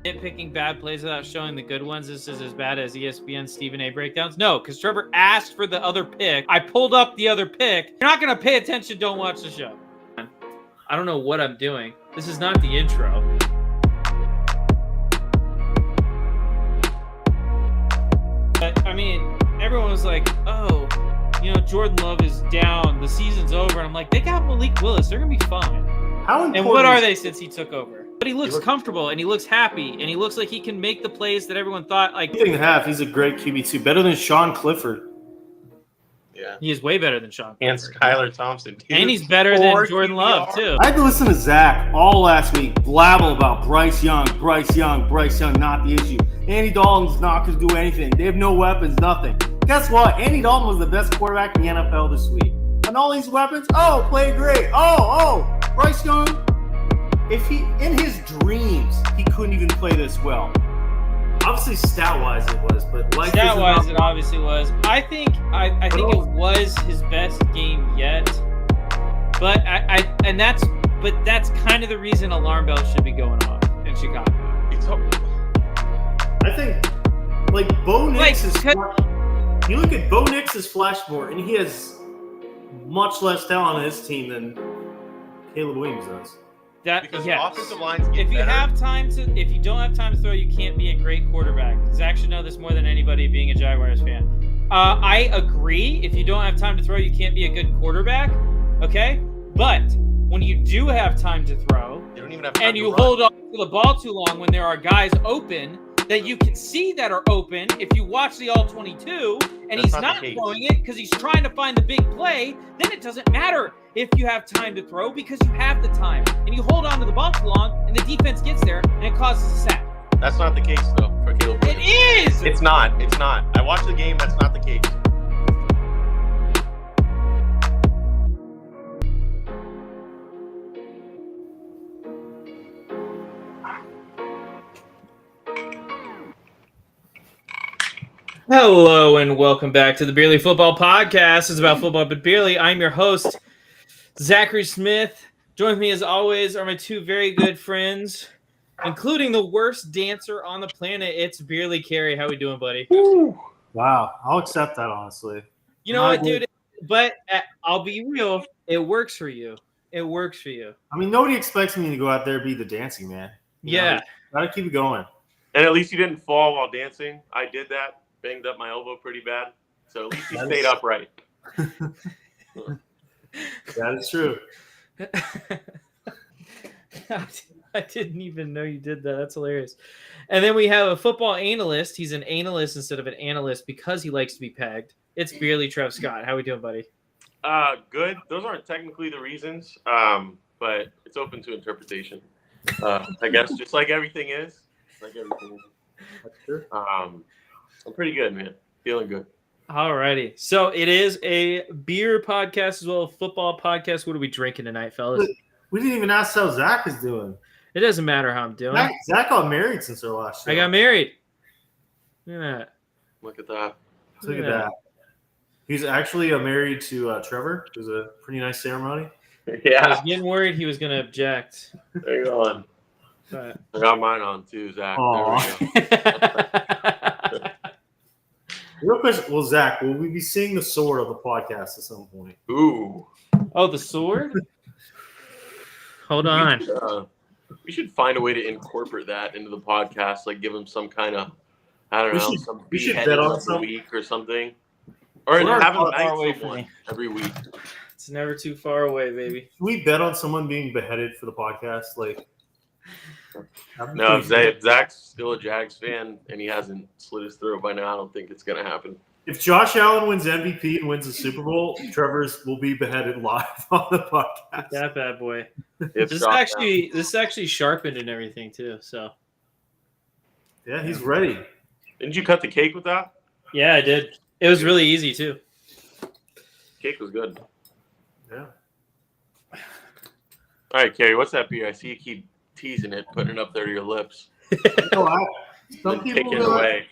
Nitpicking bad plays without showing the good ones. This is as bad as ESPN Stephen A breakdowns. No, because Trevor asked for the other pick. I pulled up the other pick. You're not going to pay attention. Don't watch the show. I don't know what I'm doing. This is not the intro. But, I mean, everyone was like, oh, Jordan Love is down. The season's over. And I'm like, they got Malik Willis. They're going to be fine. And what are they since he took over? But he looks comfortable, and he looks happy, and he looks like he can make the plays that everyone thought. Like, he's a great QB2, better than Sean Clifford. Yeah, he is way better than Sean Clifford. And Skylar Thompson, dude. And he's better than Jordan Love too. I had to listen to Zach all last week blabble about Bryce Young, not the issue. Andy Dalton's not going to do anything. They have no weapons, nothing. Guess what? Andy Dalton was the best quarterback in the NFL this week, and all these weapons. Oh, played great. Bryce Young. If he, in his dreams, he couldn't even play this well. Obviously, stat-wise it was, but stat-wise it obviously was. I think it was his best game yet. But that's kind of the reason alarm bells should be going off in Chicago. I think Bo Nix is. You look at Bo Nix's flashboard, and he has much less talent on his team than Caleb Williams does. Because offensive lines get if you better. If you don't have time to throw, you can't be a great quarterback. Zach should know this more than anybody being a Jaguars fan. I agree. If you don't have time to throw, you can't be a good quarterback. Okay? But when you do have time to throw, you don't even have time and you hold on to the ball too long when there are guys open that you can see that are open, if you watch the All-22 and he's not throwing it because he's trying to find the big play, then it doesn't matter if you have time to throw because you have the time. And you hold on to the ball too long and the defense gets there and it causes a sack. That's not the case, though, for Caleb Williams. It is! It's not. I watched the game. That's not the case. Hello and welcome back to the Beerly Football Podcast. It's about football, but Beerly. I'm your host, Zachary Smith. Joined with me as always are my two very good friends, including the worst dancer on the planet. It's Beerly Carey. How we doing, buddy? Woo. Wow, I'll accept that, honestly. You know what, dude? But I'll be real. It works for you. It works for you. I mean, nobody expects me to go out there and be the dancing man. Gotta keep it going. And at least you didn't fall while dancing. I did that. Banged up my elbow pretty bad. So at least you stayed upright. That is true. I didn't even know you did that. That's hilarious. And then we have a football analyst. He's an analyst instead of an analyst because he likes to be pegged. It's Beerly Trev Scott. How we doing, buddy? Good. Those aren't technically the reasons, but it's open to interpretation. I guess just like everything is. That's true. I'm pretty good, man. Feeling good. Alrighty. So it is a beer podcast as well as a football podcast. What are we drinking tonight, fellas? We didn't even ask how Zach is doing. It doesn't matter how I'm doing. Zach got married since our last show. I got married. Look at that. Look at that. Look at that. He's actually married to Trevor. It was a pretty nice ceremony. Yeah. I was getting worried he was going to object. There you go. But... I got mine on too, Zach. Real question. Well, Zach, will we be seeing the sword of the podcast at some point? Ooh. Oh, the sword? Hold on. We should find a way to incorporate that into the podcast, like give him some kind of, I don't know, some beheading of the week or something. Or have him knight someone every week. It's never too far away, baby. Can we bet on someone being beheaded for the podcast? No, if Zach's still a Jags fan and he hasn't slit his throat by now, I don't think it's going to happen. If Josh Allen wins MVP and wins the Super Bowl, Trevor's will be beheaded live on the podcast. That bad boy. It's This Josh is actually sharpened and everything too. So Yeah, he's ready. Didn't you cut the cake with that? yeah, I did. It was really easy too. Cake was good. Yeah. All right, Kerry, what's that beer? I see you keep teasing it, putting it up there to your lips, Some then taking it people, away.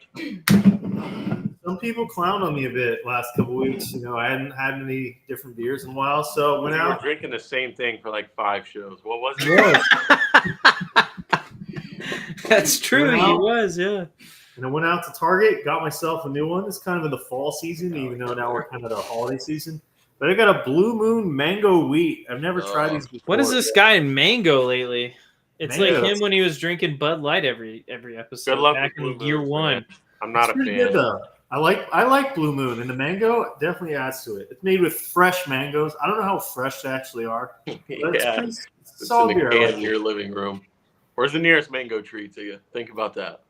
some people clown on me a bit last couple weeks. I hadn't had any different beers in a while, so went We were out. drinking the same thing for like 5 shows. What was it? That's true. He was, yeah. And I went out to Target, got myself a new one. It's kind of in the fall season, even though now we're kind of the holiday season. But I got a Blue Moon Mango Wheat. I've never tried these before. What is this guy in Mango lately? It's Mango. like him when he was drinking Bud Light every episode. Good luck back with in Blue year Moon, one. man. I'm not It's a pretty fan. good, though. I like Blue Moon, and the mango definitely adds to it. It's made with fresh mangoes. I don't know how fresh they actually are. But it's Yeah, pretty it's solid in a beer. can in your living room. Where's the nearest mango tree to you? Think about that.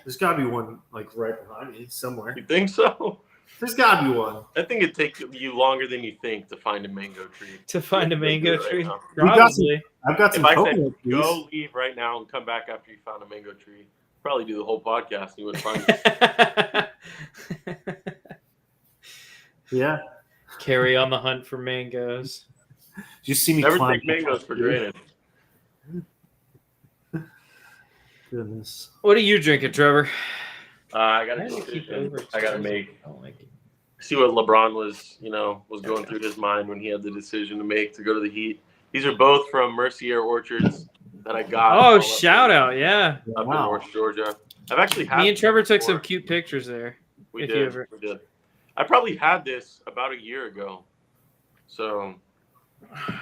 There's got to be one like right behind me somewhere. You think so? There's got to be one. I think it'd take you longer than you think to find a mango tree. To find a mango Right tree? now. Probably. I've got If some I coconut said trees. go leave right now and come back after you found a mango tree, probably do the whole podcast and you wouldn't find it. Yeah. Carry on the hunt for mangoes. You see me Never climb. take mangoes for granted. Goodness. What are you drinking, Trevor? I got a Why do you keep decision over- I got to make. I don't like it. See what LeBron was going through his mind when he had the decision to make to go to the Heat. These are both from Mercier Orchards that I got. Oh, shout out. Yeah. Up in Wow. North Georgia. I've actually had Me and Trevor took before. some cute pictures there. We if you did. ever- We did. I probably had this about a year ago. So,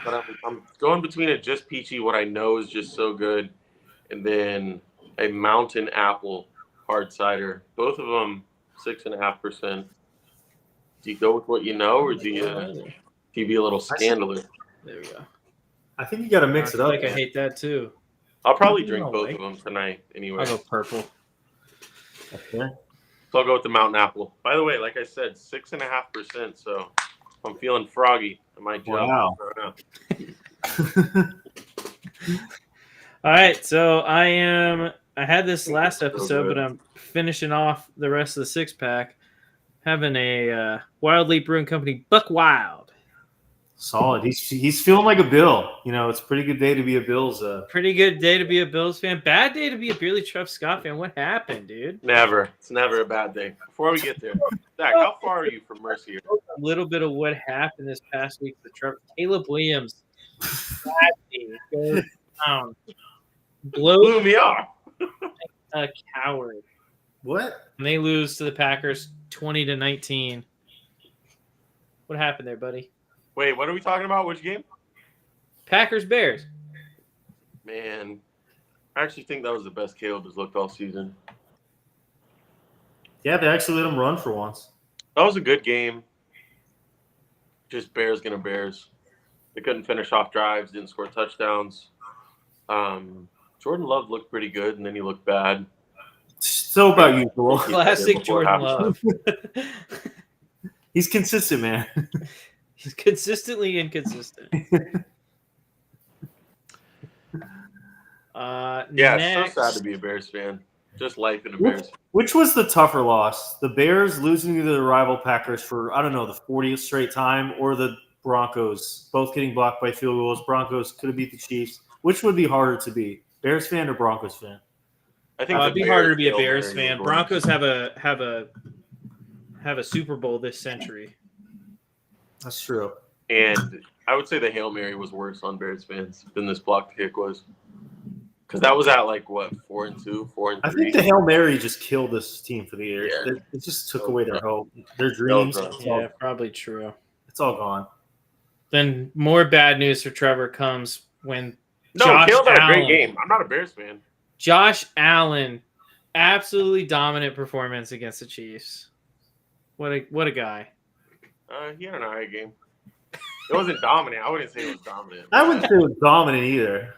but I'm going between a just peachy, what I know is just so good, and then a mountain apple hard cider. Both of them 6.5%. Do you go with what you know, or do you be a little scandalous? There we go. I think you got to mix it I up. feel like I hate that too. I'll probably You drink don't both like- of them tonight anyway. I'll go purple. Okay. So I'll go with the mountain apple. By the way, like I said, 6.5%. So if I'm feeling froggy, I might jump. Wow. All right, so I had this last episode, but I'm finishing off the rest of the 6-pack. Having a Wild Leap Brewing Company Buck Wild. Solid. He's feeling like a Bill. It's a pretty good day to be a Bills. Pretty good day to be a Bills fan. Bad day to be a Beerly Truff Scott fan. What happened, dude? Never. It's never a bad day. Before we get there, Zach, how far are you from Mercier? A little bit of what happened this past week for Trevor. Caleb Williams. Goes down. Blows Blew me off. a coward. What? And they lose to the Packers 20-19. What happened there, buddy? Wait, what are we talking about? Which game? Packers Bears. Man, I actually think that was the best Caleb has looked all season. Yeah, they actually let him run for once. That was a good game. Just Bears gonna Bears. They couldn't finish off drives, didn't score touchdowns. Jordan Love looked pretty good, and then he looked bad. So about usual. Classic before Jordan halftime. Love. He's consistent, man. He's consistently inconsistent. Yeah, next, it's so sad to be a Bears fan. Just life in a Bears. Which was the tougher loss? The Bears losing to the rival Packers for, I don't know, the 40th straight time, or the Broncos both getting blocked by field goals? Broncos could have beat the Chiefs. Which would be harder to beat? Bears fan or Broncos fan? I think it'd the be harder to Bears be a Hail Bears Mary fan. was Broncos have a Super Bowl this century. That's true. And I would say the Hail Mary was worse on Bears fans than this blocked kick was. Because that was at 4-2, 4-3. I think the Hail Mary just killed this team for the year. Yeah. It just took away their hope, their dreams. rough. Yeah, probably true. It's all gone. Then more bad news for Trevor comes when No, Josh Caleb had a Allen. great game. I'm not a Bears fan. Josh Allen, absolutely dominant performance against the Chiefs. What a guy. He had an alright game. It wasn't dominant. I wouldn't say it was dominant. I wouldn't say it was dominant either.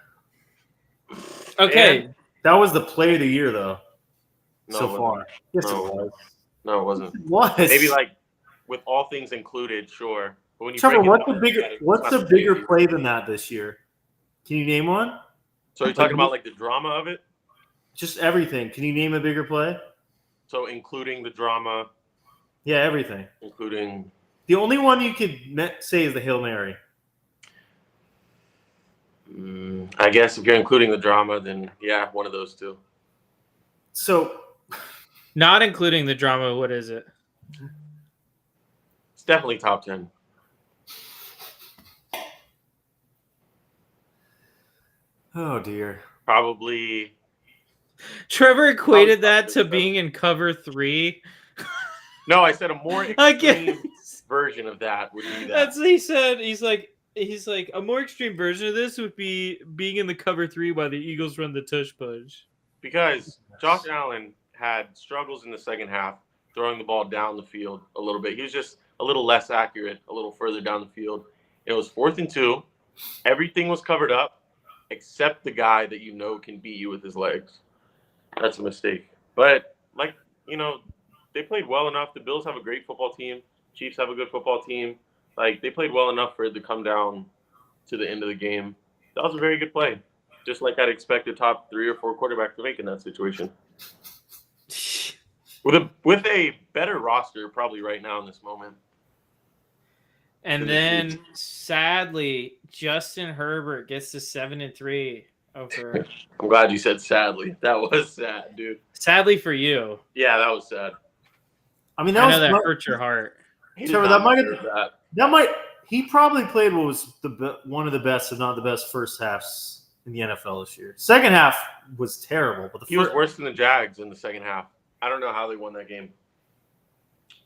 Okay, That was the play of the year, though, No, so it far. Yes, No. it was. No, it wasn't. What? Maybe like with all things included, sure. But when you Trevor, break it what's down, a bigger it's what's not a the bigger same. play than that this year? Can you name one? So you're talking about like the drama of it? Just everything. Can you name a bigger play? So including the drama, Yeah, everything. including The only one you could say is the Hail Mary. I guess if you're including the drama, then yeah, one of those two. So, Not including the drama, what is it? It's definitely top 10. oh dear. Probably Trevor equated Probably that to being in cover 3. no. I said a more I extreme guess. version of that would be that. That's what he said. He's like a more extreme version of this would be being in the cover 3 while the Eagles run the tush push. Because Josh Allen had struggles in the second half, throwing the ball down the field a little bit. He was just a little less accurate, a little further down the field. It was 4th and 2. Everything was covered up except the guy that you know can beat you with his legs. That's a mistake. But, they played well enough. The Bills have a great football team. Chiefs have a good football team. They played well enough for it to come down to the end of the game. That was a very good play. Just like I'd expect a top 3 or 4 quarterback to make in that situation. With a better roster probably right now in this moment. And then sadly, Justin Herbert gets to 7-3 over. I'm glad you said sadly. That was sad, dude. Sadly for you. Yeah, that was sad. I mean, I know that hurt your heart. Trevor, he probably played what was one of the best, if not the best, first halves in the NFL this year. Second half was terrible, but he was worse than the Jags in the second half. I don't know how they won that game,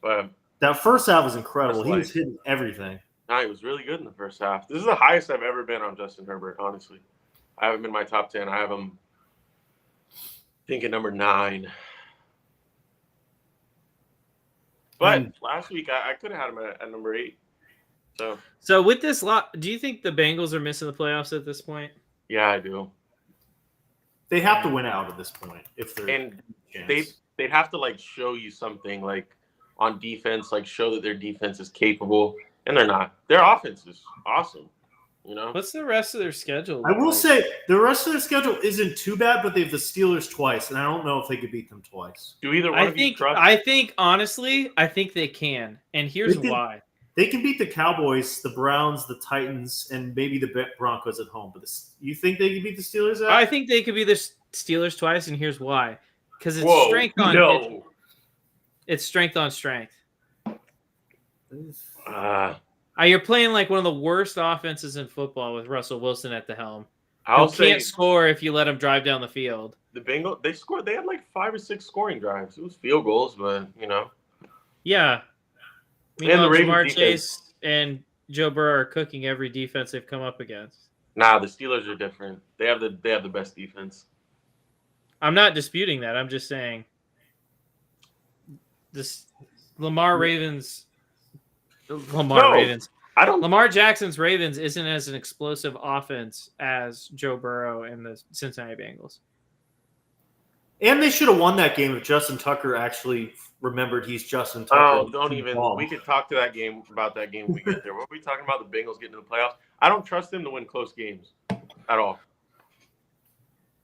but that first half was incredible. He was hitting everything. No, he was really good in the first half. This is the highest I've ever been on Justin Herbert, honestly. I haven't been in my top 10. I have him, I think, at number 9. But last week, I could have had him at number 8. So with this lot, do you think the Bengals are missing the playoffs at this point? Yeah, I do. They have to win out at this point if they're and they'd have to show you something on defense, show that their defense is capable, and they're not. Their offense is awesome. What's the rest of their schedule? I will say the rest of their schedule isn't too bad, but they have the Steelers twice, and I don't know if they could beat them twice. Do either one of you trust? I think honestly, I think they can, and here's why. They can beat the Cowboys, the Browns, the Titans, and maybe the Broncos at home. But you think they can beat the Steelers? I think they could beat the Steelers twice, and here's why. Because it's it's strength on strength. You're playing one of the worst offenses in football with Russell Wilson at the helm. You can't score if you let him drive down the field. The Bengals, they scored. They had 5 or 6 scoring drives. It was field goals, but Yeah. And the Jamar Chase and Joe Burrow are cooking every defense they've come up against. Nah, the Steelers are different. They have the best defense. I'm not disputing that. I'm just saying this Lamar Jackson's Ravens isn't as an explosive offense as Joe Burrow and the Cincinnati Bengals. And they should have won that game if Justin Tucker actually remembered he's Justin Tucker. Oh, don't even. We could talk to that game about that game when we get there. What are we talking about? The Bengals getting to the playoffs? I don't trust them to win close games at all.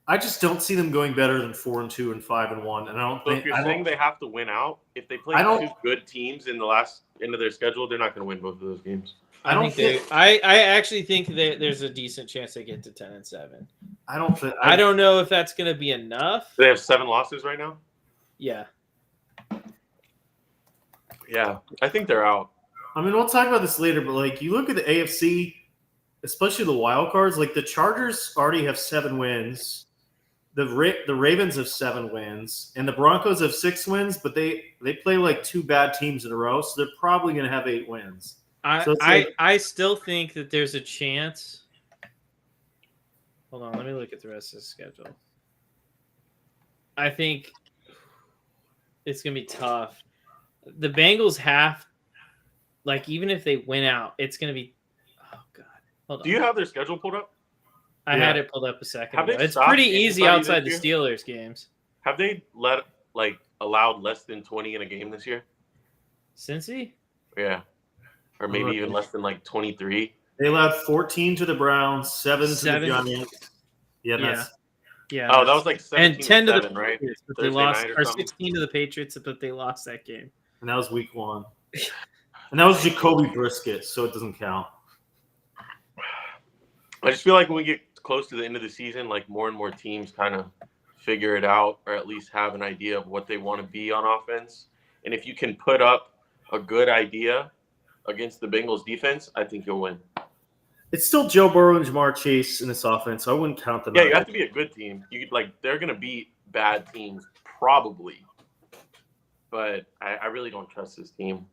I just don't see them going better than 4-2 and 5-1. And I don't think. If you're saying they have to win out, if they play 2 good teams in the last end of their schedule, they're not going to win both of those games. I actually think that there's a decent chance they get to 10-7. I don't know if that's going to be enough. They have 7 losses right now. Yeah. Yeah, I think they're out. I mean, we'll talk about this later, but you look at the AFC, especially the wild cards. The Chargers already have 7 wins. The Ravens have 7 wins, and the Broncos have 6 wins. But they play 2 bad teams in a row, so they're probably going to have 8 wins. I still think that there's a chance. Hold on, let me look at the rest of the schedule. I think it's going to be tough. The Bengals have, even if they win out, it's going to be, oh, God. Hold on. Do you have their schedule pulled up? I had it pulled up a second ago. It's pretty easy outside the Steelers games. Have they let, allowed less than 20 in a game this year? Cincy? Yeah. Or maybe even less than like 23. They allowed 14 to the Browns, 7 to the Giants. Yeah. Oh, that was like 17 and 10 to the 7, right? Patriots, but they Thursday lost, night or or something? 16 to the Patriots, but they lost that game. And that was week 1. And that was Jacoby Brisket, so it doesn't count. I just feel like when we get close to the end of the season, like more and more teams kind of figure it out, or at least have an idea of what they want to be on offense. And if you can put up a good idea against the Bengals defense, I think you'll win. It's still Joe Burrow and Jamar Chase in this offense, so I wouldn't count them out. Yeah, you have to be a good team. They're going to beat bad teams probably, but I really don't trust this team.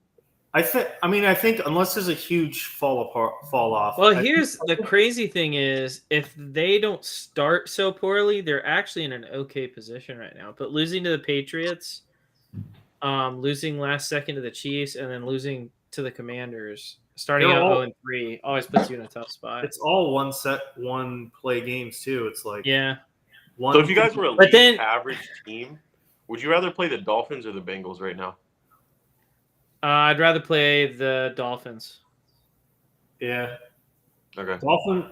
I think unless there's a huge fall off. Well, here's the crazy thing is, if they don't start so poorly, they're actually in an okay position right now. But losing to the Patriots, losing last second to the Chiefs, and then losing to the Commanders, starting out 0-3, always puts you in a tough spot. It's all one play games too. It's like yeah. So if you guys were a league average team, would you rather play the Dolphins or the Bengals right now? I'd rather play the Dolphins. Yeah. Okay.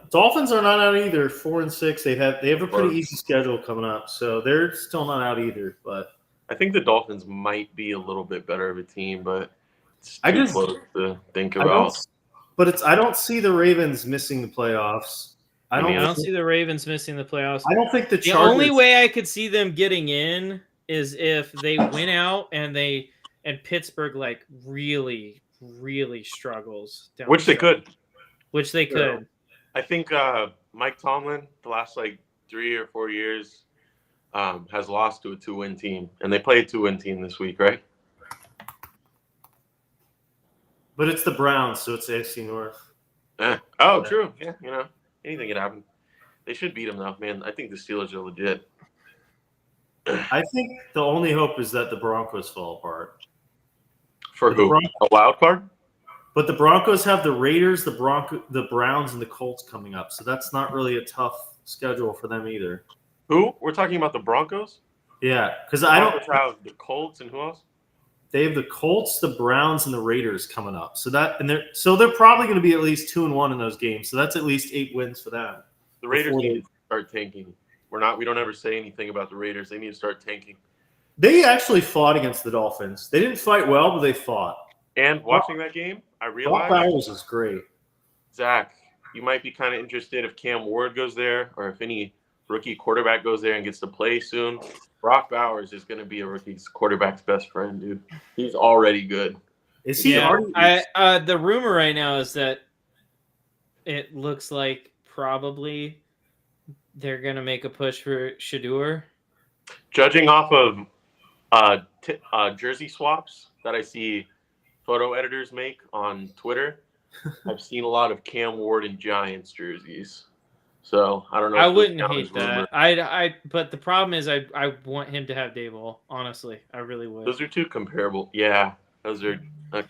Dolphins are not out either. 4-6. They have a pretty easy schedule coming up, so they're still not out either. But I think the Dolphins might be a little bit better of a team, but it's too close to think about. I don't see the Ravens missing the playoffs. I don't see the Ravens missing the playoffs. I don't think the Chargers. The only way I could see them getting in is if they win out and Pittsburgh like really, really struggles. Which they could. I think Mike Tomlin, the last like 3 or 4 years, has lost to a 2-win team, and they play a 2-win team this week, right? But it's the Browns, so it's AFC North. Oh, true. Yeah, anything can happen. They should beat them though, man. I think the Steelers are legit. I think the only hope is that the Broncos fall apart. For who? A wild card? But the Broncos have the Raiders, the Browns, and the Colts coming up, so that's not really a tough schedule for them either. Who? We're talking about the Broncos? Yeah, because I don't have the Colts and who else? They have the Colts, the Browns, and the Raiders coming up. So they're probably going to be at least 2-1 in those games. So that's at least 8 wins for them. The Raiders need to start tanking. We don't ever say anything about the Raiders. They need to start tanking. They actually fought against the Dolphins. They didn't fight well, but they fought. And watching that game, I realized Brock Bowers is great. Zach, you might be kind of interested if Cam Ward goes there, or if any rookie quarterback goes there and gets to play soon. Brock Bowers is going to be a rookie quarterback's best friend, dude. He's already good. Is he already? The rumor right now is that it looks like probably they're going to make a push for Shedeur. Judging off of jersey swaps that I see photo editors make on Twitter, I've seen a lot of Cam Ward and Giants jerseys. So I don't know. I wouldn't hate that. But the problem is I want him to have Daboll. Honestly, I really would. Those are two comparable. Yeah, those are.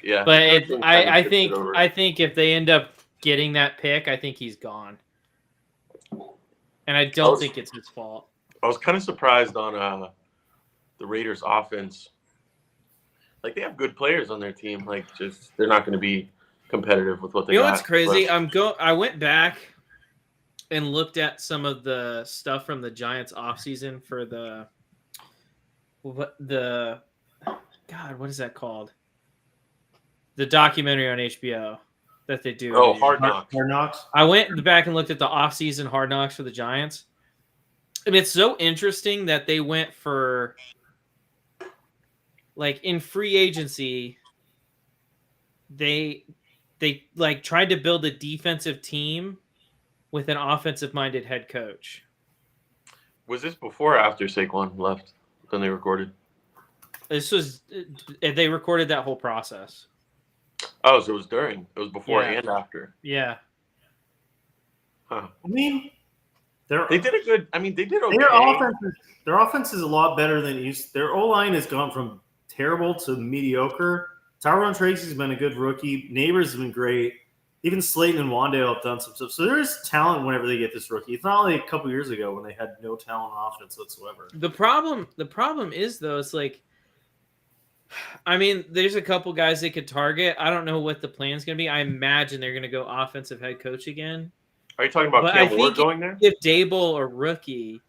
Yeah. But I think if they end up getting that pick, I think he's gone. And I don't think it's his fault. I was kind of surprised on the Raiders' offense. Like, they have good players on their team. Like, just they're not going to be competitive with what they got. You know what's crazy? I went back and looked at some of the stuff from the Giants offseason for what is that called? The documentary on HBO that they do. Oh, Hard Knocks. Hard Knocks. I went back and looked at the offseason Hard Knocks for the Giants. And it's so interesting that they went for, like, in free agency, they like tried to build a defensive team with an offensive-minded head coach. Was this before or after Saquon left? Then they recorded. They recorded that whole process. Oh, so it was during. It was before and after. Yeah. Huh. I mean, they did okay. Their offense is a lot better than it used. Their O-line has gone from terrible to mediocre. Tyrone Tracy's been a good rookie. Neighbors have been great. Even Slayton and Wandale have done some stuff. So there is talent whenever they get this rookie. It's not like a couple years ago when they had no talent on offense whatsoever. The problem is, though, it's like I mean, there's a couple guys they could target. I don't know what the plan's going to be. I imagine they're going to go offensive head coach again. Are you talking about But Cam I Ward think going there? if Dable a rookie,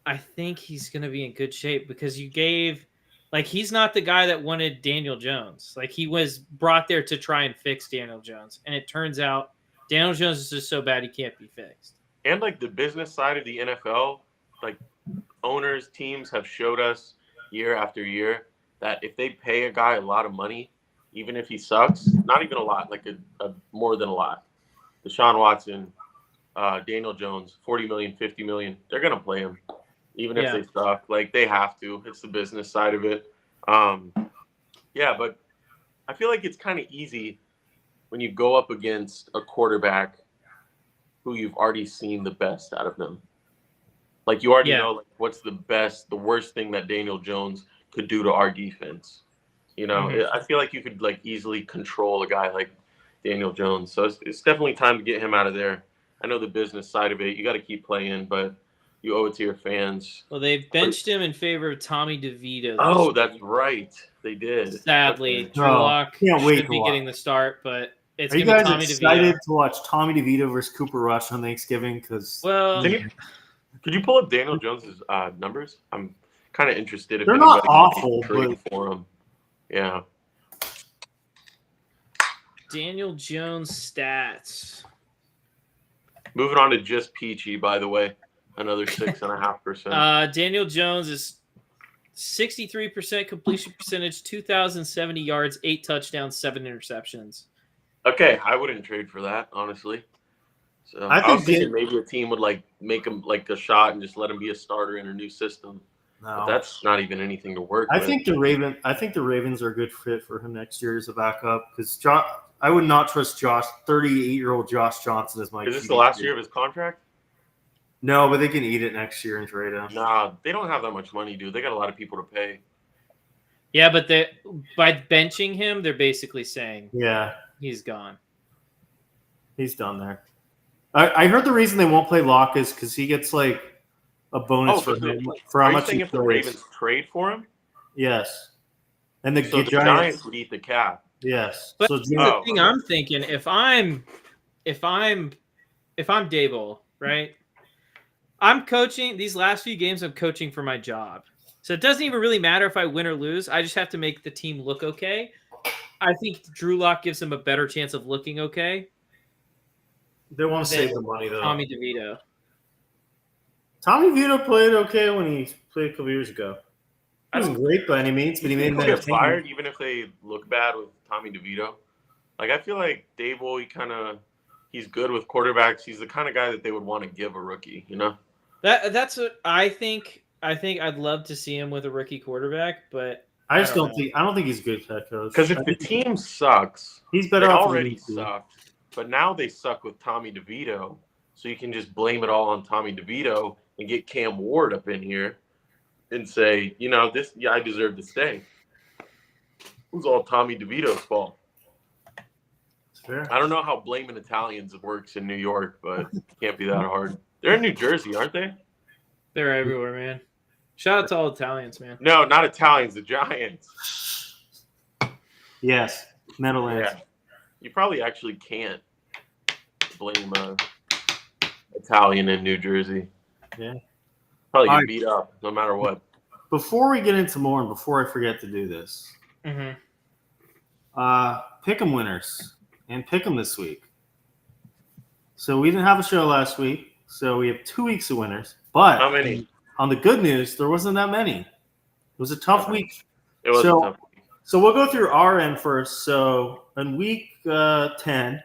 I think he's going to be in good shape because you gave – like, he's not the guy that wanted Daniel Jones. Like, he was brought there to try and fix Daniel Jones. And it turns out Daniel Jones is just so bad he can't be fixed. And, like, the business side of the NFL, like, owners, teams have showed us year after year that if they pay a guy a lot of money, even if he sucks, not even a lot, like a more than a lot, Deshaun Watson, Daniel Jones, $40 million, $50 million, they're going to play him, even if they suck. Like, they have to. It's the business side of it. Yeah, but I feel like it's kind of easy when you go up against a quarterback who you've already seen the best out of them. Like, you already know, like, what's the worst thing that Daniel Jones could do to our defense. You know, I feel like you could, like, easily control a guy like Daniel Jones. So it's definitely time to get him out of there. I know the business side of it. You got to keep playing, but you owe it to your fans. Well, they've benched him in favor of Tommy DeVito. Oh, that's right. They did. Sadly, Drew Lock should be getting the start, but it's going to be Tommy DeVito. Are you guys excited to watch Tommy DeVito versus Cooper Rush on Thanksgiving? Could you pull up Daniel Jones's numbers? I'm kind of interested. If they're not awful, but for him. Yeah. Daniel Jones stats. Moving on to just Peachy, by the way, another 6.5%. Daniel Jones is 63% completion percentage, 2,070 yards, 8 touchdowns, 7 interceptions. Okay, I wouldn't trade for that, honestly. So I was thinking maybe a team would like make him like a shot and just let him be a starter in a new system. No, but that's not even anything to work with. I think the Ravens are a good fit for him next year as a backup because I would not trust 38-year-old Josh Johnson as my. Is this the last year of his contract? No, but they can eat it next year and trade him. Nah, they don't have that much money, dude. They got a lot of people to pay. Yeah, but by benching him, they're basically saying, he's gone. He's done there. I heard the reason they won't play Locke is because he gets like a bonus for how much he plays. If the Ravens trade for him? Yes. And the Giants would eat the cap. Yes. But the thing I'm thinking, if I'm Dable, right? I'm coaching these last few games. I'm coaching for my job, so it doesn't even really matter if I win or lose. I just have to make the team look okay. I think Drew Lock gives him a better chance of looking okay. They want to save the money, though. Tommy DeVito. Tommy DeVito played okay when he played a couple years ago. He wasn't great by any means, but he made get fired even if they look bad with Tommy DeVito. Like, I feel like Dable, he's good with quarterbacks. He's the kind of guy that they would want to give a rookie, you know? That's what I think. I think I'd love to see him with a rookie quarterback, but I don't think he's a good head coach. Because if the team sucks, he's better. They already sucked. But now they suck with Tommy DeVito, so you can just blame it all on Tommy DeVito and get Cam Ward up in here and say, I deserve to stay. It was all Tommy DeVito's fault. It's fair. I don't know how blaming Italians works in New York, but it can't be that hard. They're in New Jersey, aren't they? They're everywhere, man. Shout out to all Italians, man. No, not Italians, the Giants. Yes, Meadowlands. Yeah. You probably actually can't blame Italian in New Jersey. Yeah. Probably get beat up no matter what. Before we get into more and before I forget to do this, pick 'em winners and pick 'em this week. So we didn't have a show last week, so we have 2 weeks of winners. But how many? On the good news, there wasn't that many. It was a tough week. It was a tough week. So we'll go through our end first. So in week 10,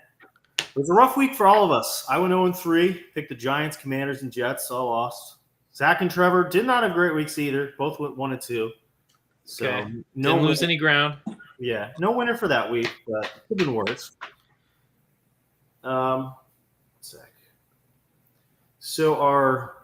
it was a rough week for all of us. I went 0-3, picked the Giants, Commanders, and Jets. All lost. Zach and Trevor did not have great weeks either. Both went 1-2. So didn't lose any ground. Yeah, no winner for that week, but it could have been worse. So our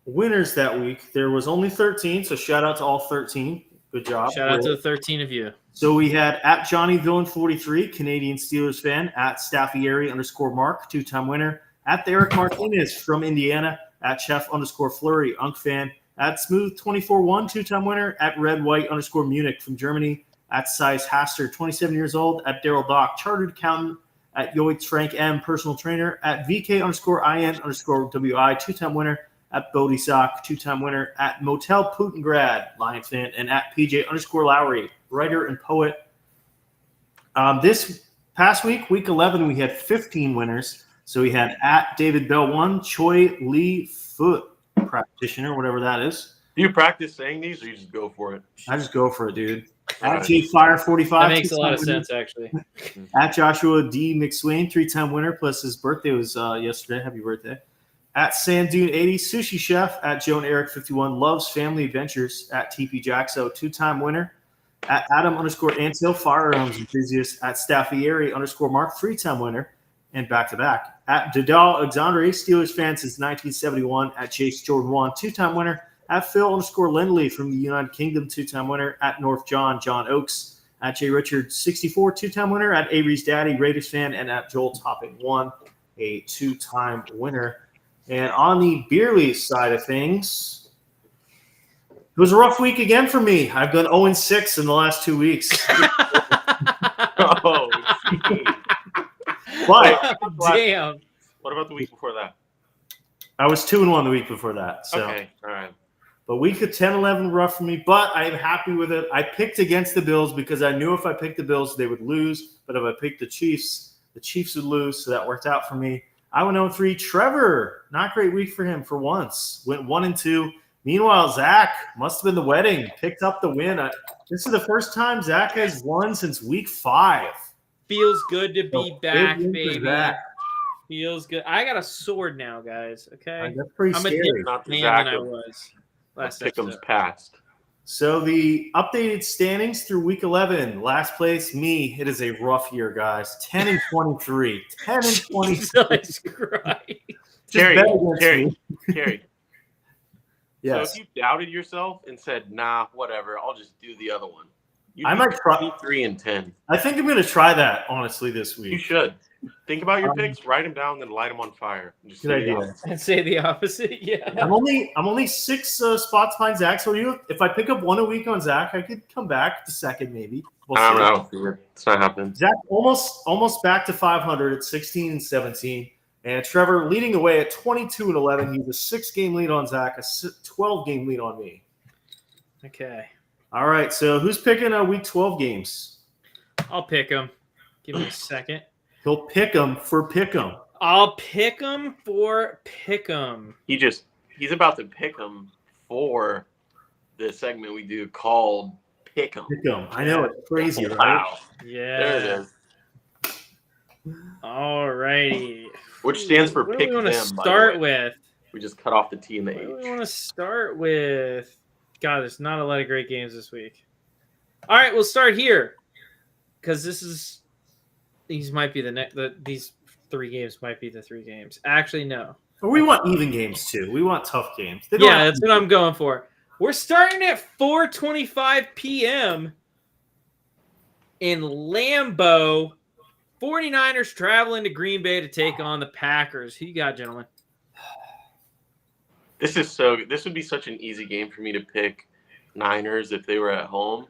winners that week, there was only 13. So shout out to all 13. Good job. Shout out to the 13 of you. So we had at Johnny Villain 43, Canadian Steelers fan, at Staffieri _Mark, 2-time winner, at Eric Martinez from Indiana, at Chef _Flurry, Unk fan, At Smooth 24-1, two-time winner. At Red_White_Munich from Germany. At Size Haster, 27 years old. At Daryl Dock, chartered accountant. At Yoitz Frank M, personal trainer. At VK_IN_WI, two-time winner. At Bodie Sock, two-time winner. At Motel Putingrad, Lions fan. And at PJ_Lowry, writer and poet. This past week, week 11, we had 15 winners. So we had at David Bell 1, Choi Lee Foot practitioner, whatever that is. Do you practice saying these, or you just go for it? I just go for it, dude. All At right. G Fire 45. That makes a lot of two-time winner. sense, actually. At Joshua D. McSwain, three-time winner, plus his birthday was yesterday. Happy birthday. At Sandoon 80, sushi chef. At Joan Eric 51, loves family adventures. At TP Jaxo, two-time winner. At Adam_Antil, firearms enthusiast. At Staffieri_Mark, three-time winner. And back-to-back. At Dadal Alexandre, Steelers fan since 1971. At Chase Jordan 1, two-time winner. At Phil_Lindley from the United Kingdom, two-time winner. At North John Oakes. At J. Richard 64, two-time winner. At Avery's Daddy, Raiders fan. And at Joel Topping 1, a two-time winner. And on the beer lease side of things, it was a rough week again for me. I've gone 0-6 in the last 2 weeks. Oh, geez. But Damn. What about the week before that? I was 2-1 the week before that. So. Okay, all right. But week of 10-11 rough for me, but I am happy with it. I picked against the Bills because I knew if I picked the Bills, they would lose. But if I picked the Chiefs would lose, so that worked out for me. I went 0-3. Trevor, not great week for him for once. Went 1-2. Meanwhile, Zach, must have been the wedding, picked up the win. This is the first time Zach has won since week 5. Feels good to be So, back, big win for baby. Zach. Feels good. I got a sword now, guys. Okay. That's pretty I'm a scary. different Not the man Zach than I of- was last Pick'em's episode. passed. So the updated standings through week 11. Last place, me. It is a rough year, guys. 10-23. 10-23. Jesus Christ. Terry, bet against Terry, me. Terry. Yes. So if you doubted yourself and said, "Nah, whatever, I'll just do the other one," you I might try. 3-10. I think I'm going to try that, honestly, this You week. should think about your picks, write them down, then light them on fire. And just Good say the idea. opposite. And say the opposite. Yeah. I'm only 6 spots behind Zach. So if I pick up one a week on Zach, I could come back to second maybe. We'll I see. don't know. It's not happening. Zach almost back to 500 at 16-17, and Trevor leading the way at 22-11. He's a 6-game lead on Zach, a 12-game lead on me. Okay. All right, so who's picking week 12 games? I'll pick him. Give me a second. He'll pick them for pick 'em. I'll pick him for pick 'em. He's about to pick them for the segment we do called Pick 'em. Pick 'em. I know it's crazy, right? Wow. Yeah. There it is. All righty. Which stands for What do pick we want to them, by the start way. with? We just cut off the T and the What do we H. want to start with? God, there's not a lot of great games this week. All right, we'll start here because these might be these 3 games might be the 3 games. Actually, no. But we want even games too. We want tough games. They don't Yeah, have that's what I'm going for. We're starting at 4:25 p.m. in Lambeau. 49ers traveling to Green Bay to take on the Packers. Who you got, gentlemen? This would be such an easy game for me to pick Niners if they were at home.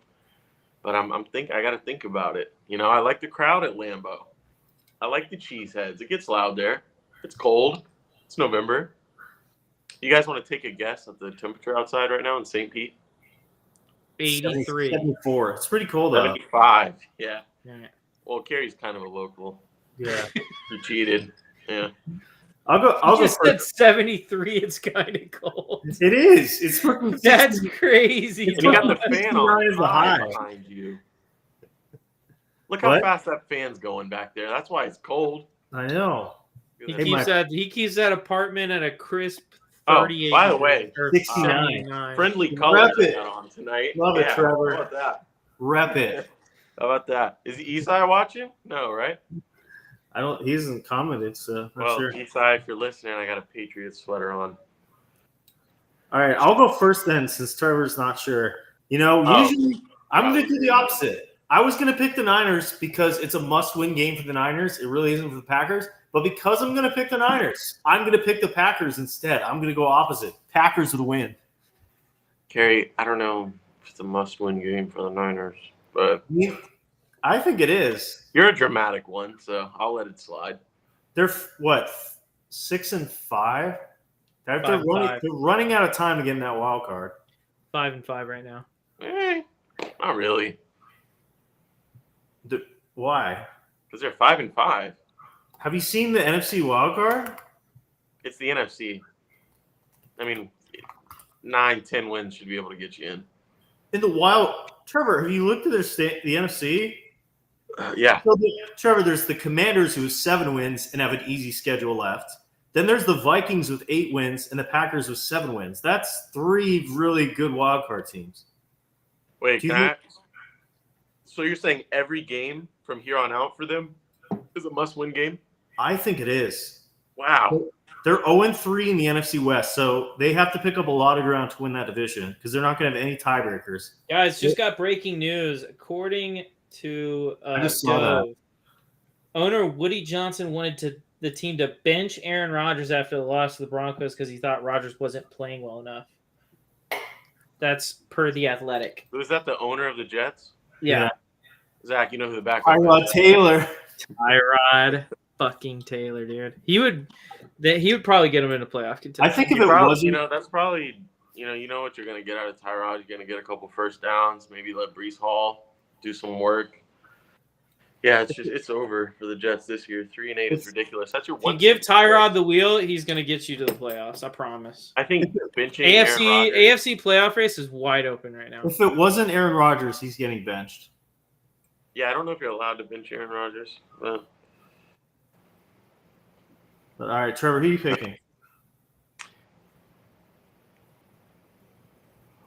But I got to think about it. You know, I like the crowd at Lambeau. I like the cheeseheads. It gets loud there. It's cold. It's November. You guys want to take a guess at the temperature outside right now in St. Pete? 83. 74. It's pretty cold out. 75. Yeah. All right. Well, Carrie's kind of a local. Yeah. He cheated. Yeah. I'll go You just said first. 73. It's kind of cold. It is. It's fucking That's crazy. And you got the dog. fan on 69 is the high. behind you. Look how What? fast that fan's going back there. That's why it's cold. I know. He Hey, keeps that apartment at a crisp Oh, 38. by the way, or 69. 79. Friendly colors Rep it. I got on tonight. Love it, Trevor. How about that? Rep it. How about that? Is Esai watching? No, right? I don't. He hasn't commented, so not Well, sure. Esai, if you're listening, I got a Patriots sweater on. All right, I'll go first then, since Trevor's not sure. You know, Oh. usually I'm going to do the opposite. I was going to pick the Niners because it's a must-win game for the Niners. It really isn't for the Packers. But because I'm going to pick the Niners, I'm going to pick the Packers instead. I'm going to go opposite. Packers with a win. Kerry, I don't know if it's a must-win game for the Niners, but I think it is. You're a dramatic one, so I'll let it slide. They're what, 6-5? They're running out of time to get in that wild card. 5-5 right now. Not really. Why? Because they're 5-5. Have you seen the NFC wild card? It's the NFC. I mean, 9-10 wins should be able to get you in. In the wild, Trevor, have you looked at the NFC? Yeah. So Trevor, there's the Commanders who have 7 wins and have an easy schedule left. Then there's the Vikings with 8 wins and the Packers with 7 wins. That's 3 really good wild card teams. Wait, so you're saying every game from here on out for them is a must-win game? I think it is. Wow. They're 0-3 in the NFC West, so they have to pick up a lot of ground to win that division because they're not going to have any tiebreakers. Guys, just got breaking news. According to I just saw that. Owner Woody Johnson wanted the team to bench Aaron Rodgers after the loss to the Broncos because he thought Rodgers wasn't playing well enough. That's per The Athletic. Was that the owner of the Jets? Yeah. Zach, you know who the backup Tyrod is? Taylor. Tyrod fucking Taylor, dude. He would probably get him into playoff contention. I think if it wasn't, that's probably you know what you're gonna get out of Tyrod. You're gonna get a couple first downs, maybe let Breece Hall do some work. Yeah, it's over for the Jets this year. 3-8 is ridiculous. That's your one. You give Tyrod the wheel, he's gonna get you to the playoffs. I promise. I think benching AFC playoff race is wide open right now. if it wasn't Aaron Rodgers, he's getting benched. Yeah, I don't know if you're allowed to bench Aaron Rodgers. But all right, Trevor, who are you picking?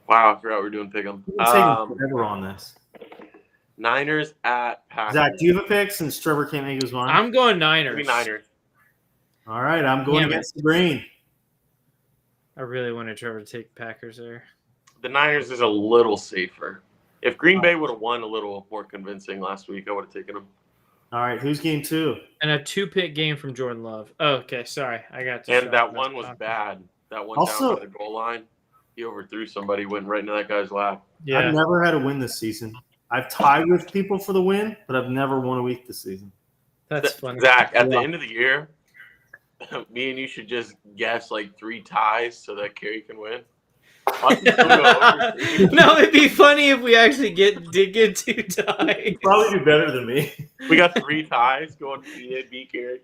Wow, I forgot we're doing pick'em. Taking forever on this. Niners at Packers. Zach, do you have a pick since Trevor can't make his mind? I'm going Niners. Maybe Niners. All right, I'm going against the green. I really wanted Trevor to take Packers there. The Niners is a little safer. If Green Bay would have won a little more convincing last week, I would have taken them. All right, who's game 2? And a 2-pick game from Jordan Love. Oh, okay, sorry. I got to. And that one was bad. That one down by the goal line. He overthrew somebody, went right into that guy's lap. Yeah. I've never had a win this season. I've tied with people for the win, but I've never won a week this season. That's funny. Zach, at the end of the year, me and you should just guess like 3 ties so that Kerry can win. No, it'd be funny if we actually did get 2 ties. You'd probably do better than me. We got 3 ties going B, Kerry.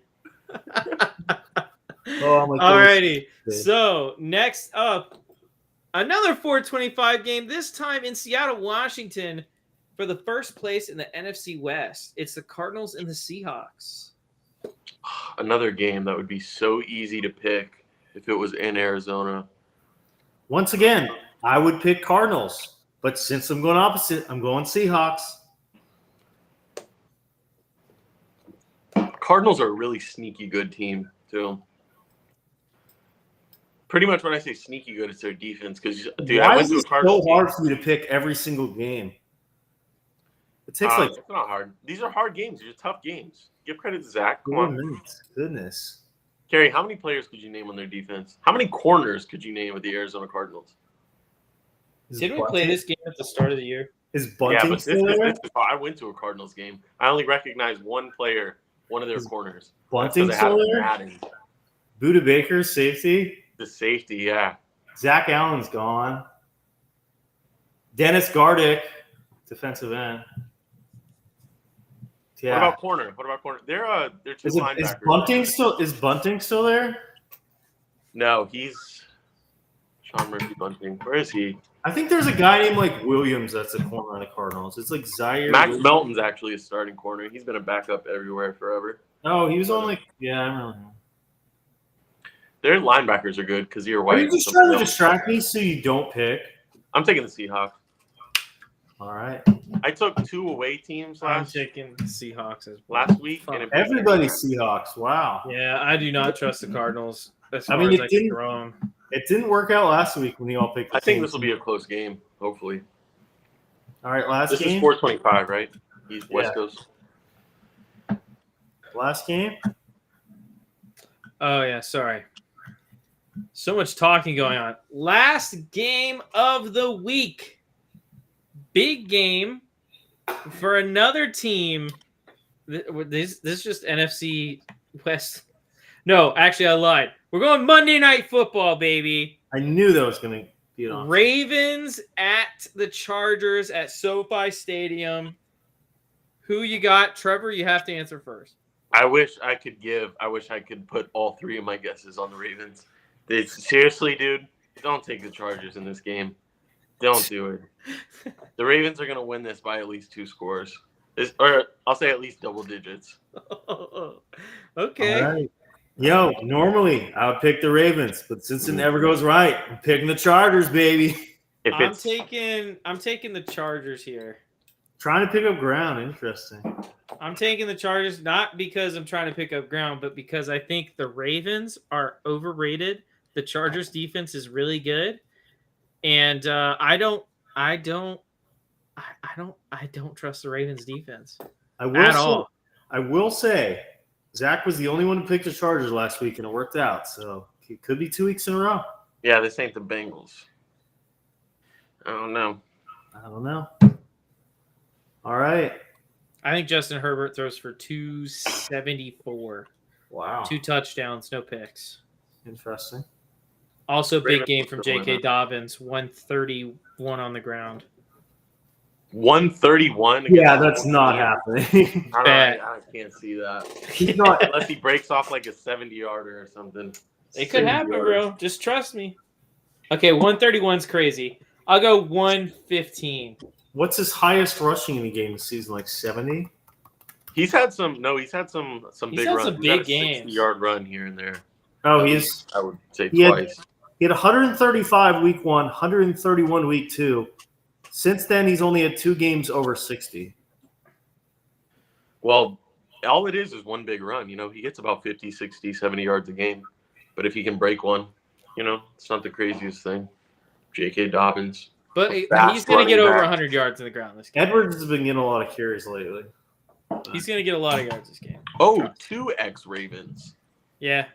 Alrighty. So next up, another 425 game. This time in Seattle, Washington, for the first place in the NFC West. It's the Cardinals and the Seahawks. Another game that would be so easy to pick if it was in Arizona. Once again, I would pick Cardinals, but since I'm going opposite, I'm going Seahawks. Cardinals are a really sneaky good team, too. Pretty much when I say sneaky good, it's their defense. Because, dude, I went to a Cardinals so hard for me to pick every single game? It takes it's not hard. These are hard games. These are tough games. Give credit to Zach. Come on. Goodness. Kerry, how many players could you name on their defense? How many corners could you name with the Arizona Cardinals? Didn't we play this game at the start of the year? Is Bunting still there? I went to a Cardinals game. I only recognize one player, one of their corners. Bunting still there? Buda Baker, safety? The safety, yeah. Zach Allen's gone. Dennis Gardick, defensive end. Yeah. What about corner? They're 2 linebackers. Is Bunting still there? No, he's Sean Murphy Bunting. Where is he? I think there's a guy named like Williams that's a corner on the Cardinals. It's like Zaire. Max Williams. Melton's actually a starting corner. He's been a backup everywhere forever. No, he was only I don't know. Their linebackers are good because you're white. Are you just trying to distract me so you don't pick? I'm taking the Seahawks. All right. I took 2 away teams I'm taking the Seahawks as well. last week. And Everybody's Seahawks. Wow. Yeah, I do not trust the Cardinals. As far as I can throw them. It didn't work out last week when you all picked. I think this will be a close game. Hopefully. All right, last this game. This is 425, right? East West Coast. Last game. Oh yeah, sorry. So much talking going on. Last game of the week. Big game for another team. This is just NFC West. No, actually, I lied. We're going Monday Night Football, baby. I knew that was going to be an option. Ravens at the Chargers at SoFi Stadium. Who you got? Trevor, you have to answer first. I wish I could put all three of my guesses on the Ravens. Seriously, dude, don't take the Chargers in this game. Don't do it. The Ravens are going to win this by at least 2 scores. Or I'll say at least double digits. Okay. All right. Yo, normally I would pick the Ravens, but since it never goes right, I'm picking the Chargers, baby. I'm taking the Chargers here. Trying to pick up ground. Interesting. I'm taking the Chargers not because I'm trying to pick up ground, but because I think the Ravens are overrated. The Chargers defense is really good, and I don't trust the Ravens defense I will say, Zach was the only one who picked the Chargers last week, and it worked out. So it could be 2 weeks in a row. Yeah, this ain't the Bengals. I don't know. All right. I think Justin Herbert throws for 274. Wow. 2 touchdowns, no picks. Interesting. Also, big game from J.K. Dobbins, 131 on the ground. 131? Yeah, that's not happening. I can't see that. He's not Unless he breaks off like a 70-yarder or something. It could happen, bro. Just trust me. Okay, 131's crazy. I'll go 115. What's his highest rushing in the game this season? Like 70? He's had some big runs. Some He's big had a games. 60-yard run here and there. Oh, I would say twice. He had 135 week 1, 131 week 2. Since then, he's only had 2 games over 60. Well, all it is one big run. You know, he gets about 50, 60, 70 yards a game. But if he can break one, you know, it's not the craziest thing. J.K. Dobbins. But he's going to get over 100 yards in the ground this game. Edwards has been getting a lot of carries lately. He's going to get a lot of yards this game. Oh, 2 ex-Ravens. Yeah.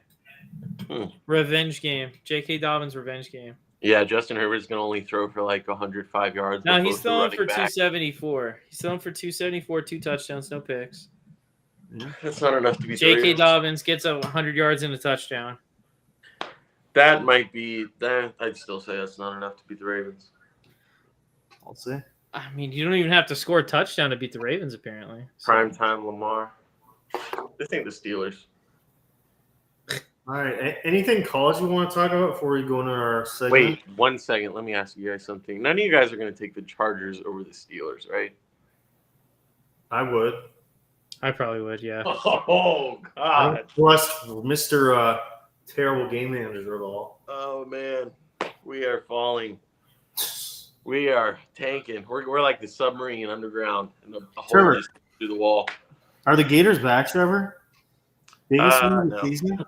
Revenge game. J.K. Dobbins revenge game. Yeah, Justin Herbert's going to only throw for like 105 yards. No, he's throwing for 274. He's throwing for 274, 2 touchdowns, no picks. That's not enough to be J.K. Dobbins gets 100 yards and a touchdown. That might be that. I'd still say that's not enough to beat the Ravens. I'll see. I mean, you don't even have to score a touchdown to beat the Ravens, apparently. Primetime Lamar. This ain't the Steelers. All right. Anything college you want to talk about before we go into our segment? Wait 1 second. Let me ask you guys something. None of you guys are going to take the Chargers over the Steelers, right? I would. I probably would, yeah. Oh, I God. don't trust Mr. Terrible Game Manager at all. Oh, man. We are falling. We are tanking. We're like the submarine underground, and the hole just through the wall. Are the Gators back, Trevor? Biggest win of the No. season?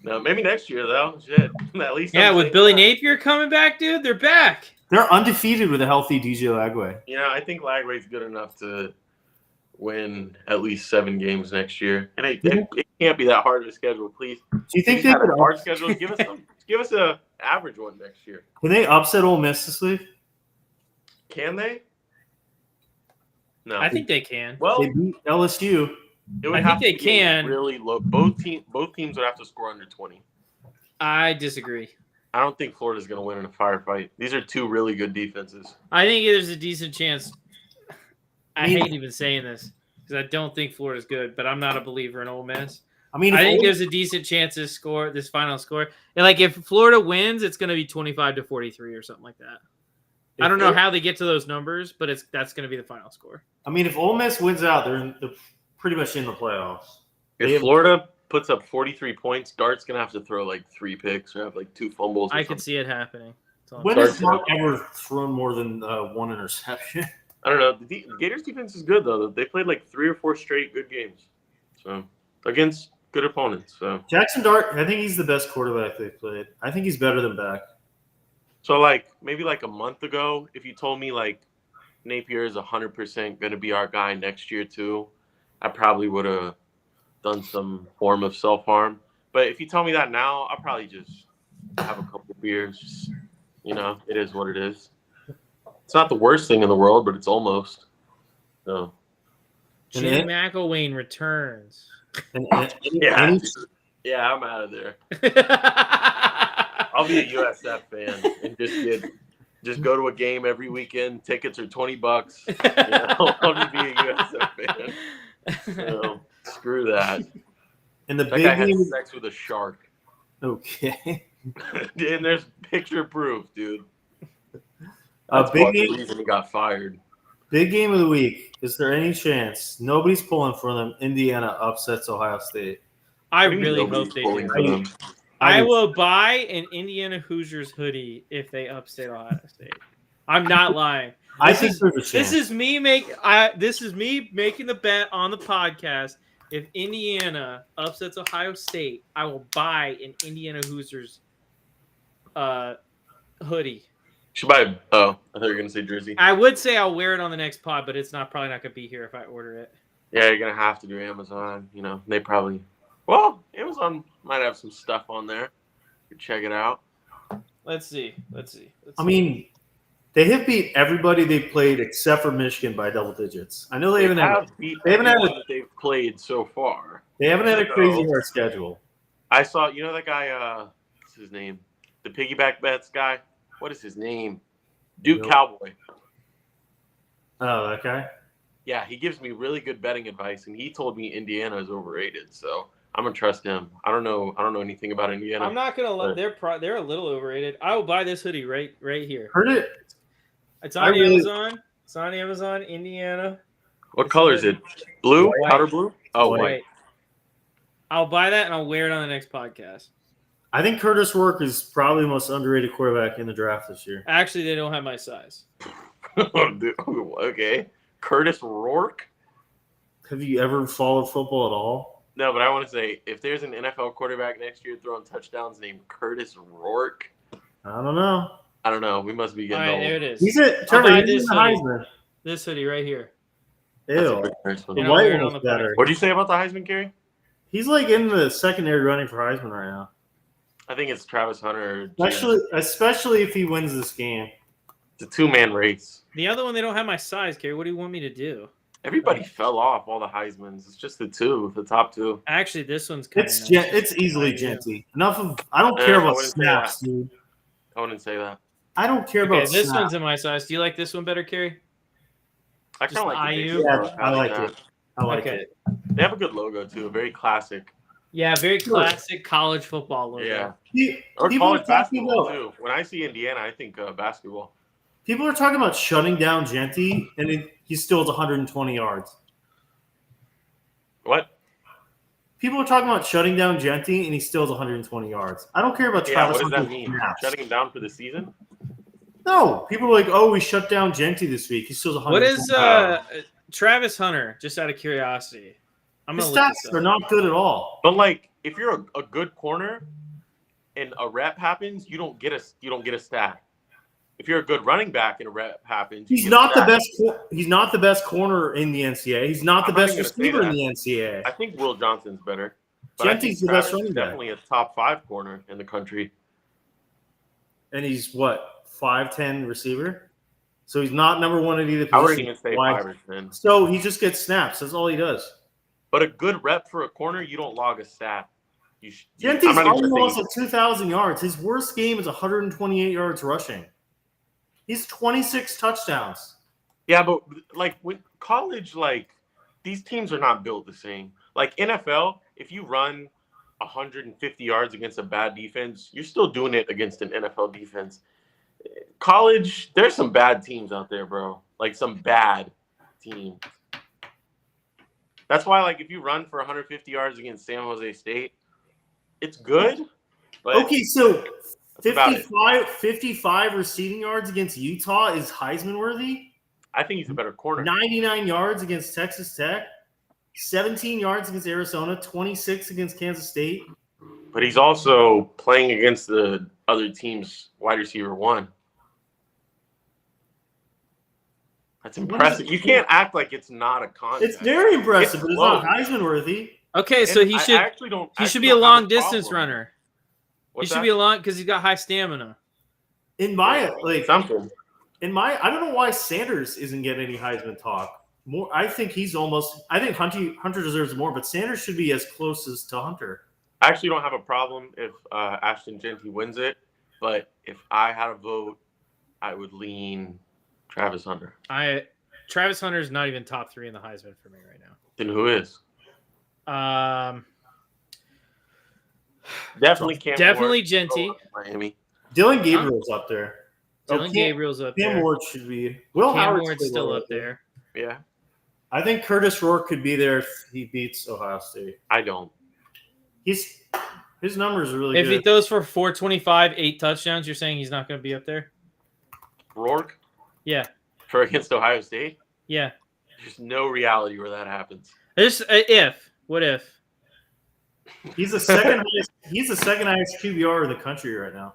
No, maybe next year though. Shit, at least. Yeah, with Billy Napier coming back, dude, they're back. They're undefeated with a healthy DJ Lagway. Yeah, I think Lagway's good enough to win at least 7 games next year, and it can't be that hard of a schedule. Please, Do you think if they you had could a hard schedule? Give us a average one next year. Can they upset Ole Miss this week? Can they? No, I think they can. Well, They beat LSU. it would I have think to they be can. really low. Both teams would have to score under 20. I disagree. I don't think Florida's going to win in a firefight. These are 2 really good defenses. I think there's a decent chance. I hate even saying this because I don't think Florida's good, but I'm not a believer in Ole Miss. I mean, I think there's a decent chance this final score. And like if Florida wins, it's going to be 25-43 or something like that. I don't know how they get to those numbers, but that's going to be the final score. I mean, if Ole Miss wins out, they're pretty much in the playoffs. If Florida puts up 43 points, Dart's going to have to throw like 3 picks or have like 2 fumbles. I could see it happening. When has Dart ever thrown more than 1 interception? I don't know. The Gators defense is good, though. They played like 3 or 4 straight good games. So against good opponents. So Jackson Dart, I think he's the best quarterback they've played. I think he's better than Beck. So like maybe like a month ago, if you told me like Napier is 100% going to be our guy next year too, I probably would have done some form of self-harm. But if you tell me that now, I'll probably just have a couple beers. Just, it is what it is. It's not the worst thing in the world, but it's almost. So. Jim McElwain returns. Yeah, I'm out of there. I'll be a USF fan and just go to a game every weekend. Tickets are $20. I'll just be a USF fan. Screw that. And that guy had sex with a shark. Okay. And there's picture proof, dude. That's the reason he got fired. Big game of the week. Is there any chance nobody's pulling for them? Indiana upsets Ohio State. I really hope they do. I will buy an Indiana Hoosiers hoodie if they upstate Ohio State. I'm not lying. I think there's a chance. This is me making the bet on the podcast. If Indiana upsets Ohio State, I will buy an Indiana Hoosiers hoodie. You should buy. Oh, I thought you were gonna say jersey. I would say I'll wear it on the next pod, but it's probably not gonna be here if I order it. Yeah, you're gonna have to do Amazon. They probably. Well, Amazon might have some stuff on there. You can check it out. Let's see. I mean, they have beat everybody they've played except for Michigan by double digits. I know they haven't they've played so far. They haven't had a crazy hard schedule. I saw, that guy. What's his name? The piggyback bets guy. What is his name? Duke Cowboy. Oh, that guy? Yeah, he gives me really good betting advice, and he told me Indiana is overrated. So I'm gonna trust him. I don't know anything about Indiana. I'm not gonna let they're a little overrated. I will buy this hoodie right here. Heard it. It's on Amazon. It's on Amazon. Indiana. What color is it? Blue? White. Powder blue? Oh, white. I'll buy that and I'll wear it on the next podcast. I think Curtis Rourke is probably the most underrated quarterback in the draft this year. Actually, they don't have my size. Okay. Curtis Rourke? Have you ever followed football at all? No, but I want to say, if there's an NFL quarterback next year throwing touchdowns named Curtis Rourke, I don't know. We must be getting old. All right, there it is. He's a Heisman. This hoodie right here. Ew. The white one was better. What did you say about the Heisman, Kerry? He's like in the secondary running for Heisman right now. I think it's Travis Hunter. Especially if he wins this game. It's a two-man race. The other one, they don't have my size, Kerry. What do you want me to do? Everybody fell off, all the Heismans. It's just the top two. Actually, this one's kind of it's easily Genty. I don't care about snaps, dude. I wouldn't say that. I don't care about this one's in my size. Do you like this one better, Kerry? I kind of like IU. Yeah, I like it. I like it. They have a good logo, too. Very classic. Yeah, very classic college football logo. Yeah. Or college basketball, too. When I see Indiana, I think basketball. People are talking about shutting down Genty, and he still has 120 yards. What? People are talking about shutting down Genty, and he still has 120 yards. I don't care about Travis. What does that mean? Shutting him down for the season? No. People are like, oh, we shut down Genty this week. He still has 120 yards. What is Travis Hunter, just out of curiosity? His stats are not good at all. But, if you're a good corner and a rep happens, you don't get a stat. If you're a good running back and a rep happens, he's not the best. He's not the best corner in the NCAA. He's not the best receiver in the NCAA. I think Will Johnson's better. Genty's the best running back. Definitely a top 5 corner in the country. And he's what, 5'10" receiver? So he's not number one at either position. I wouldn't even say 5 or 10. So he just gets snaps. That's all he does. But a good rep for a corner, you don't log a stat. Genty's almost at 2,000 yards. His worst game is 128 yards rushing. He's 26 touchdowns. Yeah, but with college, these teams are not built the same. NFL, if you run 150 yards against a bad defense, you're still doing it against an NFL defense. College, there's some bad teams out there, bro. Some bad teams. That's why, if you run for 150 yards against San Jose State, it's good. But okay, so 55 receiving yards against Utah is Heisman worthy. I think he's a better corner. 99 yards against Texas Tech, 17 yards against Arizona, 26 against Kansas State. But he's also playing against the other team's wide receiver 1. That's impressive. You can't act like it's not a contest. It's very impressive, but it's not Heisman worthy. Okay, so he should be a long distance runner. He should be a lot because he's got high stamina. In my something. I don't know why Sanders isn't getting any Heisman talk. More, I think Hunter deserves more, but Sanders should be as close as to Hunter. I actually don't have a problem if Ashton Genty wins it, but if I had a vote, I would lean Travis Hunter. Travis Hunter is not even top 3 in the Heisman for me right now. Then who is? Definitely Genty. Miami. Dylan Gabriel's up there. Gabriel's up there. Cam Ward should be. Will Cam Howard's Ward's still up there. Yeah. I think Curtis Rourke could be there if he beats Ohio State. I don't. His numbers are really good. If he throws for 425, 8 touchdowns, you're saying he's not going to be up there? Rourke? Yeah. For against Ohio State? Yeah. There's no reality where that happens. What if? He's the second highest QBR in the country right now.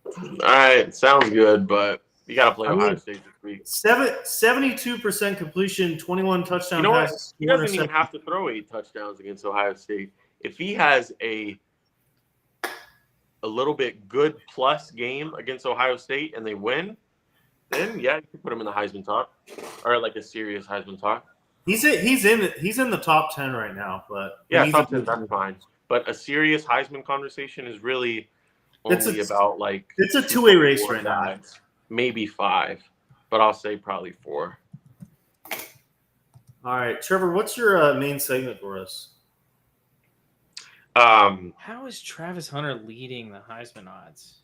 All right, sounds good, but you got to play Ohio State this week. 72% completion, 21 touchdowns. You know what? He doesn't even have to throw 8 touchdowns against Ohio State. If he has a little bit good plus game against Ohio State and they win, then yeah, you can put him in the Heisman talk or like a serious Heisman talk. He's in the top 10 right now, but yeah, top 10 that's fine. But a serious Heisman conversation is really only about like it's a two-way race right now. Maybe 5, but I'll say probably 4. All right, Trevor, what's your main segment for us? How is Travis Hunter leading the Heisman odds?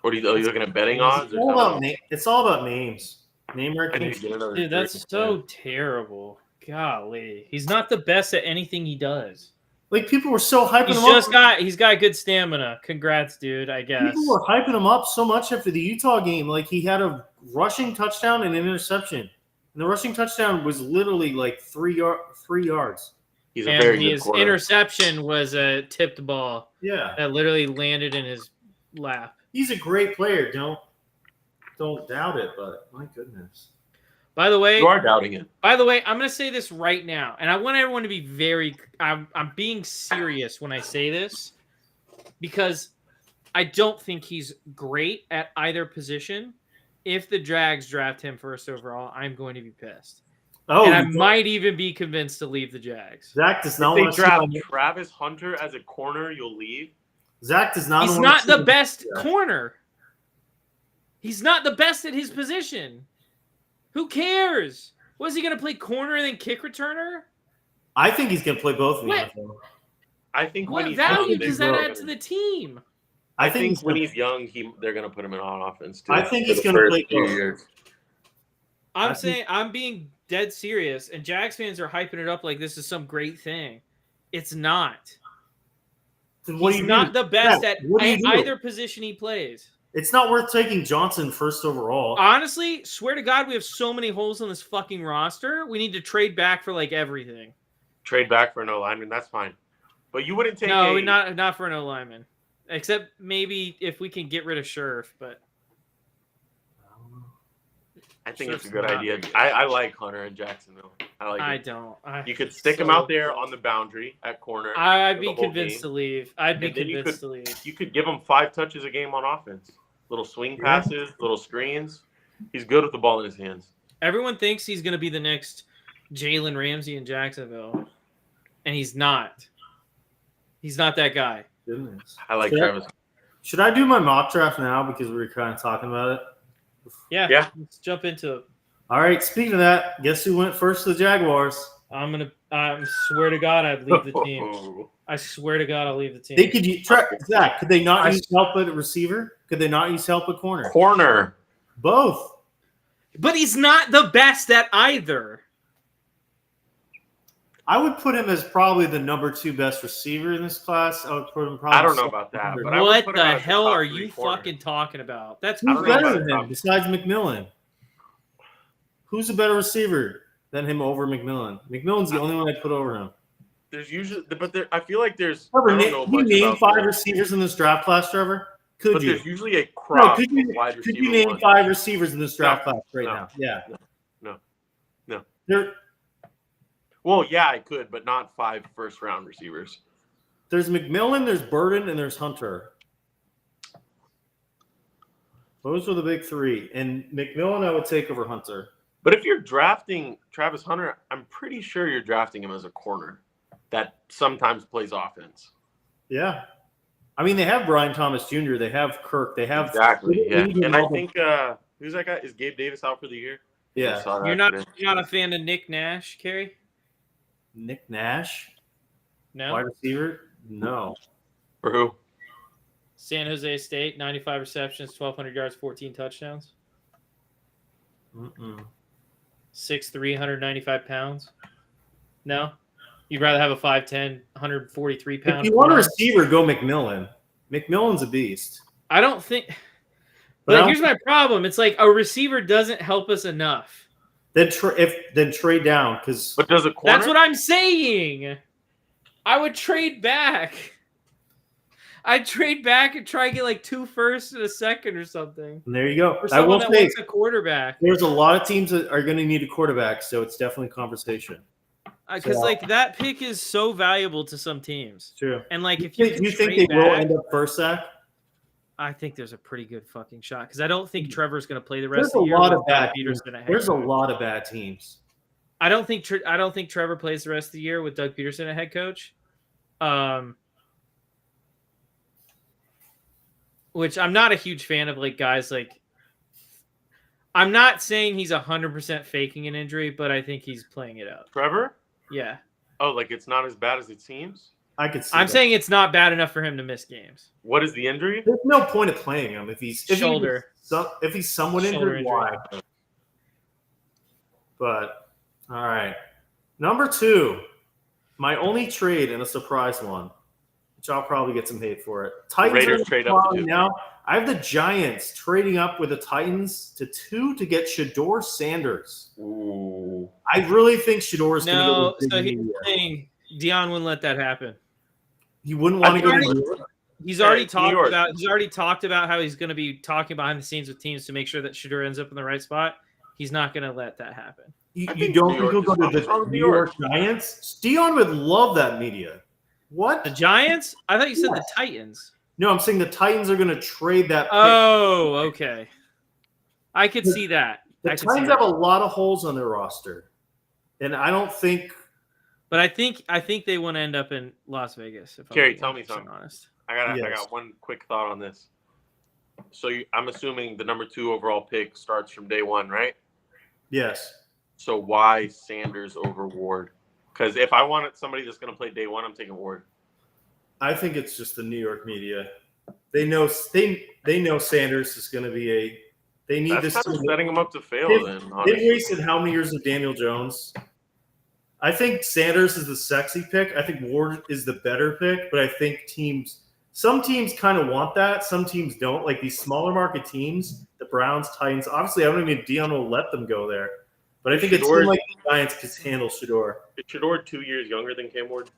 What are you looking at betting odds? It's all about names. Name recognition. Dude, that's so terrible. Golly, he's not the best at anything he does. Like people were so hyping him up. He's got good stamina. Congrats, dude. I guess people were hyping him up so much after the Utah game. Like he had a rushing touchdown and an interception. And the rushing touchdown was literally like 3 yards. He's a very good his quarterback. Interception was a tipped ball. Yeah, that literally landed in his lap. He's a great player. Don't doubt it. But my goodness. By the way, you are doubting it. By the way, I'm going to say this right now, and I want everyone to be very. I'm being serious when I say this because I don't think he's great at either position. If the Jags draft him first overall, I'm going to be pissed. Oh, and I might even be convinced to leave the Jags. Zach does not want to draft Travis Hunter as a corner. You'll leave. Zach does not. He's not the best corner. He's not the best at his position. Who cares? Was he going to play corner and then kick returner? I think he's going to play both of them. I think what value does that add to the team? I think when he's young, they're going to put him in on offense too. I think he's going to play both years. I'm being dead serious, and Jags fans are hyping it up like this is some great thing. It's not. He's not the best at either position he plays. It's not worth taking Johnson first overall. Honestly, swear to God, we have so many holes in this fucking roster. We need to trade back for like everything. Trade back for an O-lineman, that's fine. But you wouldn't take not for an O-lineman. Except maybe if we can get rid of Scherf, but I think it's a good idea. I like Hunter in Jacksonville. I don't. You could stick him out there on the boundary at corner. I'd be convinced to leave. You could give him 5 touches a game on offense. Little swing passes, little screens. He's good with the ball in his hands. Everyone thinks he's going to be the next Jalen Ramsey in Jacksonville, and he's not. He's not that guy. Goodness. I like Travis. Should I do my mock draft now because we were kind of talking about it? Yeah. Let's jump into it. All right. Speaking of that, guess who went first to the Jaguars? I swear to God, I'd leave the team. I swear to God, I'll leave the team. Zach, could they not use help at receiver? Could they not use help at corner? Corner. Both. But he's not the best at either. I would put him as probably the number 2 best receiver in this class. I would put him probably. I don't know about that. But what the hell are you fucking talking about? That's who's better than him besides McMillan? Who's a better receiver than him over McMillan? McMillan's the only one I'd put over him. There's usually, I feel like there's. Trevor, can you name 5 receivers in this draft class, Trevor? Could you? There's usually a crop. Could you name 5 receivers in this draft class right now? Yeah. No. Well, yeah, I could, but not 5 first-round receivers. There's McMillan, there's Burden, and there's Hunter. Those are the big three. And McMillan, I would take over Hunter. But if you're drafting Travis Hunter, I'm pretty sure you're drafting him as a corner that sometimes plays offense. Yeah. I mean, they have Brian Thomas Jr. They have Kirk. They have exactly. Yeah, and I think who's that guy? Is Gabe Davis out for the year? Yeah. You're not a fan of Nick Nash, Kerry? Nick Nash, No. wide receiver. No. For who? San Jose State, 95 receptions, 1,200 yards, 14 touchdowns. 6'3", 195 pounds. No? You'd rather have a 5'10", 143 pound. If you want a receiver, go McMillan. McMillan's a beast. I don't think. But here's my problem. It's like a receiver doesn't help us enough. Then trade down because. But does a corner? That's what I'm saying. I would trade back. I'd trade back and try and get like 2 firsts and a second or something. And there you go. Or someone that wants a quarterback. There's a lot of teams that are going to need a quarterback, so it's definitely conversation. Because like that pick is so valuable to some teams. True. And like if do you think they will end up first, Zach? I think there's a pretty good fucking shot because I don't think Trevor's going to play the rest of the year. There's a lot of bad teams. I don't think Trevor plays the rest of the year with Doug Peterson at head coach. Which I'm not a huge fan of, like guys like. I'm not saying he's 100% faking an injury, but I think he's playing it up. Trevor? Yeah. Oh, like it's not as bad as it seems? I could see I'm saying it's not bad enough for him to miss games. What is the injury? There's no point of playing him if he's shoulder. If he's somewhat injured, why? But all right. Number 2, my only trade and a surprise one, which I'll probably get some hate for it. Titans Raiders trade up to 2. Now I have the Giants trading up with the Titans to 2 to get Shedeur Sanders. Ooh. I really think Shedeur is going to go. No, so here's the thing. Dion wouldn't let that happen. He wouldn't want to go to New York. He's already talked about how he's going to be talking behind the scenes with teams to make sure that Shedeur ends up in the right spot. He's not going to let that happen. You don't think he'll go to the New York Giants? Dion would love that media. What? The Giants? I thought you said the Titans. No, I'm saying the Titans are going to trade that pick. Oh, okay. I could see that. The Titans have a lot of holes on their roster. And I don't think – but I think they want to end up in Las Vegas. Kerry, tell me something. Honest. I got one quick thought on this. So I'm assuming the number 2 overall pick starts from day 1, right? Yes. So why Sanders over Ward? Because if I wanted somebody that's going to play day 1, I'm taking Ward. I think it's just the New York media. They know Sanders is going to be a. They need that's this. Kind of setting them up to fail. They've wasted how many years of Daniel Jones? I think Sanders is the sexy pick. I think Ward is the better pick, but I think some teams kind of want that. Some teams don't. Like these smaller market teams, the Browns, Titans. Obviously, I don't even Dion will let them go there. But I think it's like the Giants can handle Shedeur. Is Shedeur 2 years younger than Cam Ward?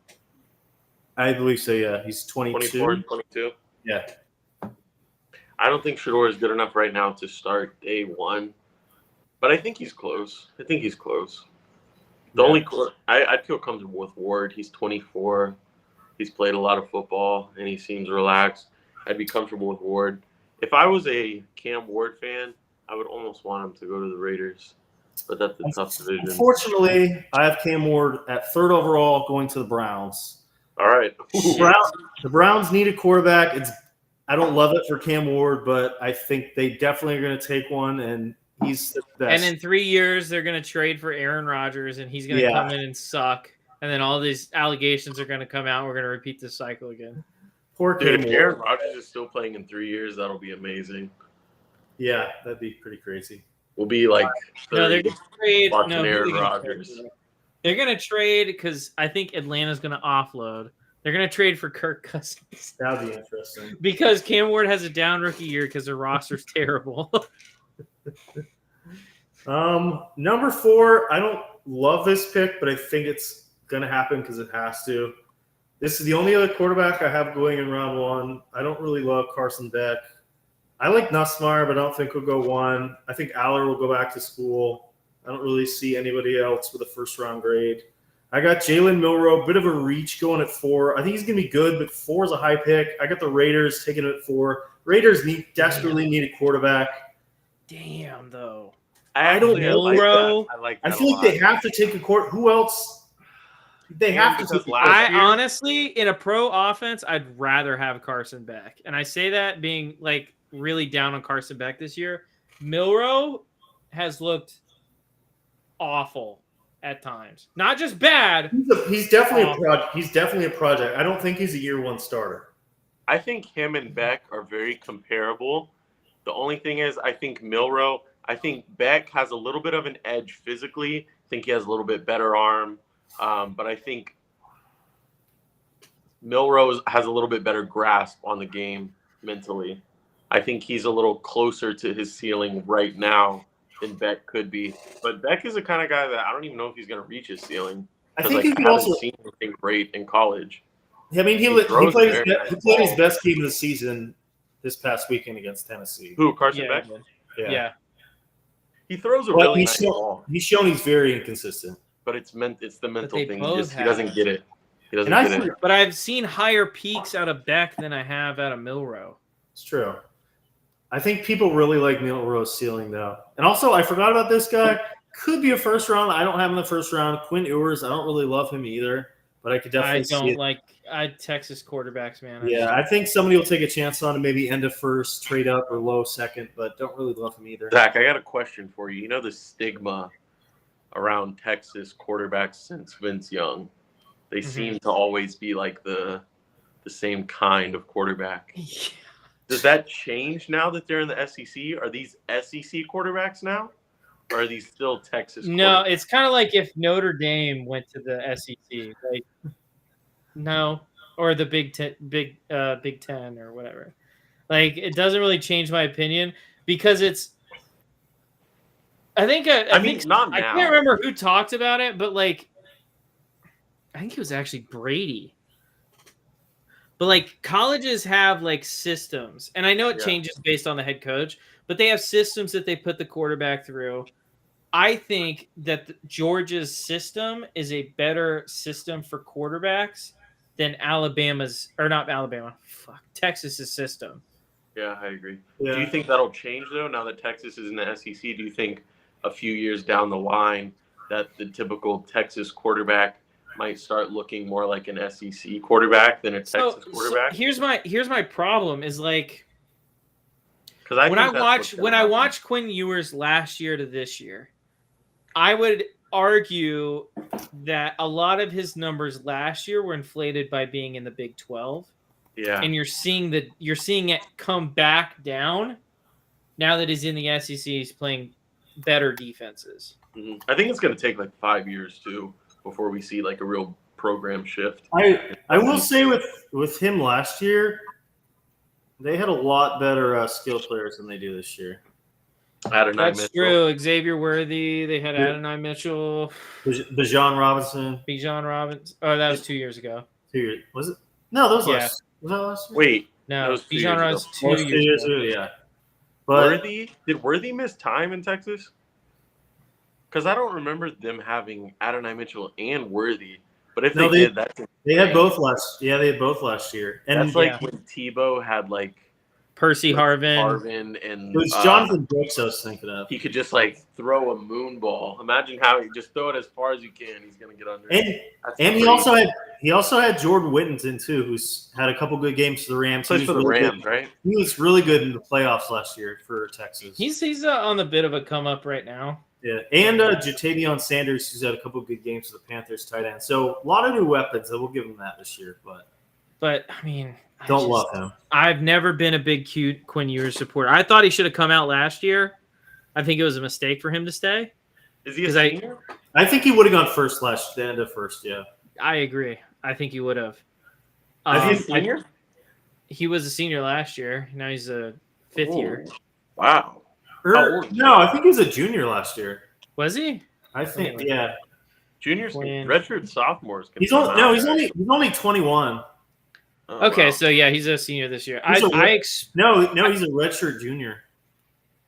I believe so, yeah. He's 22. 22? Yeah. I don't think Shedeur is good enough right now to start day 1. But I think he's close. I'd feel comfortable with Ward. He's 24. He's played a lot of football, and he seems relaxed. I'd be comfortable with Ward. If I was a Cam Ward fan, I would almost want him to go to the Raiders. But that's a tough division. Unfortunately, I have Cam Ward at 3rd overall going to the Browns. All right. The Browns need a quarterback. I don't love it for Cam Ward, but I think they definitely are going to take one, and he's the best. And in 3 years, they're going to trade for Aaron Rodgers, and he's going to come in and suck. And then all these allegations are going to come out. And we're going to repeat this cycle again. Poor Cam Dude, if Aaron Rodgers is still playing in 3 years, that'll be amazing. Yeah, that'd be pretty crazy. We'll be like no, they're going to trade. Aaron Rodgers. They're going to trade because I think Atlanta's going to offload. They're going to trade for Kirk Cousins. That'd be interesting. Because Cam Ward has a down rookie year because their roster's terrible. Number 4, I don't love this pick, but I think it's going to happen because it has to. This is the only other quarterback I have going in round 1. I don't really love Carson Beck. I like Nussmeier, but I don't think he'll go 1. I think Aller will go back to school. I don't really see anybody else with a first-round grade. I got Jalen Milroe, bit of a reach going at 4. I think he's going to be good, but 4 is a high pick. I got the Raiders taking it at 4. Raiders desperately need a quarterback. Damn, though. I don't know. I feel like they have to take a court. Who else? They have to take a I honestly, in a pro offense, I'd rather have Carson Beck. And I say that being like really down on Carson Beck this year. Milroe has looked awful at times. Not just bad. He's definitely a project. He's definitely a project. I don't think he's a year one starter. I think him and Beck are very comparable. The only thing is, I think Beck has a little bit of an edge physically. I think he has a little bit better arm. But I think Milrose has a little bit better grasp on the game mentally. I think he's a little closer to his ceiling right now than Beck could be. But Beck is the kind of guy that I don't even know if he's going to reach his ceiling. I think he haven't also seen anything great in college. I mean, he played his best game of the season this past weekend against Tennessee. Who, Carson Beck? Yeah. He throws a really nice ball. He's shown he's very inconsistent. But it's the mental thing. He doesn't get it. He doesn't get it. But I've seen higher peaks out of Beck than I have out of Milroe. It's true. I think people really like Milroe's ceiling, though. And also, I forgot about this guy. Could be a first round. I don't have him in the first round. Quinn Ewers, I don't really love him either. But I could definitely see it. Texas quarterbacks, man. I think somebody will take a chance on him, maybe end of first, trade up, or low second, but don't really love him either. Zach, I got a question for you. You know the stigma around Texas quarterbacks since Vince Young. They seem to always be like the same kind of quarterback. Yeah. Does that change now that they're in the SEC? Are these SEC quarterbacks now? Or are these still Texas quarterbacks? No, it's kind of like if Notre Dame went to the SEC. Like, no. Or the Big Ten or whatever. Like, it doesn't really change my opinion because it's I think not now. I can't remember who talked about it, but like I think it was actually Brady. But like colleges have like systems, and I know it changes based on the head coach, but they have systems that they put the quarterback through. I think that Georgia's system is a better system for quarterbacks than Texas's system. Yeah, I agree. Yeah. Do you think that'll change though now that Texas is in the SEC? Do you think a few years down the line that the typical Texas quarterback might start looking more like an SEC quarterback than a Texas quarterback? So here's my problem is like when I watch Quinn Ewers last year to this year, I would argue that a lot of his numbers last year were inflated by being in the Big 12. Yeah. And you're seeing it come back down now that he's in the SEC. He's playing better defenses. Mm-hmm. I think it's going to take like 5 years too before we see like a real program shift. I will say with him last year, they had a lot better skill players than they do this year. That's true. Xavier Worthy. They had Adonai Mitchell. Bijan Robinson. Oh, that was 2 years ago. 2 years. Was it? No, that was last. Was that last year? Wait. No, Bijan Robinson 2 years ago. Yeah. But did Worthy miss time in Texas? Because I don't remember them having Adonai Mitchell and Worthy. But if they did, they had both last. Yeah, they had both last year. And that's like when Tebow had like Percy Harvin and it was Jonathan Brooks. I was thinking of. He could just like throw a moon ball. Imagine how he just throw it as far as you can. He's gonna get under. And he also had Jordan Whittington too, who's had a couple good games for the Rams. Plays for the Rams, right? He was really good in the playoffs last year for Texas. He's on the bit of a come up right now. Yeah, and Jatavion Sanders, who's had a couple good games for the Panthers tight end. So a lot of new weapons. I will give him that this year, but I mean. Don't love him. I've never been a big Quinn Ewers supporter. I thought he should have come out last year. I think it was a mistake for him to stay. Is he a senior? I think he would have gone the end of first, yeah. I agree. I think he would have. Is he a senior? He was a senior last year. Now he's a fifth year. Wow. No, I think he was a junior last year. Was he? I think, yeah. Juniors, redshirt sophomores. He's only 21. Oh, okay, wow. So yeah, he's a senior this year. No, he's a redshirt junior.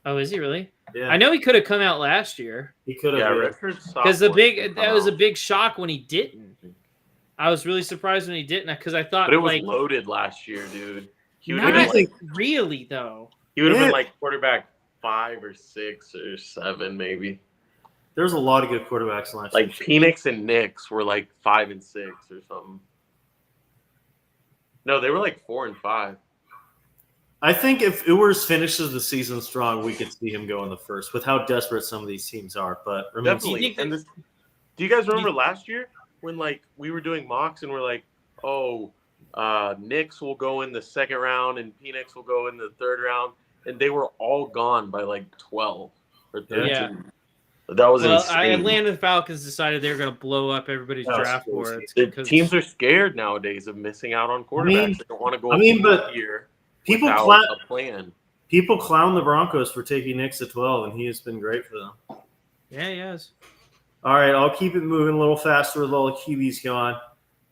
Oh, is he really? Yeah. I know he could have come out last year. He could have. Yeah, because that was a big shock when he didn't. I was really surprised when he didn't because I thought. But it was loaded last year, dude. He would have Not been really, though. he would have been like quarterback 5 or 6 or 7 maybe. There's a lot of good quarterbacks last year. Like Phoenix and Knicks were like 5 and 6 or something. No, they were like 4 and 5. I think if Ewers finishes the season strong, we could see him go in the first with how desperate some of these teams are. But definitely. Do you guys remember last year when like we were doing mocks and we're like, oh, Knicks will go in the second round and Phoenix will go in the third round, and they were all gone by like 12 or 13. Yeah. That was insane. Atlanta Falcons decided they were going to blow up everybody's draft boards. Teams are scared nowadays of missing out on quarterbacks. They don't want to go here without a plan. People clown the Broncos for taking Knicks at 12, and he has been great for them. Yeah, he has. All right, I'll keep it moving a little faster with all the QBs going.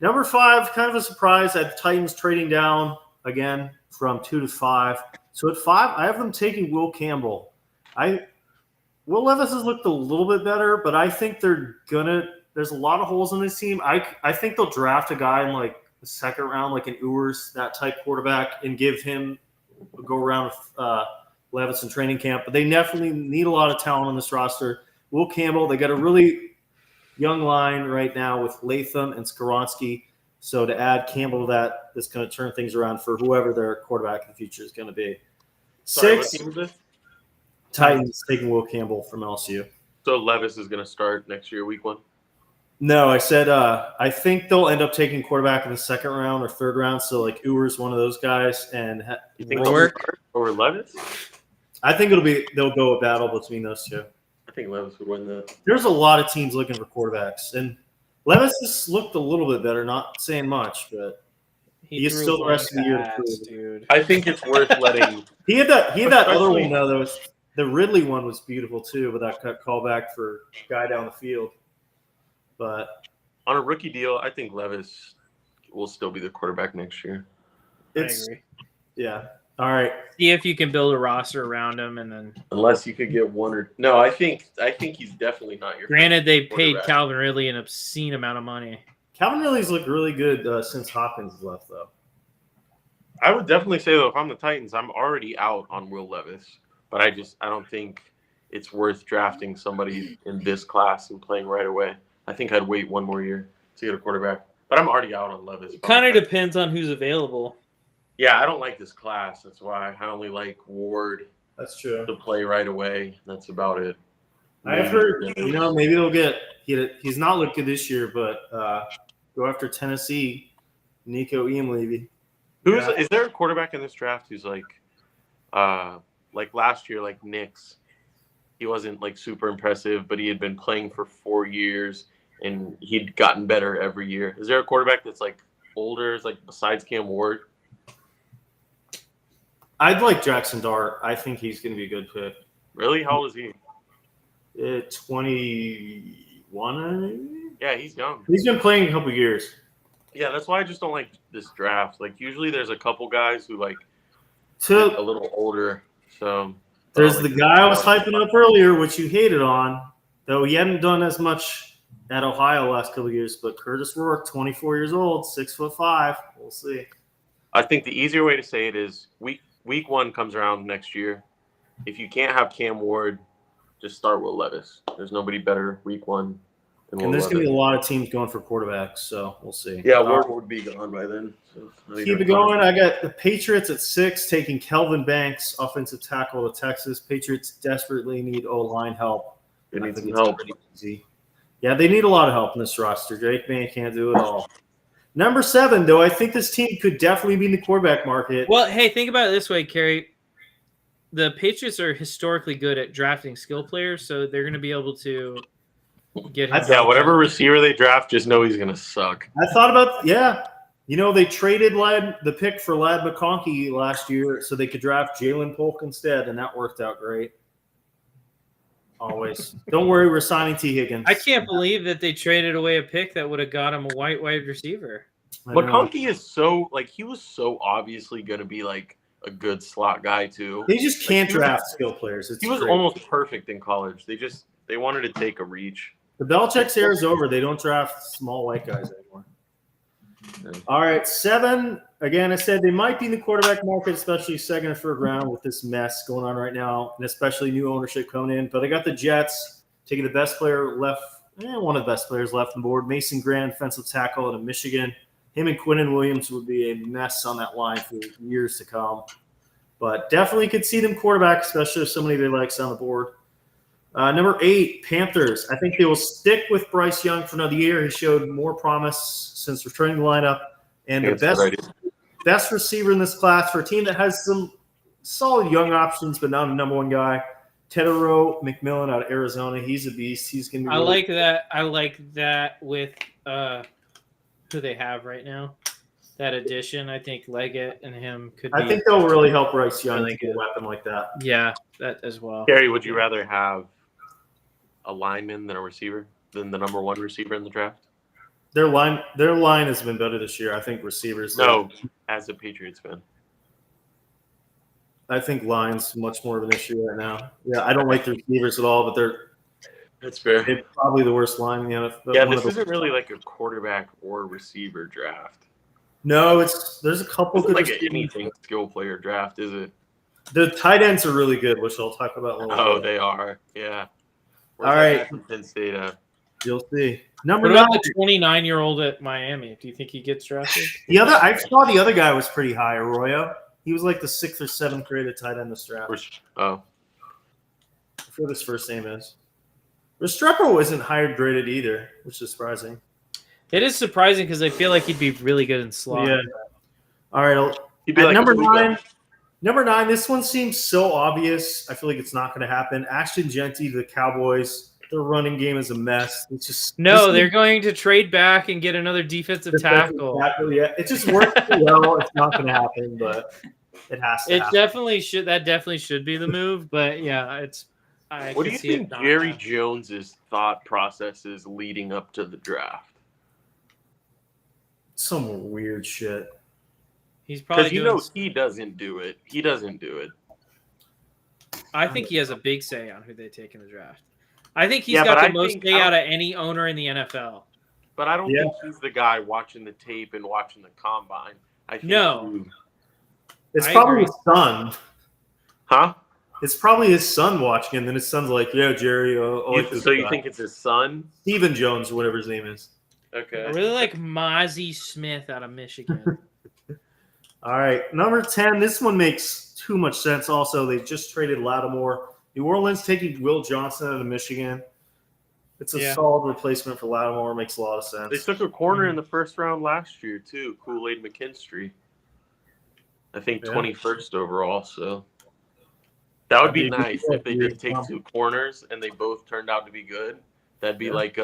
Number 5, kind of a surprise. I have the Titans trading down again from 2 to 5. So at 5, I have them taking Will Campbell. Will Levis has looked a little bit better, but I think there's a lot of holes in this team. I think they'll draft a guy in like the second round, like an Ewers, that type quarterback, and give him a go around with Levis in training camp. But they definitely need a lot of talent on this roster. Will Campbell, they got a really young line right now with Latham and Skoronski. So to add Campbell to that, that's going to turn things around for whoever their quarterback in the future is going to be. Sorry, 6, Titans taking Will Campbell from LSU. So Levis is going to start next year, week 1? No, I said I think they'll end up taking quarterback in the second round or third round. So like Ewers, one of those guys, and you think they'll start over Levis? I think they'll go a battle between those two. I think Levis would win that. There's a lot of teams looking for quarterbacks, and Levis has looked a little bit better. Not saying much, but he is still the rest of the year to prove. Dude. I think it's worth letting. He had that other one though. That was the Ridley one was beautiful too, with that cut callback for guy down the field. But on a rookie deal, I think Levis will still be the quarterback next year. I agree. Yeah. All right. See if you can build a roster around him, and then unless you could get one or no, I think he's definitely not your. Granted, they paid Calvin Ridley an obscene amount of money. Calvin Ridley's looked really good since Hopkins left, though. I would definitely say though, if I'm the Titans, I'm already out on Will Levis, but I don't think it's worth drafting somebody in this class and playing right away. I think I'd wait one more year to get a quarterback, but I'm already out on Levis. It kind of depends on who's available. Yeah, I don't like this class. That's why I only like Ward. That's true. To play right away. That's about it. I've heard, maybe they'll get he's not looked good this year, but go after Tennessee, Nico Eamlevy. Is there a quarterback in this draft who's like last year, like Knicks? He wasn't like super impressive, but he had been playing for 4 years and he'd gotten better every year. Is there a quarterback that's like older, like besides Cam Ward? I'd like Jackson Dart. I think he's going to be a good pick. Really? How old is he? 21. Yeah, he's young. He's been playing a couple years. Yeah, that's why I just don't like this draft. Like usually there's a couple guys who like a little older. So there's the guy I was hyping up earlier, which you hated on, though he hadn't done as much at Ohio last couple of years. But Curtis Rourke, 24 years old, 6'5". We'll see. I think the easier way to say it is week 1 comes around next year. If you can't have Cam Ward, just start Will Levis. There's nobody better week 1 than Will Levis. And there's going to be a lot of teams going for quarterbacks, so we'll see. Yeah, Ward would be gone by then. So keep it going. I got the Patriots at 6 taking Kelvin Banks, offensive tackle to Texas. Patriots desperately need O-line help. They need some help. Yeah, they need a lot of help in this roster. Drake May can't do it all. Number 7, though, I think this team could definitely be in the quarterback market. Well, hey, think about it this way, Kerry. The Patriots are historically good at drafting skill players, so they're going to be able to get him. Yeah, whatever receiver they draft, just know he's going to suck. I thought about, they traded the pick for Ladd McConkey last year so they could draft Jalen Polk instead, and that worked out great. Always. Don't worry, we're signing T. Higgins. I can't believe that they traded away a pick that would have got him a white wide receiver. McConkey is he was so obviously going to be like a good slot guy too. They just can't draft skill players. He was almost perfect in college. They wanted to take a reach. The Belichick's era is over. They don't draft small white guys anymore. Yeah. All right, 7. again, I said they might be in the quarterback market, especially second or third round with this mess going on right now, and especially new ownership coming in. But I got the Jets taking the best player left, one of the best players left on the board, Mason Graham, defensive tackle out of Michigan. Him and Quinnen Williams would be a mess on that line for years to come. But definitely could see them quarterback, especially if somebody they like on the board. Number 8, Panthers. I think they will stick with Bryce Young for another year. He showed more promise since returning the lineup. And the best receiver in this class for a team that has some solid young options, but not a number one guy. Tedero McMillan out of Arizona. He's a beast. He's going to be I like that. I like that with who they have right now. That addition, I think Leggett and him could be. I think they'll really help Bryce Young to get a weapon like that. Yeah, that as well. Gary, would you rather have a lineman than a receiver, than the number one receiver in the draft? Their line has been better this year. I think receivers. No, as a Patriots fan. I think line's much more of an issue right now. Yeah, I don't like the receivers at all, but that's fair. They're probably the worst line in the NFL. Yeah, this isn't really like a quarterback or receiver draft. No, there's a couple good like anything skill player draft, is it? The tight ends are really good, which I'll talk about a little bit. Oh, they are. Yeah. All right. Penn State. You'll see. What about the 29-year-old at Miami? Do you think he gets drafted? I saw the other guy was pretty high, Arroyo. He was like the 6th or 7th graded tight end this draft. Oh. I forget what his first name is. Restrepo isn't higher graded either, which is surprising. It is surprising because I feel like he'd be really good in slot. Yeah. All right. He'd be like number 9. Number 9, this one seems so obvious. I feel like it's not going to happen. Ashton Genty to the Cowboys. Their running game is a mess. It's just they're going to trade back and get another defensive tackle. Yeah, it just works well. It's not going to happen, but it has to. That definitely should be the move. But yeah, what do you think Jerry Jones's thought process is leading up to the draft? Some weird shit. He's probably he doesn't do it. He doesn't do it. I think he has a big say on who they take in the draft. I think he's got the most say out of any owner in the NFL. But I don't think he's the guy watching the tape and watching the combine. It's probably his son. Huh? It's probably his son watching, and then his son's like, "Yeah, Jerry." So you think it's his son, Stephen Jones, or whatever his name is? Okay. I really like Mozzie Smith out of Michigan. All right, number 10. This one makes too much sense. Also, they just traded Lattimore. New Orleans taking Will Johnson out of Michigan. It's a solid replacement for Lattimore. Makes a lot of sense. They took a corner in the first round last year too, Kool-Aid McKinstry. I think 21st overall. So that would be nice if they did take 2 corners and they both turned out to be good. That'd be like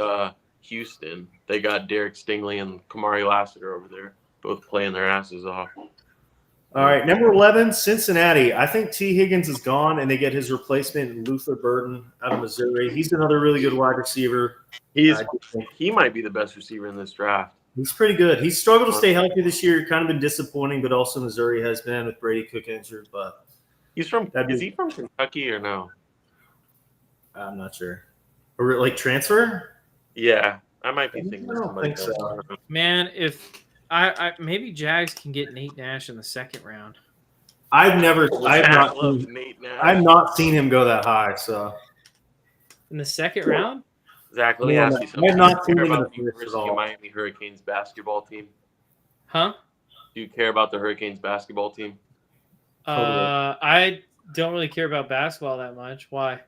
Houston. They got Derek Stingley and Kamari Lassiter over there, both playing their asses off. All right, number 11, Cincinnati. I think T. Higgins is gone, and they get his replacement, Luther Burden, out of Missouri. He's another really good wide receiver. He might be the best receiver in this draft. He's pretty good. He's struggled to stay healthy this year. Kind of been disappointing, but also Missouri has been with Brady Cook injured. But is he from Kentucky or no? I'm not sure. Or like transfer? Yeah, I might be thinking. I don't think so. Man, if I maybe Jags can get Nate Nash in the second round. I've not seen him go that high. So in the second round, Zach, let me ask you something. I've not seen him in about the the first at all. Miami Hurricanes basketball team. Huh? Do you care about the Hurricanes basketball team? I don't really care about basketball that much. Why?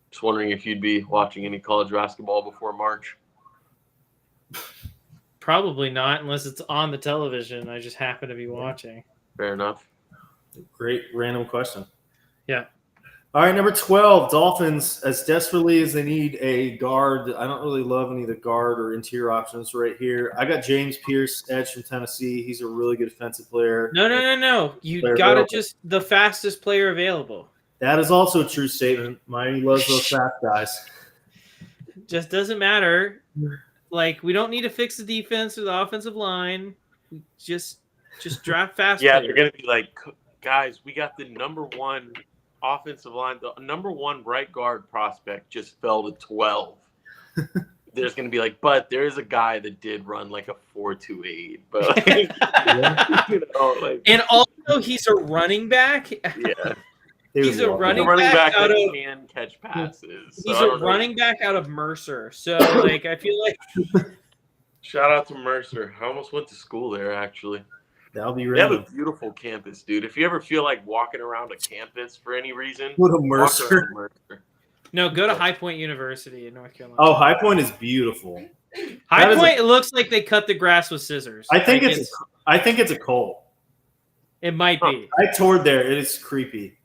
Just wondering if you'd be watching any college basketball before March. Probably not, unless it's on the television. I just happen to be watching. Fair enough. Great random question. Yeah. All right, number 12, Dolphins. As desperately as they need a guard, I don't really love any of the guard or interior options right here. I got James Pierce, edge from Tennessee. He's a really good defensive player. No. You got to just the fastest player available. That is also a true statement. Miami loves those fast guys. Just doesn't matter. Like, we don't need to fix the defense or the offensive line. We just draft fast. Yeah, they're going to be like, guys, we got the number 1 offensive line. The number 1 right guard prospect just fell to 12. there's going to be like, but there is a guy that did run like a 4.28, but like, and also he's a running back. Yeah, he's a running back out that of can catch passes. He's a running back out of Mercer. So like, I feel like shout out to Mercer. I almost went to school there actually. That'll be They have random. a beautiful campus, dude. If you ever feel like walking around a campus for any reason, What a walk around Mercer. Mercer. no, go to High Point University in North Carolina. Oh, High Point is beautiful. High Point, it looks like they cut the grass with scissors. I think it's a cult. It might be. I toured there. It is creepy.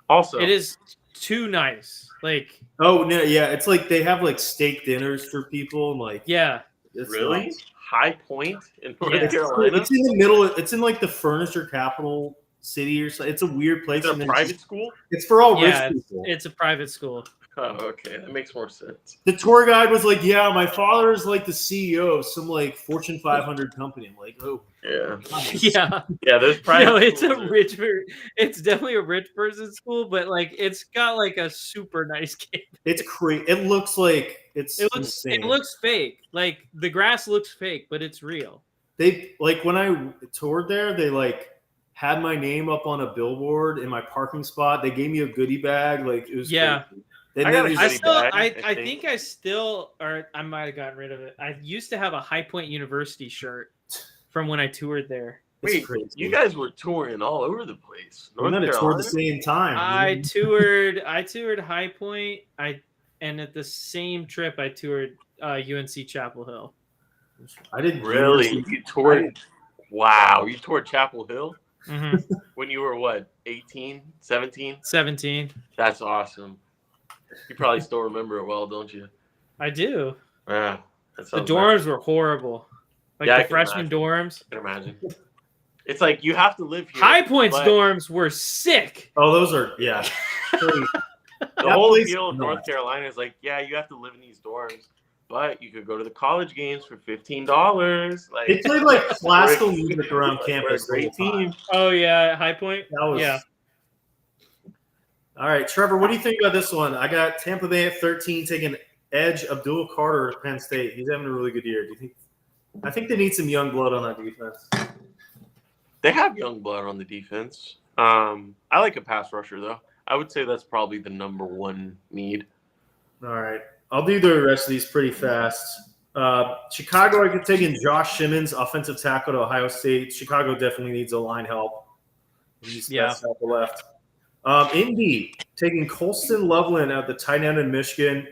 Also, It is too nice. Like, Oh no, yeah, it's like they have like steak dinners for people and like yeah. it's really nuts. High Point in North Yeah. Carolina. It's in the middle. It's in like the furniture capital city or something. It's a weird place. It's a and then private school. It's for all Yeah, rich people. It's a private school. Oh, okay, that makes more sense. The tour guide was like, "Yeah, my father is like the CEO of some like Fortune 500 company." I'm like, "Oh, Yeah, Yeah. yeah. There's private. No, it's a schools there. rich. It's definitely a rich person's school, but like, it's got like a super nice campus. it's crazy." It looks like it's It looks. insane. It looks fake. Like the grass looks fake, but it's real. They like when I toured there, they like had my name up on a billboard in my parking spot. They gave me a goodie bag. Like it was Yeah. crazy. Then I got they a just- I goodie still, bag, I I think I still, or I might have gotten rid of it. I used to have a High Point University shirt from when I toured there. it's Wait, crazy. you guys were touring all over the place. We North might have toured Carolina. the same time. I toured High Point. And at the same trip, I toured UNC Chapel Hill. I didn't Really? You toured? Wow, you toured Chapel Hill Mm-hmm. when you were what, 18, 17? 17. That's awesome. You probably still remember it well, don't you? I do. Yeah. That The sounds dorms were horrible. Like Yeah, I the can freshman imagine. dorms. I can imagine. It's like you have to live here. High Point's but dorms were sick. Oh, those are yeah. Crazy. The That whole place deal of is North nuts. Carolina is like, yeah, you have to live in these dorms, but you could go to the college games for $15. Like They played like classical we're- music around like, campus. We're a great the whole time. team. Oh yeah, High Point. That was Yeah. All right, Trevor. What do you think about this one? I got Tampa Bay at 13, taking Edge Abdul Carter to Penn State. He's having a really good year. Do you think? I think they need some young blood on that defense. They have young blood on the defense. I like a pass rusher though. I would say that's probably the number one need. All right, I'll do the rest of these pretty fast. Chicago, I could take in Josh Simmons, offensive tackle to Ohio State. Chicago definitely needs a line help. He's Yeah. best tackle left. Indy, taking Colston Loveland at the tight end in Michigan.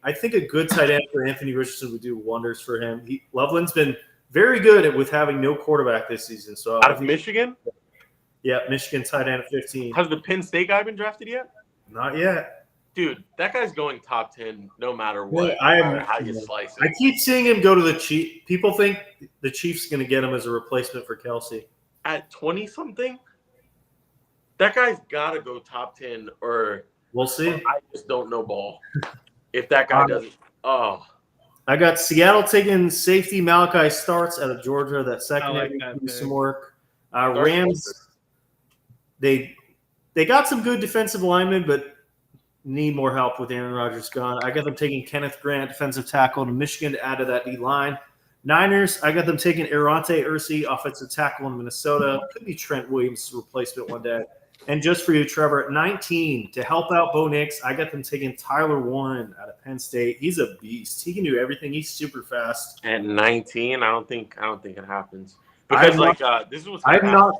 I think a good tight end for Anthony Richardson would do wonders for him. Loveland's been very good with having no quarterback this season. So Out of Michigan, yeah, Michigan tight end at 15. has the Penn State guy been drafted yet? Not yet. Dude, that guy's going top 10 no matter what. Yeah, I no am- matter how you slice I it. keep seeing him go to the Chiefs. People think the Chiefs going to get him as a replacement for Kelsey. At 20 something, that guy's got to go top 10 or We'll see. I just don't know ball. If that guy doesn't, oh, I got Seattle taking safety Malachi Starts out of Georgia. That secondary like that can do pick. some work. Rams, they got some good defensive linemen, but need more help with Aaron Rodgers gone. I got them taking Kenneth Grant, defensive tackle to Michigan, to add to that D line. Niners, I got them taking Arante Ursi, offensive tackle in Minnesota. Could be Trent Williams' replacement one day. And just for you, Trevor, at 19, to help out Bo Nix, I got them taking Tyler Warren out of Penn State. He's a beast. He can do everything. He's super fast. at 19, I don't think it happens. I've Because not- this is what's gonna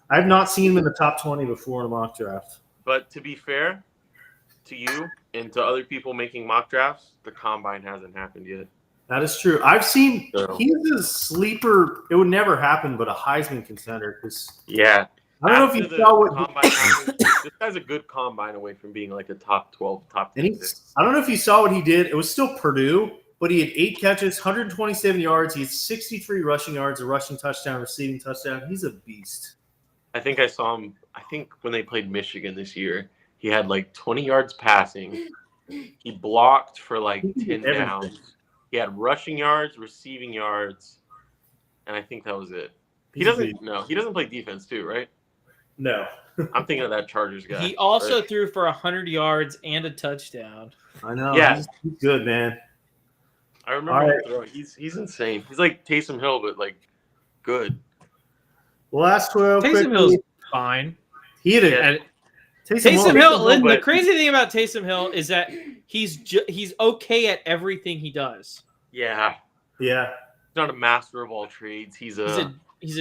I've not seen him in the top 20 before in a mock draft. But to be fair to you and to other people making mock drafts, the combine hasn't happened yet. That is true. I've seen So- he's a sleeper. It would never happen, but a Heisman contender. Because Yeah. I don't know if After you the saw what combine happened, this guy's a good combine away from being like a top 12, top 10 and pick. I don't know if you saw what he did. It was still Purdue, but he had 8 catches, 127 yards. He had 63 rushing yards, a rushing touchdown, receiving touchdown. He's a beast. I think I saw him. I think when they played Michigan this year, he had like 20 yards passing. He blocked for like 10 Everything. downs. He had rushing yards, receiving yards, and I think that was it. He He's a doesn't. beast. No, he doesn't play defense too, right? No, I'm thinking of that Chargers guy. He also right? threw for 100 yards and a touchdown. I know. Yeah. He's good, man. I remember him throwing. He's insane. He's like Taysom Hill, but like good. Last 12. Taysom Hill's fine. He hit it. Yeah. Taysom Hill. The but- crazy thing about Taysom Hill is that he's okay at everything he does. Yeah. Yeah. He's not a master of all trades. He's a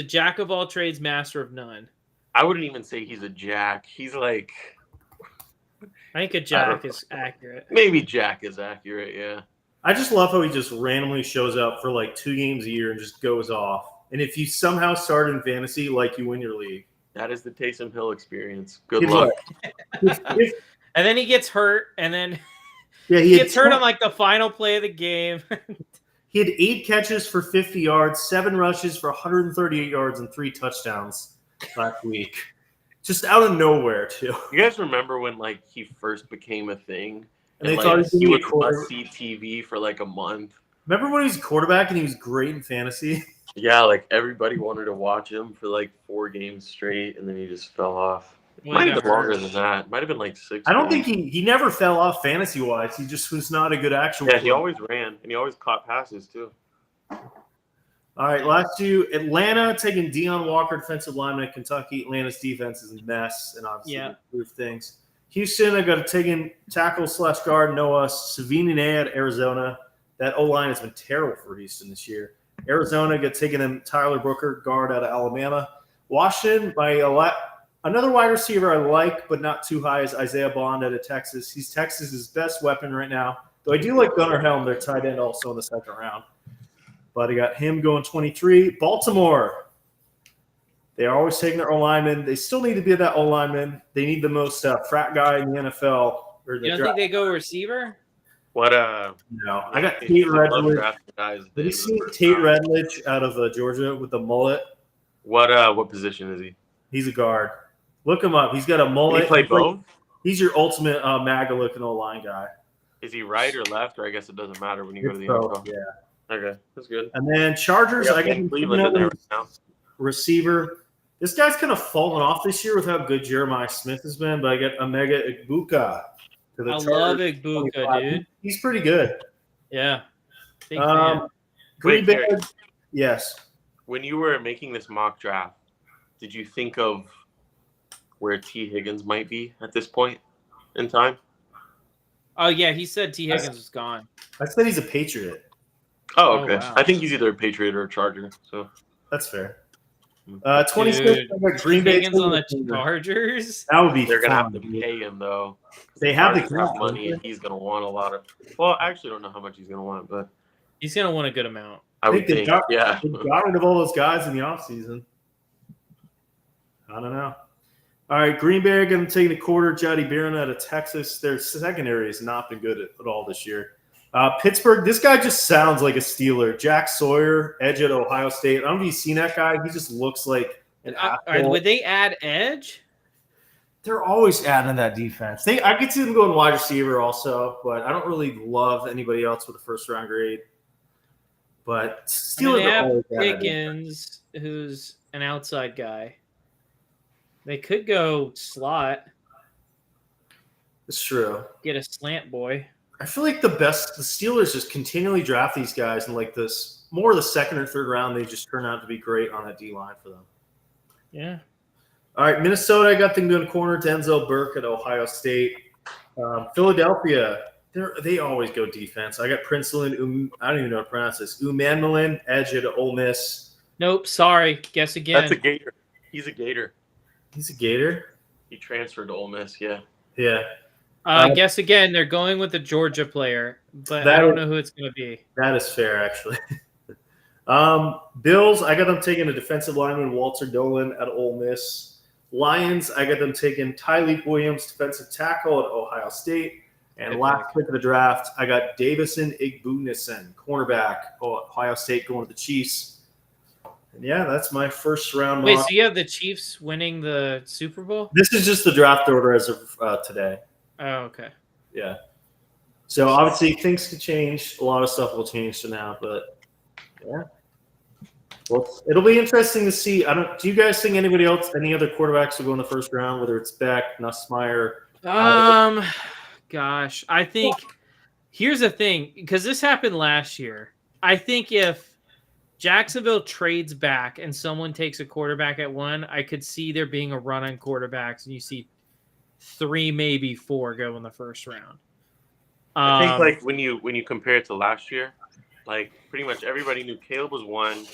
jack of all trades, master of none. I wouldn't even say he's a jack. He's like I think a jack is accurate. maybe jack is accurate. Yeah. I just love how he just randomly shows up for like 2 games a year and just goes off. And if you somehow start in fantasy, like you win your league. That is the Taysom Hill experience. Good He's luck. like- And then he gets hurt, and then yeah, he gets hurt on like the final play of the game. He had 8 catches for 50 yards, 7 rushes for 138 yards, and 3 touchdowns last week. Just out of nowhere, too. You guys remember when like he first became a thing? And they like, thought he was was must-see TV for like a month. Remember when he was a quarterback and he was great in fantasy? Yeah, like everybody wanted to watch him for like 4 games straight, and then he just fell off. Might have been longer than that. Might have been like 6. I don't think he never fell off fantasy-wise. He just was not a good actual Yeah, player. he always ran, and he always caught passes too. All right, last 2. Atlanta taking Deion Walker, defensive lineman at Kentucky. Atlanta's defense is a mess, and obviously improved things. Houston, I got a taking tackle/guard Noah Savini at Arizona. That O-line has been terrible for Houston this year. Arizona got taking him Tyler Booker, guard out of Alabama. Washington, another wide receiver I like, but not too high, is Isaiah Bond out of Texas. He's Texas's best weapon right now. Though I do like Gunnar Helm, their tight end, also in the 2nd round. But I got him going 23. Baltimore. They're always taking their O-lineman. They still need to be that O-lineman. They need the most frat guy in the NFL. You don't think they go receiver? What No, I got Tate Redledge. Did you see Tate Redledge out of Georgia with the mullet? What position is he? He's a guard. Look him up. He's got a mullet. Can he play both? He's your ultimate MAGA-looking O-line guy. Is he right or left? Or I guess it doesn't matter when you go to the NFL. Yeah. Okay, that's good. And then Chargers, I got Cleveland in there right now. Receiver. This guy's kind of fallen off this year with how good Jeremiah Smith has been, but I got Omega Igbuka. I love Igbuka, dude. He's pretty good. Yeah. Big fan. Green Bay. Terry, Yes. when you were making this mock draft, did you think of where T. Higgins might be at this point in time? Oh, yeah. He said T. Higgins was gone. I said he's a Patriot. Oh, okay. wow. I think he's either a Patriot or a Charger. So That's fair. 26. Dude, I got Green Bay Higgins on the Chargers. That would be they're gonna have fun. to pay him though. They have the Chargers have cap, money, don't and he's gonna want a lot of. Well, I actually don't know how much he's gonna want, but He's going to win a good amount. I would they think, got, yeah. they got rid of all those guys in the offseason. I don't know. All right, Green Bay going to take the quarter. Jody Barron out of Texas. Their secondary has not been good at all this year. Pittsburgh, this guy just sounds like a Steeler. Jack Sawyer, edge at Ohio State. I don't know if you've seen that guy. He just looks like an asshole. Would they add edge? They're always adding that defense. I could see them going wide receiver also, but I don't really love anybody else with a first-round grade. But Steelers they are have always adding. Higgins, who's an outside guy. They could go slot, It's true. get a slant boy. I feel like the Steelers just continually draft these guys in like this more of the 2nd or 3rd round. They just turn out to be great on that D line for them. Yeah. All right, Minnesota, I got them doing corner. Denzel Burke at Ohio State. Philadelphia, they always go defense. I got Princeton. I don't even know how to pronounce this. Umanmalin, edge at Ole Miss. Nope. Sorry. Guess again. That's a Gator. He's a Gator. He's a Gator. He transferred to Ole Miss. Yeah. Yeah. Guess again. They're going with the Georgia player, but That I don't is- know who it's going to be. That is fair, actually. Bills, I got them taking a defensive lineman, Walter Dolan at Ole Miss. Lions, I got them taking Tyleek Williams, defensive tackle at Ohio State. And Good last pick. pick of the draft, I got Davison Igbunason, cornerback, Ohio State going to the Chiefs. And yeah, that's my first round. Wait, mock. so you have the Chiefs winning the Super Bowl? This is just the draft order as of today. Oh, okay. Yeah. So obviously things could change. A lot of stuff will change from now, but yeah. Well, it'll be interesting to see. Do you guys think any other quarterbacks will go in the first round, whether it's Beck, Nussmeier? Gosh, I think Here's the thing, because this happened last year. I think if Jacksonville trades back and someone takes a quarterback at 1, I could see there being a run on quarterbacks, and you see 3, maybe 4 go in the first round. I think like when you compare it to last year, like pretty much everybody knew Caleb was 1,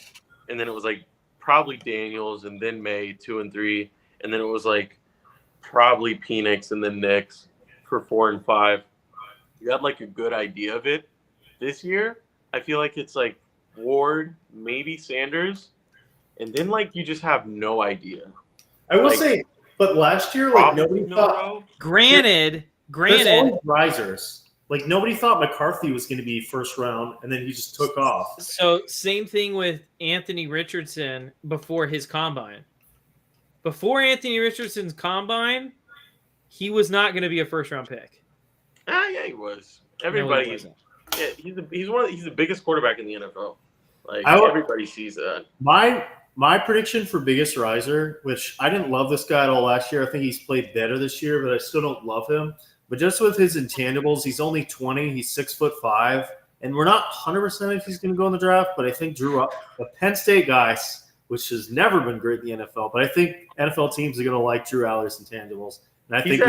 and then it was like probably Daniels, and then May 2 and 3, and then it was like probably Penix and then Nix for 4 and 5. You had like a good idea of it. This year, I feel like it's like Ward, maybe Sanders, and then like you just have no idea. I will say, but last year, like nobody thought. Granted, there's always risers. Like nobody thought McCarthy was going to be first round, and then he just took off. So same thing with Anthony Richardson before his combine. Before Anthony Richardson's combine, he was not going to be a first round pick. Yeah, he was. Everybody, he's the biggest quarterback in the NFL. Like everybody sees that. My prediction for biggest riser, which I didn't love this guy at all last year. I think he's played better this year, but I still don't love him. But just with his intangibles, he's only 20. He's 6'5", and we're not 100% if he's going to go in the draft. But I think Drew, the Penn State guys, which has never been great in the NFL, but I think NFL teams are going to like Drew Aller's intangibles. And I think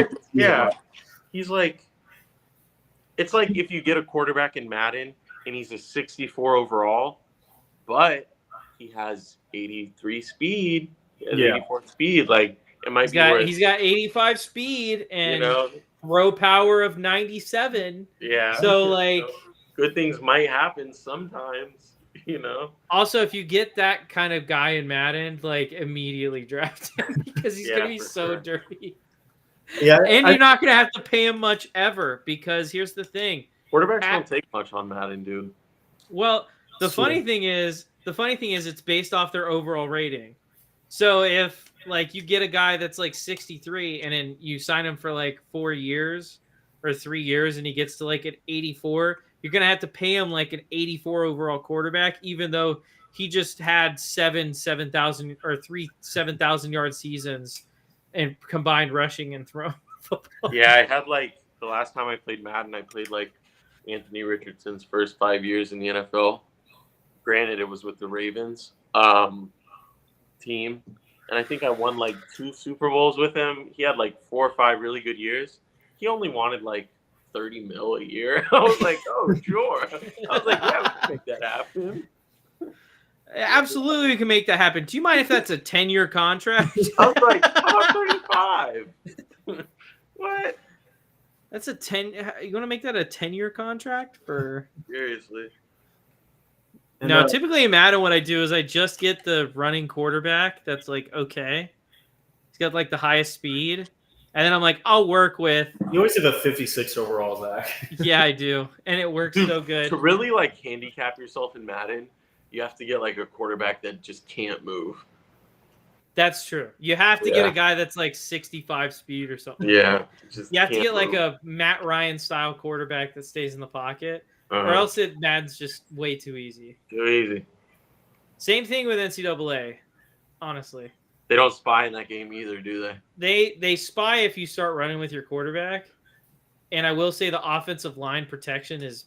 he's like. It's like if you get a quarterback in Madden and he's a 64 overall, but he has 83 speed, 84 speed. Like it might he's got 85 speed and throw power of 97. Yeah. So like good things might happen sometimes, Also, if you get that kind of guy in Madden, like immediately draft him because he's gonna be so dirty. Yeah, and you're not going to have to pay him much ever because here's the thing: quarterbacks don't take much on Madden, dude. Well, the funny thing is it's based off their overall rating. So if like you get a guy that's like 63 and then you sign him for like 4 years or 3 years and he gets to like an 84, you're going to have to pay him like an 84 overall quarterback, even though he just had 3 7,000 yard seasons. And combined rushing and throwing football. Yeah, I had like the last time I played Madden, I played like Anthony Richardson's first 5 years in the NFL. Granted, it was with the Ravens team, and I think I won like 2 Super Bowls with him. He had like 4 or 5 really good years. He only wanted like $30 million a year. I was like, oh sure. I was like, yeah, we can make that happen. Absolutely, we can make that happen. Do you mind if that's a 10-year contract? I was like, how about 35? What? That's a 10. You want to make that a 10-year contract for? Seriously. No, typically in Madden, what I do is I just get the running quarterback that's like okay. He's got like the highest speed, and then I'm like, I'll work with. You always have a 56 overall, Zach. Yeah, I do, and it works so good. To really like handicap yourself in Madden, you have to get like a quarterback that just can't move. That's true. You have to get a guy that's like 65 speed or something. Yeah. You have to get like a Matt Ryan style quarterback that stays in the pocket, or else Madden's just way too easy. Too easy. Same thing with NCAA, honestly. They don't spy in that game either, do they? They spy if you start running with your quarterback, and I will say the offensive line protection is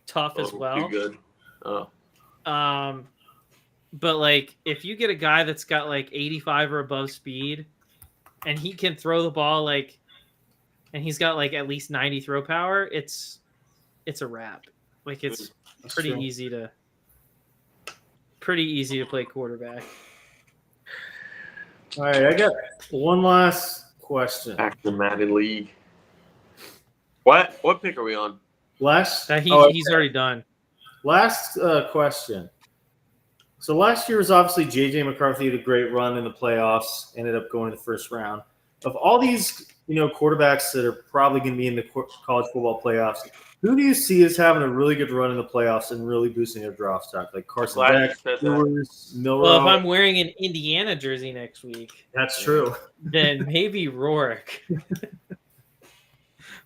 tough as well. Good. But like if you get a guy that's got like 85 or above speed and he can throw the ball like and he's got like at least 90 throw power, it's a wrap. Like it's pretty easy to play quarterback. All right, I got one last question. Back to Madden League. What pick are we on? He's already done. Last question. So last year was obviously J.J. McCarthy had a great run in the playoffs, ended up going in the first round. Of all these, quarterbacks that are probably going to be in the college football playoffs, who do you see as having a really good run in the playoffs and really boosting their draft stock? Like Carson Beck, Brewers, Milroe. Well, if I'm wearing an Indiana jersey next week, that's true. Then maybe Rourke.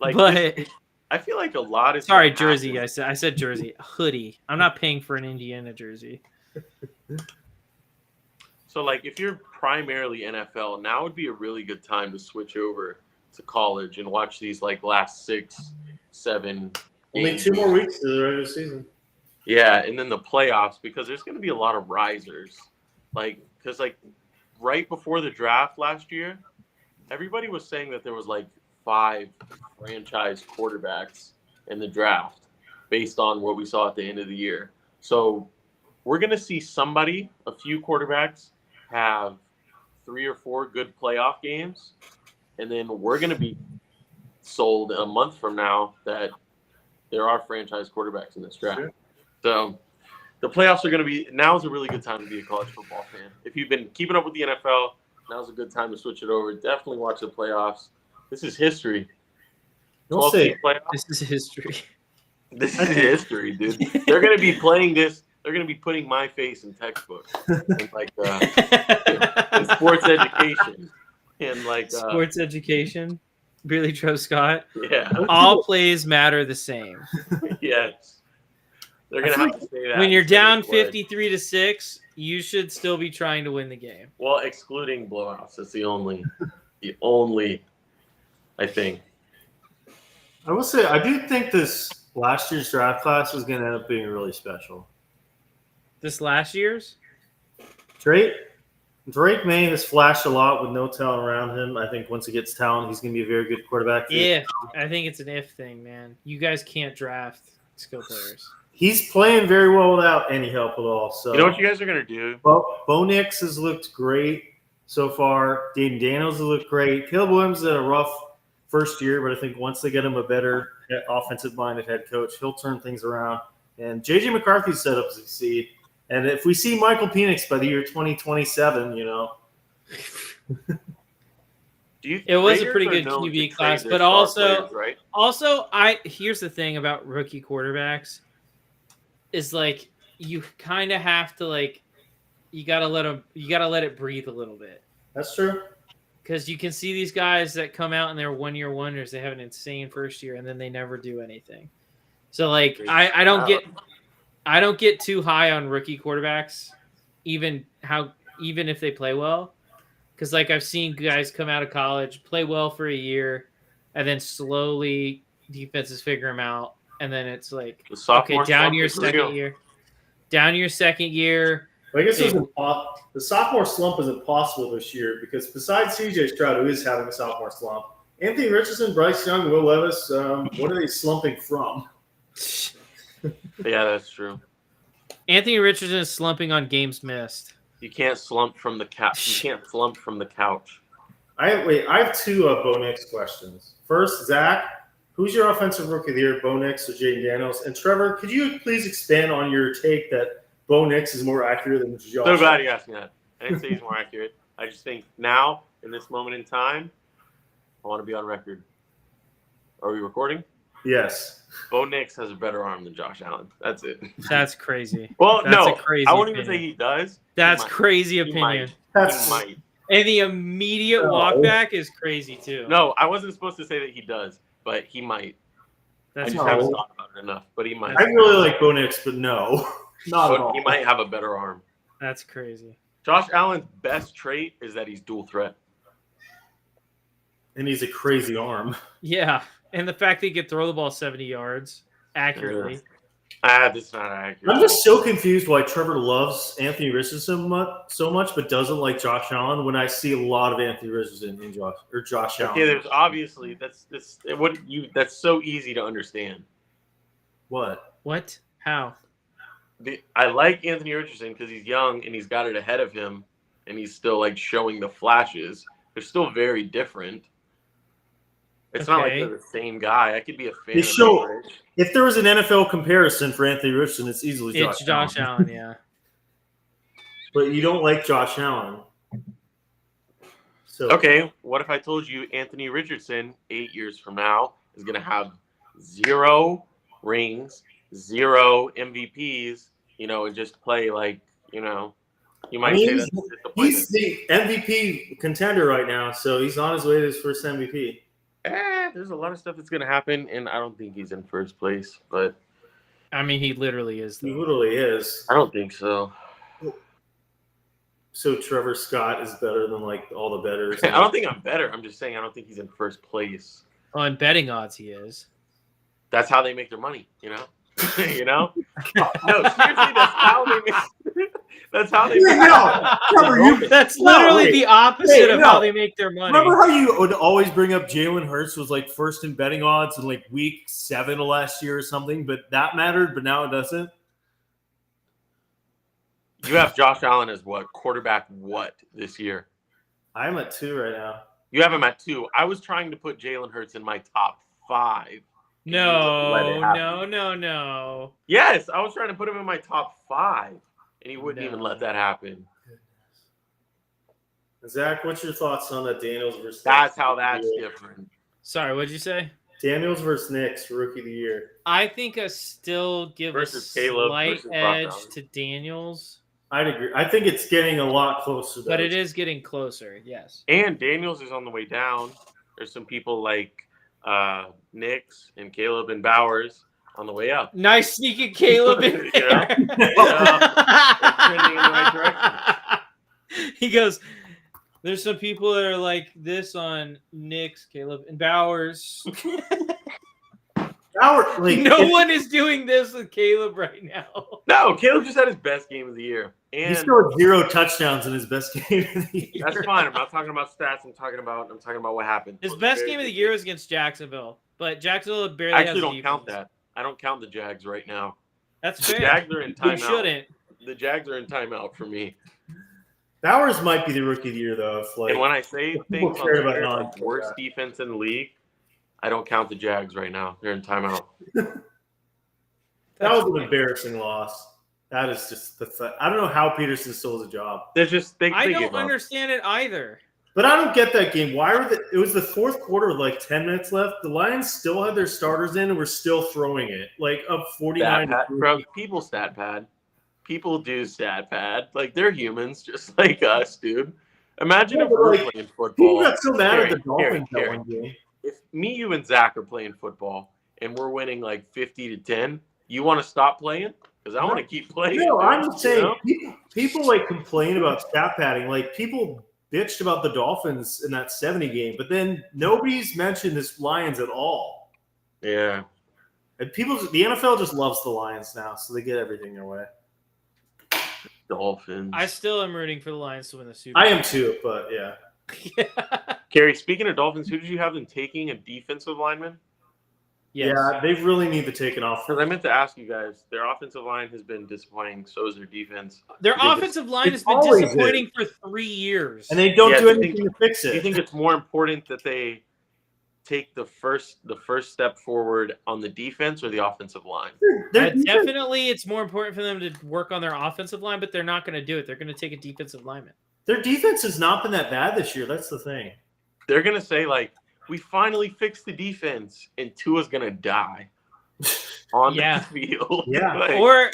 I feel like a lot of jersey. I said jersey. Hoodie. I'm not paying for an Indiana jersey. So, like, if you're primarily NFL, now would be a really good time to switch over to college and watch these like last 6, 7 Only games. 2 more weeks to the regular season. Yeah, and then the playoffs, because there's going to be a lot of risers. Because right before the draft last year, everybody was saying that there was 5 franchise quarterbacks in the draft based on what we saw at the end of the year. So we're going to see a few quarterbacks have 3 or 4 good playoff games, and then we're going to be sold a month from now that there are franchise quarterbacks in this draft. Sure. So the playoffs are going to be – now is a really good time to be a college football fan. If you've been keeping up with the NFL, now's a good time to switch it over. Definitely watch the playoffs. This is history. We'll see. This is history. This is history, dude. They're going to be playing this. They're going to be putting my face in textbooks and in sports education and sports education. Billy Joe Scott. Yeah. All plays matter the same. Yes. They're going to have to say that. When you're down 53-6, you should still be trying to win the game. Well, excluding blowouts. That's the only, I think. I will say, I do think this last year's draft class is going to end up being really special. This last year's? Drake May has flashed a lot with no talent around him. I think once he gets talent, he's going to be a very good quarterback. I think it's an if thing, man. You guys can't draft skill players. He's playing very well without any help at all. So you know what you guys are going to do? Well, Bo Nix has looked great so far. Dayton Daniels has looked great. Caleb Williams had a rough first year, but I think once they get him a better offensive-minded head coach, he'll turn things around. And J.J. McCarthy's set up to succeed. And if we see Michael Penix by the year 2027, it was a pretty good QB class, but here's the thing about rookie quarterbacks is you kind of have to you gotta let it breathe a little bit. That's true. Because you can see these guys that come out and they're 1-year wonders. They have an insane first year and then they never do anything. So I don't get too high on rookie quarterbacks, even if they play well, because I've seen guys come out of college, play well for a year, and then slowly defenses figure them out, and then it's down your second year. Well, I guess the sophomore slump isn't possible this year because besides C.J. Stroud, who is having a sophomore slump, Anthony Richardson, Bryce Young, Will Levis, what are they slumping from? Yeah, that's true. Anthony Richardson is slumping on games missed. You can't slump from the couch. You can't slump from the couch. I have 2 Bo Nix questions. First, Zach, who's your offensive rookie of the year, Bo Nix or Jayden Daniels? And Trevor, could you please expand on your take that Bo Nix is more accurate than Josh? So glad you asked me that. I didn't say he's more accurate. I just think now, in this moment in time, I want to be on record. Are we recording? Yes. Bo Nix has a better arm than Josh Allen. That's it. That's crazy. Well, that's no, a crazy I wouldn't opinion. even say he does. That's crazy opinion. He might. And the immediate walk back is crazy too. No, I wasn't supposed to say that he does, but he might. I just haven't thought about it enough, but he might. I really like Bo Nix, but no, not at all. He might have a better arm. That's crazy. Josh Allen's best trait is that he's dual threat. And he's a crazy arm. Yeah. And the fact that he could throw the ball 70 yards accurately. That's not accurate. I'm just so confused why Trevor loves Anthony Richardson so much, but doesn't like Josh Allen when I see a lot of Anthony Richardson in Josh Allen. Okay, there's obviously that's so easy to understand. What? How? I like Anthony Richardson because he's young and he's got it ahead of him, and he's still showing the flashes. They're still very different. It's not like they're the same guy. I could be a fan. If there was an NFL comparison for Anthony Richardson, it's easily Josh Allen, yeah. But you don't like Josh Allen. So okay, what if I told you Anthony Richardson 8 years from now is going to have 0 rings, 0 MVPs, and just play you might say that's disappointment. He's the MVP contender right now, so he's on his way to his first MVP. There's a lot of stuff that's going to happen, and I don't think he's in first place. But I mean, he literally is. He literally is. I don't think so. So Trevor Scott is better than all the bettors. I don't think I'm better. I'm just saying I don't think he's in first place. On betting odds, he is. That's how they make their money, you know? You know? No, seriously, that's how they make that's how they make That's literally the opposite of how they make their money. Remember how you would always bring up Jalen Hurts was like first in betting odds in like week 7 of last year or something, but that mattered, but now it doesn't? You have Josh Allen as what? Quarterback this year? I'm at 2 right now. You have him at 2. I was trying to put Jalen Hurts in my top 5. No. Yes, I was trying to put him in my top 5, and he wouldn't even let that happen. Zach, what's your thoughts on that Daniels versus? That's how that's different. Sorry, what'd you say? Daniels versus Knicks, rookie of the year. I think I still give Versus a Caleb slight versus edge Fraudhomes. to Daniels. I'd agree. I think it's getting a lot closer. But it is getting closer, yes. And Daniels is on the way down. There's some people like Knicks and Caleb and Bowers on the way up. Nice sneaking Caleb in there. Yeah. They're trending in the right direction. He goes, there's some people that are like this on Knicks, Caleb, and Bowers. No one is doing this with Caleb right now. No, Caleb just had his best game of the year. And he scored 0 touchdowns in his best game of the year. That's fine. I'm not talking about stats. I'm talking about what happened. His best game of the year was against Jacksonville, but Jacksonville barely. I actually don't count that. I don't count the Jags right now. That's fair. The Jags are in timeout. You shouldn't. The Jags are in timeout for me. Bowers might be the rookie of the year, though. If, like, and when I say things on care about Twitter, like worst defense in the league, I don't count the Jags right now. They're in timeout. That was an embarrassing loss. That is just pathetic. I don't know how Peterson still has a job. They're just I don't understand it either. But I don't get that game. Why were it was the fourth quarter with like 10 minutes left. The Lions still had their starters in and were still throwing it. Like up 49. Bro, people stat pad. People do stat pad. Like they're humans just like us, dude. Imagine if we're playing football. People got so mad at the Dolphins that one game. If me, you, and Zach are playing football and we're winning like 50-10, you want to stop playing? Because I want to keep playing. No, I'm just saying people like complain about stat padding. Like people bitched about the Dolphins in that 70 game, but then nobody's mentioned this Lions at all. Yeah. And the NFL just loves the Lions now, so they get everything their way. Dolphins. I still am rooting for the Lions to win the Super Bowl. I am too, but yeah. Carrie, speaking of Dolphins, who did you have them taking? A defensive lineman? Yes. Yeah, they really need to take it off. Because I meant to ask you guys, their offensive line has been disappointing. So is their defense. Their offensive line has been disappointing for 3 years. And they don't do anything to fix it. Do you think it's more important that they take the first step forward on the defense or the offensive line? Definitely, it's more important for them to work on their offensive line, but they're not going to do it. They're going to take a defensive lineman. Their defense has not been that bad this year. That's the thing. They're going to say, like, we finally fixed the defense, and Tua's going to die on the field. Yeah. Like, or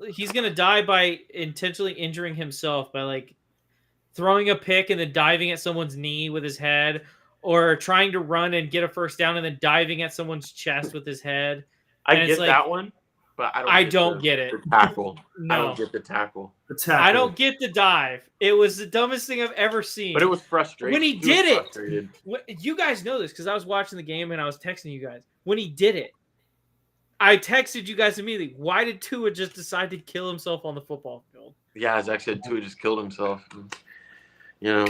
he's going to die by intentionally injuring himself by, like, throwing a pick and then diving at someone's knee with his head, or trying to run and get a first down and then diving at someone's chest with his head. I get that one, but I don't get it. The tackle. No. I don't get the tackle. I don't get the dive. It was the dumbest thing I've ever seen. But it was frustrating. When he did it, you guys know this because I was watching the game and I was texting you guys. When he did it, I texted you guys immediately. Why did Tua just decide to kill himself on the football field? Yeah, as I said, Tua just killed himself. You know.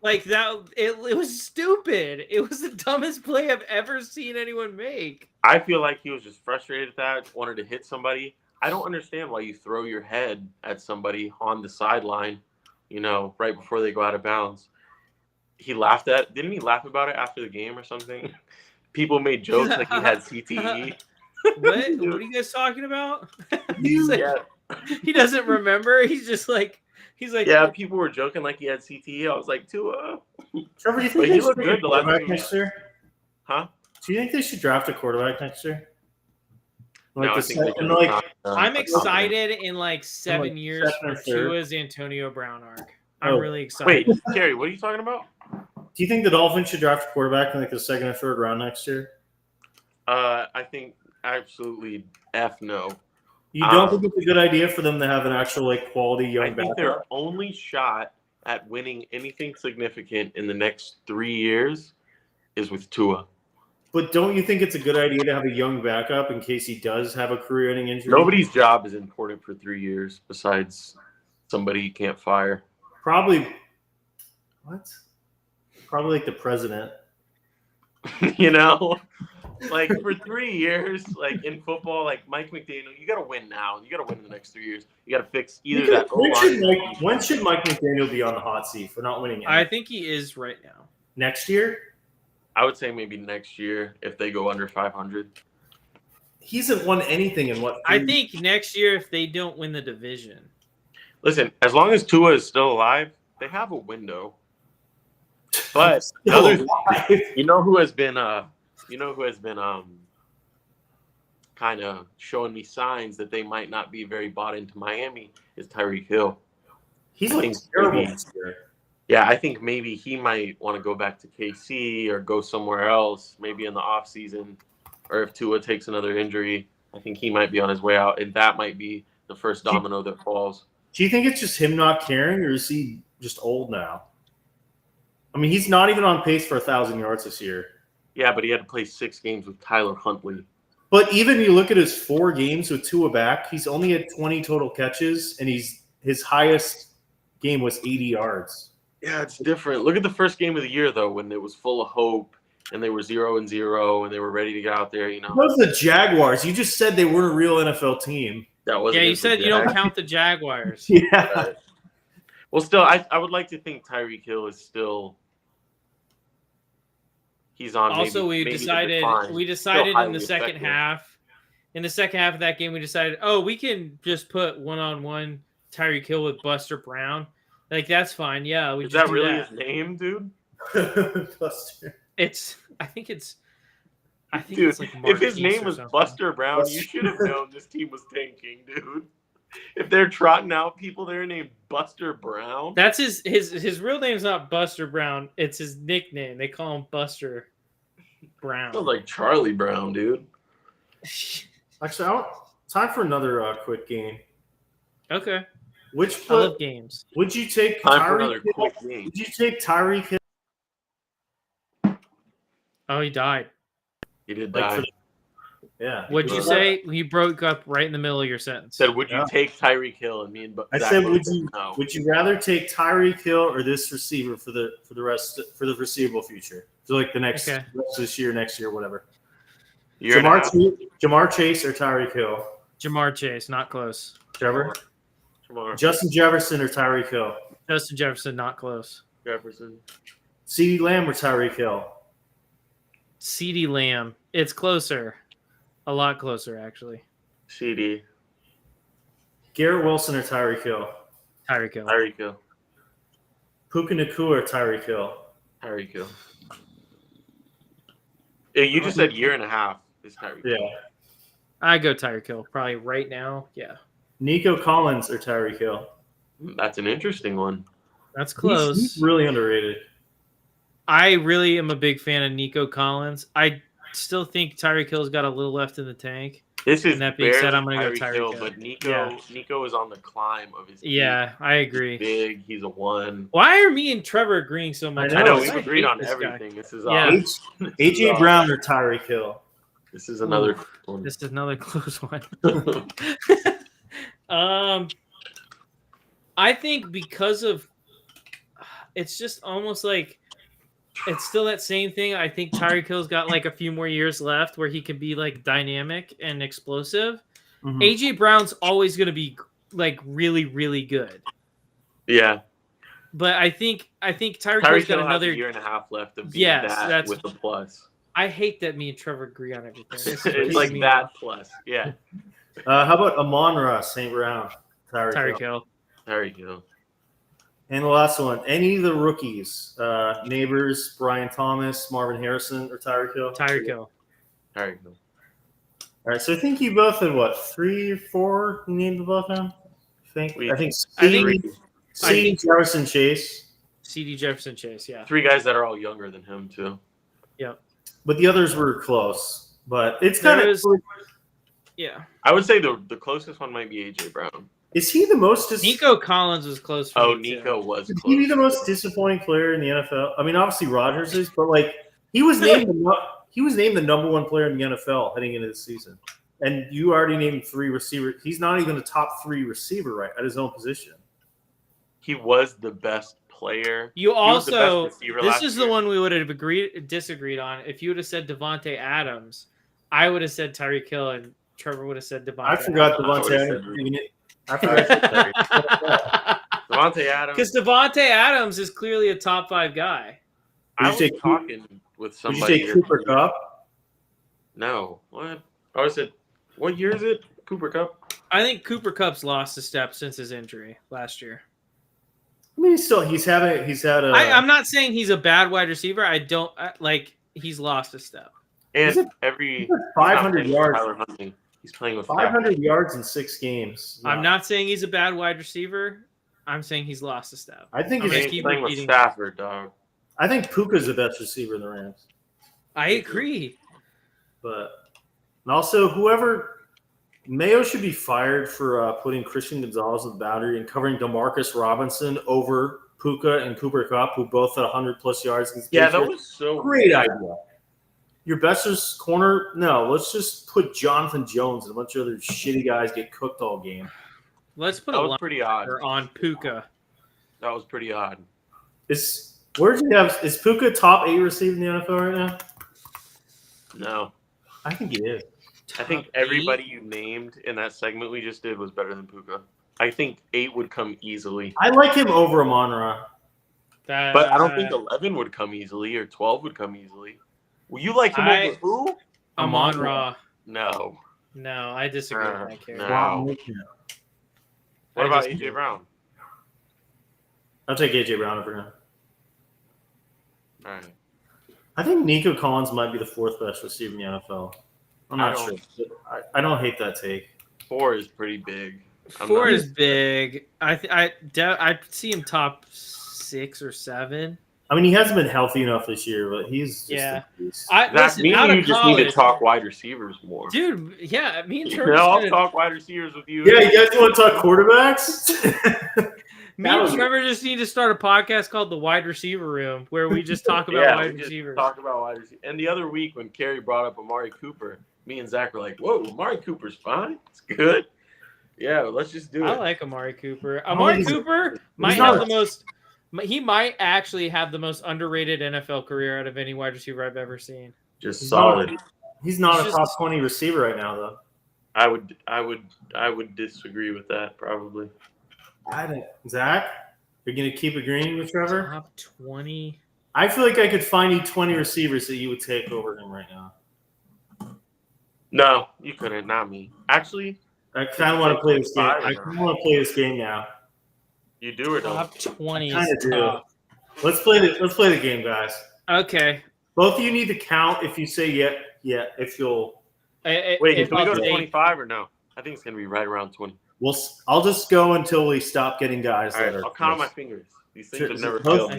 Like that, it was stupid. It was the dumbest play I've ever seen anyone make. I feel like he was just frustrated at that, wanted to hit somebody. I don't understand why you throw your head at somebody on the sideline, you know, right before they go out of bounds. Didn't he laugh about it after the game or something? People made jokes like he had CTE. What are you guys talking about? He doesn't remember. He's like, yeah, people were joking like he had CTE. I was like, Tua. Trevor, do you think he looked good the last 2 next year? Huh? Do you think they should draft a quarterback next year? Like I'm excited in like 7 years for Tua's Antonio Brown arc. I'm really excited. Wait, Kerry, what are you talking about? Do you think the Dolphins should draft a quarterback in like the second or third round next year? I think absolutely no. You don't think it's a good idea for them to have an actual like quality young backup? I think their only shot at winning anything significant in the next 3 years is with Tua. But don't you think it's a good idea to have a young backup in case he does have a career-ending injury? Nobody's job is important for 3 years besides somebody you can't fire. Probably. What? Probably like the president. You know, like for 3 years, like in football, like Mike McDaniel, you got to win now. You got to win in the next 3 years. You got to fix either that O-line. When should Mike McDaniel be on the hot seat for not winning anything? I think he is right now. Next year? I would say maybe next year if they go under 500. He hasn't won anything in what? I think next year if they don't win the division. Listen, as long as Tua is still alive, they have a window. But you know who has been kind of showing me signs that they might not be very bought into Miami is Tyreek Hill. He's looking terrible this year. Yeah, I think maybe he might want to go back to KC or go somewhere else, maybe in the offseason. Or if Tua takes another injury, I think he might be on his way out, and that might be the first domino that falls. Do you think it's just him not caring, or is he just old now? I mean, he's not even on pace for 1,000 yards this year. Yeah, but he had to play 6 games with Tyler Huntley. But even you look at his 4 games with Tua back, he's only had 20 total catches, and his highest game was 80 yards. Yeah, it's different. Look at the first game of the year, though, when it was full of hope, and they were 0-0, and they were ready to get out there, you know. Those are the Jaguars. You just said they weren't a real NFL team. That was you said you don't count the Jaguars. Yeah. Well, still, I would like to think Tyreek Hill is still – he's on. Also, we decided in the second half. In the second half of that game, we decided, we can just put one-on-one Tyreek Hill with Buster Brown. Like, that's fine. Yeah, we is just that really his name, dude? Buster. I think it's like if his name was Buster Brown, you should have known this team was tanking, dude. If they're trotting out people there named Buster Brown. That's his real name's not Buster Brown. It's his nickname. They call him Buster Brown. Sounds like Charlie Brown, dude. Actually, time for another quick game. Okay. I love games. Would you take Tyreek Hill? Would you take Tyreek Hill? Oh, he died. He did die. Yeah. What'd you say? You broke up right in the middle of your sentence. Said, would you take Tyreek Hill? And me and I said, would you rather take Tyreek Hill or this receiver for the foreseeable future? So like the rest of this year, next year, whatever. Jamar Chase or Tyreek Hill? Jamar Chase, not close. Trevor? Justin Jefferson or Tyreek Hill? Justin Jefferson, not close. Jefferson. CeeDee Lamb or Tyreek Hill? CeeDee Lamb. It's closer. A lot closer, actually. CD. Garrett Wilson or Tyreek Hill? Tyreek Hill. Tyreek Hill. Puka Nacua or Tyreek Hill? Tyreek Hill. Yeah, you just said year and a half is Tyreek Hill. Yeah. I go Tyreek Hill. Probably right now. Yeah. Nico Collins or Tyreek Hill? That's an interesting one. That's close. He's really underrated. I really am a big fan of Nico Collins. I still think Tyreek Hill's got a little left in the tank. This is that being said, I'm going to go Tyreek Hill. But Nico is on the climb of his. Yeah, I agree. He's big. He's a 1. Why are me and Trevor agreeing so much? I know we've agreed on everything. This is AJ Brown or Tyreek Hill. This is another one. This is another close one. I think because of it's just almost like it's still that same thing. I think Tyreek Hill's got like a few more years left where he can be like dynamic and explosive. Mm-hmm. AJ Brown's always going to be like really, really good. Yeah. But I think Tyreek Hill's got another year and a half left of being that's with a plus. I hate that me and Trevor agree on everything. It's like that plus. Yeah. How about Amon-Ra St. Brown? Tyreek Hill. Tyreek Hill. And the last one, any of the rookies, Neighbors, Brian Thomas, Marvin Harrison, or Tyreek Hill? Tyreek Hill. Tyreek Hill. All right, so I think you both had what, 3 or 4 you named both now? I think C. Jefferson Chase. CD Jefferson Chase, yeah. 3 guys that are all younger than him, too. Yep. But the others were close. But it's kind of yeah. I would say the closest one might be AJ Brown. Is he the most Nico Collins was close for me Nico too. was close. Is he be the most disappointing player in the NFL? I mean, obviously Rodgers is, but like he was named He was named the number 1 player in the NFL heading into this season. And you already named 3 receivers. He's not even a top 3 receiver right at his own position. He was the best player. You also, this is year. the one we would have disagreed on. If you would have said Devontae Adams, I would have said Tyreek Hill, and Trevor would have said Devontae. I forgot Devontae Adams. Devontae Adams. Because Devontae Adams is clearly a top 5 guy. I was talking with somebody. Did you say Cooper Kupp? No. What? I said, what year is it? Cooper Kupp? I think Cooper Kupp's lost a step since his injury last year. I mean, he's had a. I'm not saying he's a bad wide receiver. He's lost a step. And every 500 yards. Tyler Huntley. He's playing with 500 yards in 6 games. I'm not saying he's a bad wide receiver. I'm saying he's lost a step. I think he's playing with Stafford, dog. I think Puka's the best receiver in the Rams. I agree. But and also, Mayo should be fired for putting Christian Gonzalez on the boundary and covering DeMarcus Robinson over Puka and Cooper Kupp, who both had 100+ yards. Yeah, that was so great idea. Your best corner? No, let's just put Jonathan Jones and a bunch of other shitty guys get cooked all game. Let's put pretty odd on Puka. That was pretty odd. Is Puka top 8 receiver in the NFL right now? No. I think he is. I think everybody you named in that segment we just did was better than Puka. I think 8 would come easily. I like him over Amon-Ra. But I don't think 11 would come easily or 12 would come easily. Will you like him over who? Amon-Ra. No. No, I disagree with that character. No. What about AJ Brown? I'll take AJ Brown over him. All right. I think Nico Collins might be the 4th best receiver in the NFL. I'm not sure. I don't hate that take. 4 is pretty big. 4 is big. I see him top 6 or 7. I mean, he hasn't been healthy enough this year, but he's just yeah. You just need to talk wide receivers more, dude. Yeah, me and Trevor. I'll talk wide receivers with you. Yeah, you guys want to talk quarterbacks? Me and Trevor just need to start a podcast called The Wide Receiver Room, where we just talk about wide receivers. Talk about wide receivers. And the other week when Kerry brought up Amari Cooper, me and Zach were like, "Whoa, Amari Cooper's fine. It's good." Yeah, let's just do it. I like Amari Cooper. Amari Cooper might have the most. He might actually have the most underrated NFL career out of any wide receiver I've ever seen. Just solid. He's not a top 20 receiver right now, though. I would disagree with that probably. Zach, you're gonna keep agreeing with Trevor? Top 20. I feel like I could find you 20 receivers that you would take over him right now. No, you couldn't. Not me. Actually, I kind of want to play this game. I kind of want to play this game now. You do or don't? Top 20. I kind of do. Let's play the game, guys. Okay. Both of you need to count if you say yeah. If you'll wait, can we go to 25 or no? I think it's gonna be right around 20. I'll just go until we stop getting guys. All right, I'll count on my fingers. These things have never failed.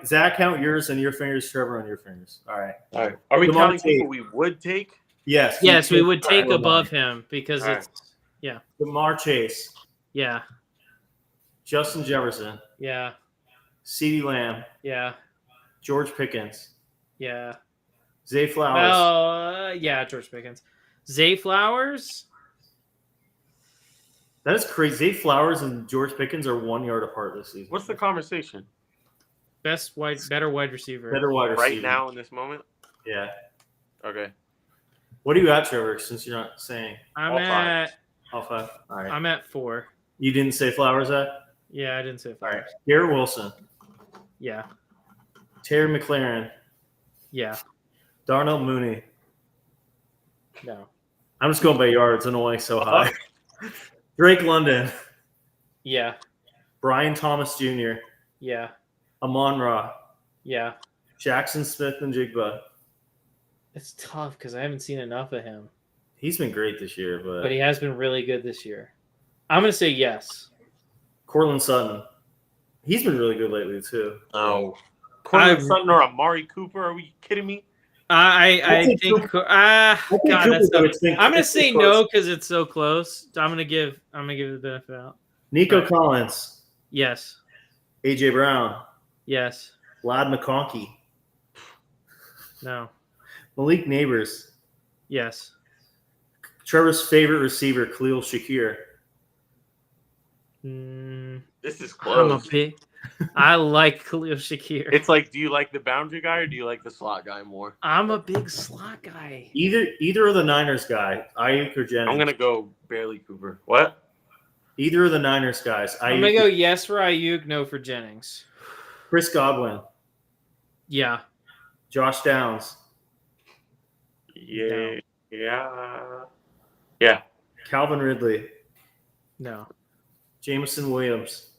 Zach count yours and your fingers. Trevor on your fingers. All right. Are we counting people we would take? Yes. Yes, we would take above him because it's Jamar Chase. Yeah. Justin Jefferson. Yeah. CeeDee Lamb. Yeah. George Pickens. Yeah. Zay Flowers. George Pickens. Zay Flowers. That is crazy. Zay Flowers and George Pickens are 1 yard apart this season. What's the conversation? Better wide receiver. Better wide receiver. Right now in this moment? Yeah. Okay. What are you at, Trevor, since you're not saying? I'm at all 5. All right. I'm at 4. You didn't say Flowers at? Yeah, I didn't say Flowers. All right. Garrett Wilson. Yeah. Terry McLaurin. Yeah. Darnell Mooney. No. I'm just going by yards. I don't like so high. Drake London. Yeah. Brian Thomas Jr. Yeah. Amon-Ra. Yeah. Jackson Smith and Jigba. It's tough because I haven't seen enough of him. He's been great this year, but he has been really good this year. I'm going to say yes. Cortland Sutton. He's been really good lately, too. Oh. Cortland Sutton or Amari Cooper? Are we kidding me? I think God, that's tough. I'm going to say no because it's so close. I'm going to give the benefit out. Nico Collins. Yes. AJ Brown. Yes. Lad McConkey. No. Malik Neighbors. Yes. Trevor's favorite receiver, Khalil Shakir. This is I'm a close. big. I like Khalil Shakir. It's like, do you like the boundary guy or do you like the slot guy more? I'm a big slot guy. Either of the Niners guy, Ayuk or Jennings. I'm gonna go Barely Cooper. What? Either of the Niners guys. I'm gonna go yes for Ayuk, no for Jennings. Chris Godwin, Yeah. Josh Downs, Yeah. Yeah. Calvin Ridley, No. Jameson Williams,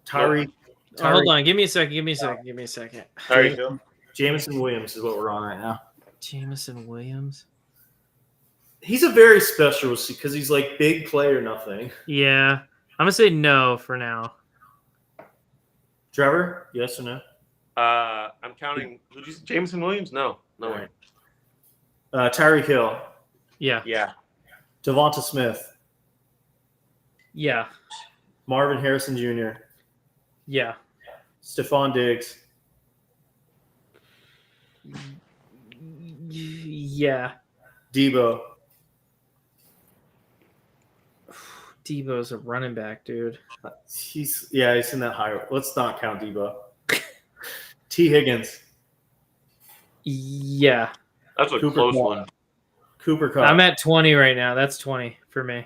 Tyreek. Oh, hold on. Give me a second. Tyreek Hill. Jameson Williams is what we're on right now. Jameson Williams. He's a very special receiver because he's like big play or nothing. Yeah. I'm gonna say no for now. Trevor, yes or no? I'm counting. Jameson Williams? No. No way. Tyreek Hill, Yeah. Yeah. Devonta Smith, Yeah. Marvin Harrison Jr., Yeah. Stephon Diggs, Yeah. Debo. Debo's a running back, dude. He's in that high. Let's not count Debo. T. Higgins, Yeah. That's a Cooper close Kupp. one. Cooper Kupp. I'm at 20 right now. That's 20 for me.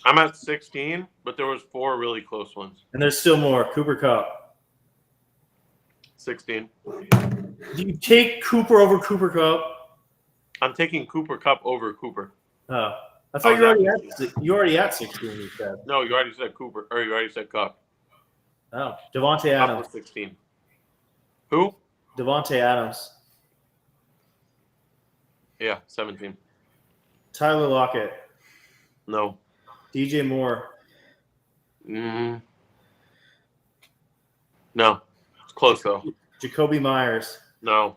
I'm at 16, but there was 4 really close ones. And there's still more. Cooper Kupp. 16. Do you take Cooper over Cooper Kupp? I'm taking Cooper Kupp over Cooper. Oh, I thought you already at 16. You said. No, you already said Cooper, or you already said Kupp. Oh, Devontae Kupp Adams. was 16. Who? Devontae Adams. Yeah, 17. Tyler Lockett. No. DJ Moore. No. It's close though. Jacoby Myers. No.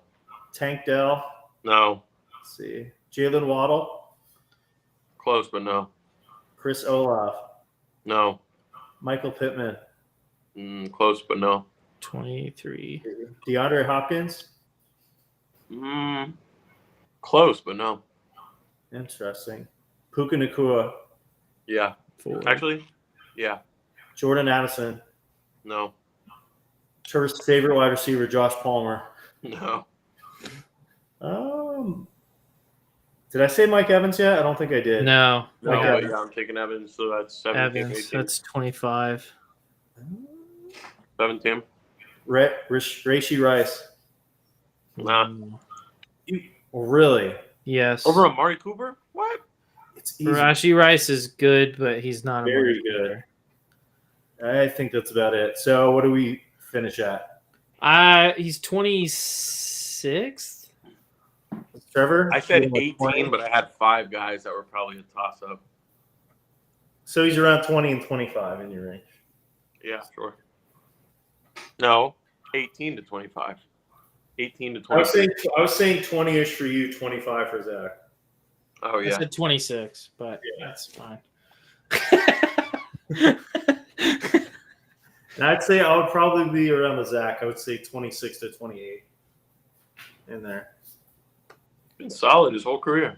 Tank Dell. No. Let's see. Jalen Waddle. Close, but no. Chris Olaf. No. Michael Pittman. Close, but no. 23. DeAndre Hopkins. Close, but no. Interesting. Puka Nacua. Yeah. 4. Actually, yeah. Jordan Addison. No. Trevor's favorite wide receiver, Josh Palmer. No. Did I say Mike Evans yet? I don't think I did. No. No, Like but yeah, I'm taking Evans, so that's 17, Evans. 18. That's 25. 17. Rashee Rice. Nah. Really? Yes. Over Amari Cooper? What? It's easy. Rashee Rice is good, but he's not Very a good. I think that's about it. So what do we finish at? He's 26th. Trevor? I said Like 18, 20? but I had 5 guys that were probably a toss-up. So he's around 20 and 25 in your range. Yeah, sure. No, 18 to 25. 18 to I 26. was saying 20-ish for you, 25 for Zach. Oh, I yeah. said 26, but that's fine. And I'd say I would probably be around the Zach. I would say 26 to 28 in there. Been solid his whole career.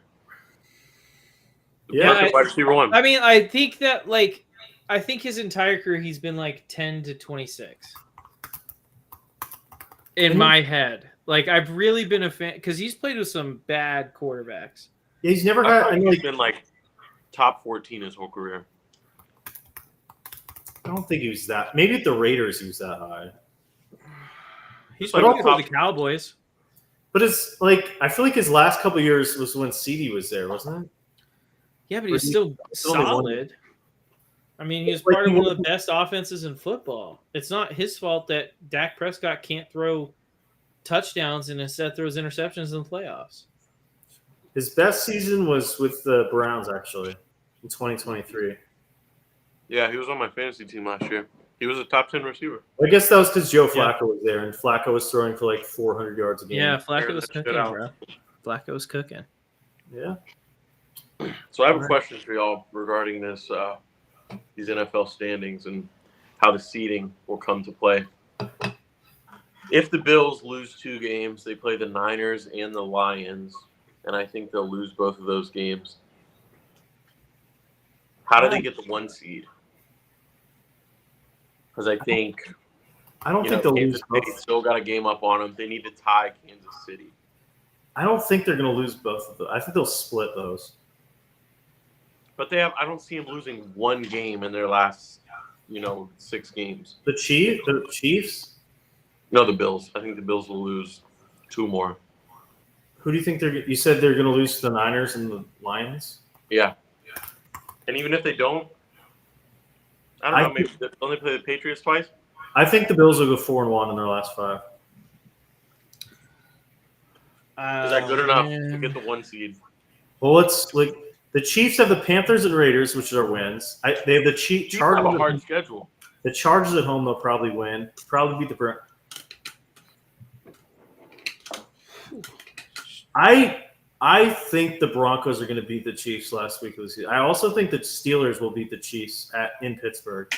The Yeah, perfect wide receiver 1. I mean, I think that, like, I think his entire career he's been like 10 to 26 in my head. Like, I've really been a fan because he's played with some bad quarterbacks. Yeah, he's never had. He's been like top 14 his whole career. I don't think he was that. Maybe at the Raiders he was that high. He's But played also- with the Cowboys. But it's like I feel like his last couple of years was when CeeDee was there, wasn't it? Yeah, but he's still only one. solid. I mean, he was Like, part of he one of wasn't- the best offenses in football. It's not his fault that Dak Prescott can't throw touchdowns and instead throws interceptions in the playoffs. His best season was with the Browns, actually, in 2023. Yeah, he was on my fantasy team last year. He was a top 10 receiver. I guess that was because Joe Flacco was there, and Flacco was throwing for like 400 yards a game. Yeah, Flacco Figure was that shit cooking, out. bro. Flacco was cooking. Yeah. So I have a question for y'all regarding this, these NFL standings and how the seeding will come to play. If the Bills lose 2 games, they play the Niners and the Lions, and I think they'll lose both of those games. How do they get the 1 seed? Because I think think they'll lose Kansas City both. still got a game up on them. They need to tie Kansas City. I don't think they're going to lose both of them. I think they'll split those. But I don't see them losing 1 game in their last, 6 games. The Chiefs? No, the Bills. I think the Bills will lose 2 more. Who do you think you said they're going to lose to the Niners and the Lions? Yeah. And even if they don't, I don't know, maybe they'll only play the Patriots twice? I think the Bills will go 4-1 in their last 5. Is that good enough to get the 1 seed? Well, the Chiefs have the Panthers and Raiders, which are wins. They have the Chiefs Chargers. have a hard schedule. The Chargers at home, they'll probably win. Probably beat the Browns. I think the Broncos are going to beat the Chiefs last week of the season. I also think the Steelers will beat the Chiefs in Pittsburgh.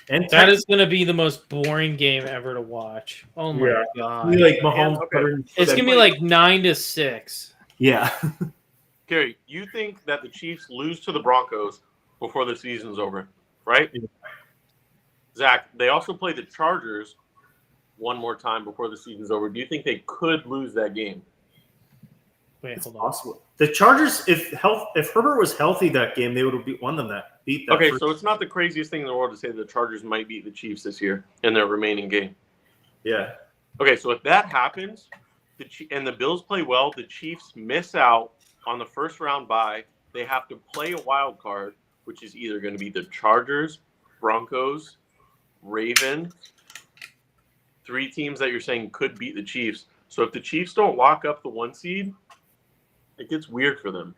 And that is going to be the most boring game ever to watch. Oh my god! Mahomes. It's going to be like 9-6. Yeah. Gary, you think that the Chiefs lose to the Broncos before the season's over, right? Yeah. Zach, they also play the Chargers one more time before the season's over. Do you think they could lose that game? Wait, It's hold on. possible. The Chargers, if Herbert was healthy that game, they would have won them beat that. Okay, so it's not the craziest thing in the world to say the Chargers might beat the Chiefs this year in their remaining game. Yeah. Okay, so if that happens, and the Bills play well, the Chiefs miss out on the first round bye. They have to play a wild card, which is either going to be the Chargers, Broncos, Ravens, 3 teams that you're saying could beat the Chiefs. So if the Chiefs don't lock up the 1 seed, it gets weird for them.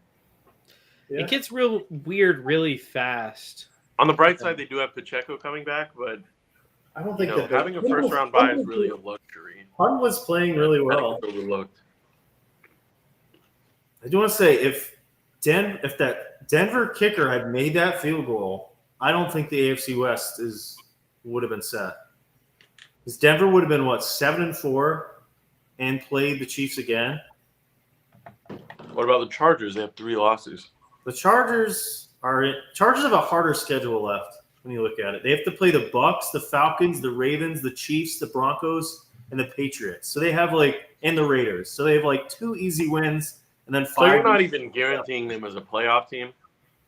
Yeah. It gets real weird really fast. On the bright side, they do have Pacheco coming back, but I don't think that having a first round bye is really a luxury. Hunt was playing really well. Overlooked. I do want to say if that Denver kicker had made that field goal, I don't think the AFC West would have been set. Because Denver would have been 7-4 and played the Chiefs again. What about the Chargers? They have 3 losses. The Chargers have a harder schedule left when you look at it. They have to play the Bucs, the Falcons, the Ravens, the Chiefs, the Broncos, and the Patriots. So they have and the Raiders. So they have 2 easy wins and then 5. So you're not even guaranteeing them as a playoff team?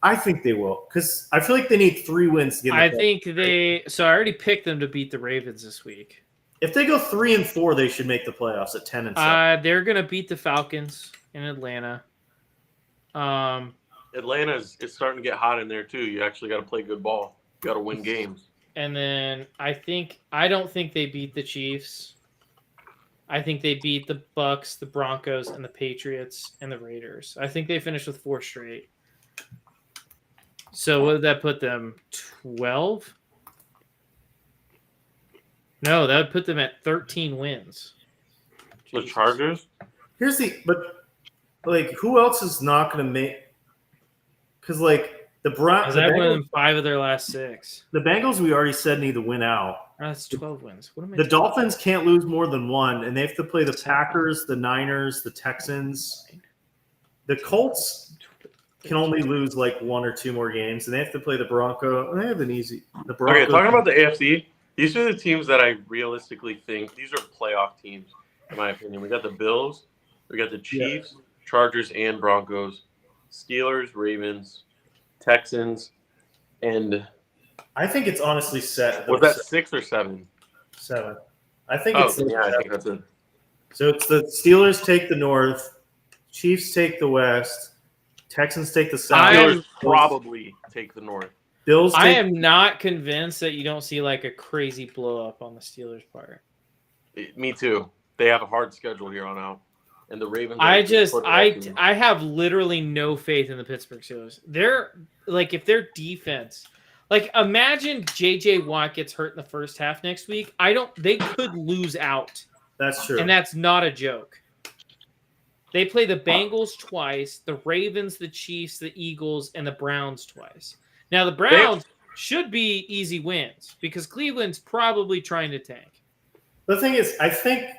I think they will because I feel like they need 3 wins to get. So I already picked them to beat the Ravens this week. If they go 3-4, they should make the playoffs at 10-7. They're gonna beat the Falcons in Atlanta. Atlanta's it's starting to get hot in there too. You actually got to play good ball. You got to win games. And then I don't think they beat the Chiefs. I think they beat the Bucs, the Broncos, and the Patriots and the Raiders. I think they finished with 4 straight. So what did that put them? 12? No, that would put them at 13 wins. The Chargers? Who else is not going to make? Because the Browns, I've won 5 of their last 6. the Bengals, we already said need to win out. That's 12 wins. What am I The doing? Dolphins can't lose more than 1, and they have to play the Packers, the Niners, the Texans. The Colts can only lose 1 or 2 more games, and they have to play the Broncos. They have an easy. The Broncos. Okay, talking about the AFC, these are the teams that I realistically think these are playoff teams, in my opinion. We got the Bills, we got the Chiefs, Chargers, and Broncos, Steelers, Ravens, Texans, and I think it's honestly set. was that 6 or 7? 7. I think Oh, it's yeah, I think that's it. So it's the Steelers take the North, Chiefs take the West, Texans take the South. Steelers probably take the North. Bills. I am not convinced that you don't see a crazy blow up on the Steelers' part. Me too. They have a hard schedule here on out, and the Ravens. I have literally no faith in the Pittsburgh Steelers. They're if their defense, imagine JJ Watt gets hurt in the first half next week. They could lose out. That's true. And that's not a joke. They play the Bengals twice, the Ravens, the Chiefs, the Eagles, and the Browns twice. Now, the Browns should be easy wins because Cleveland's probably trying to tank. The thing is, I think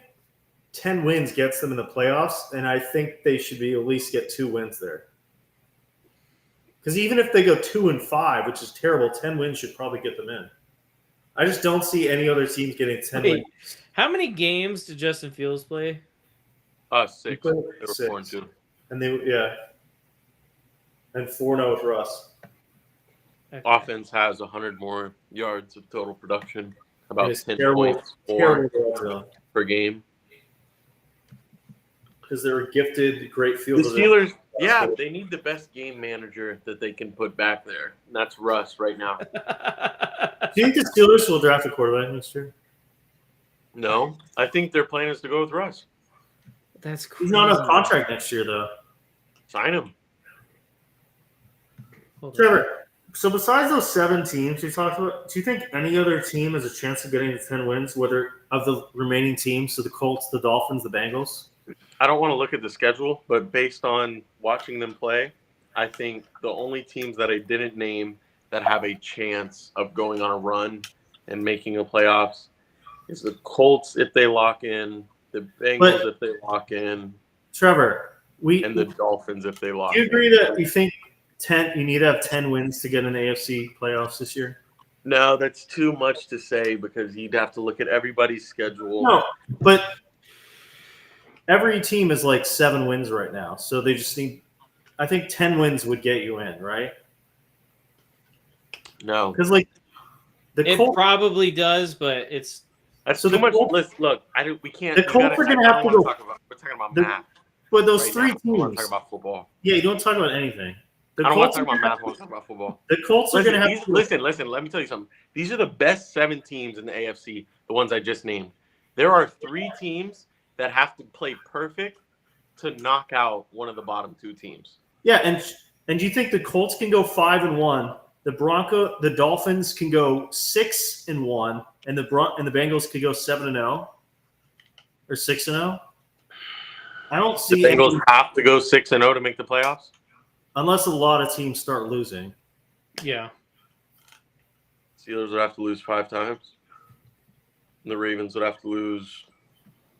10 wins gets them in the playoffs, and I think they should be at least get 2 wins there. Because even if they go 2-5, which is terrible, 10 wins should probably get them in. I just don't see any other teams getting 10 wins. How many games did Justin Fields play? 6. They were 4-2. And and 4-0 with Russ. Okay. Offense has 100 more yards of total production, about 10 points per game. Because they were gifted great The field. Steelers, yeah, they need the best game manager that they can put back there. And that's Russ right now. Do you think the Steelers will draft a quarterback next year? No, I think their plan is to go with Russ. That's crazy. He's not on a contract next year, though. Sign him. Trevor, so besides those 7 teams you talked about, do you think any other team has a chance of getting to 10 wins, whether of the remaining teams, so the Colts, the Dolphins, the Bengals? I don't want to look at the schedule, but based on watching them play, I think the only teams that I didn't name that have a chance of going on a run and making a playoffs is the Colts if they lock in, the Bengals if they lock in, Trevor, and the Dolphins if they lock in. Do you agree that you think you need to have 10 wins to get an AFC playoffs this year? No, that's too much to say because you'd have to look at everybody's schedule. No, but every team is like 7 wins right now, so they just need. I think 10 wins would get you in, right? No, because like it Colts probably does, but it's that's so too much. Colts, Look, we can't. The Colts are going to have to go. We're talking about math. But those right 3 now. teams. I want to talk about football. Yeah, you don't talk about anything. I don't want to talk about math. I want to talk about football. The Colts are going to have. Listen. Let me tell you something. These are the best 7 teams in the AFC. The ones I just named. There are 3 teams that have to play perfect to knock out one of the bottom 2 teams. Yeah, and you think the Colts can go 5-1? The Dolphins can go 6-1, and the Bengals could go 7-0 or 6-0. I don't see the Bengals have to go 6-0 to make the playoffs, unless a lot of teams start losing. yeah. Steelers would have to lose 5 times. And the Ravens would have to lose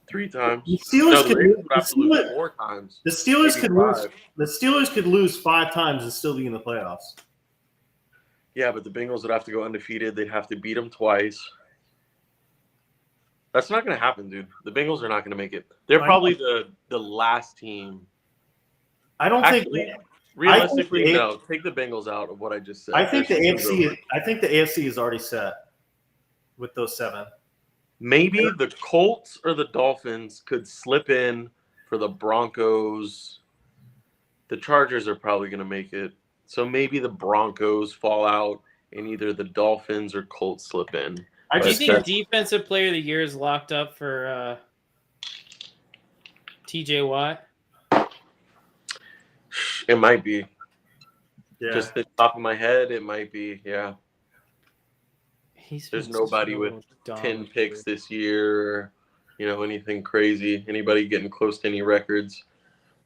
3 times. The Steelers the Ravens would have to lose 4 times. The Steelers maybe could 5. lose. The Steelers could lose 5 times and still be in the playoffs. Yeah, but the Bengals would have to go undefeated. They'd have to beat them twice. That's not going to happen, dude. The Bengals are not going to make it. They're probably the last team. I don't think. Realistically, no. Take the Bengals out of what I just said. I think the AFC is already set with those 7. Maybe the Colts or the Dolphins could slip in for the Broncos. The Chargers are probably going to make it. So maybe the Broncos fall out and either the Dolphins or Colts slip in. Do you think Defensive Player of the Year is locked up for TJ Watt? It might be. Yeah. Just the top of my head, it might be. Yeah. There's nobody with 10 picks this year, anything crazy, anybody getting close to any records.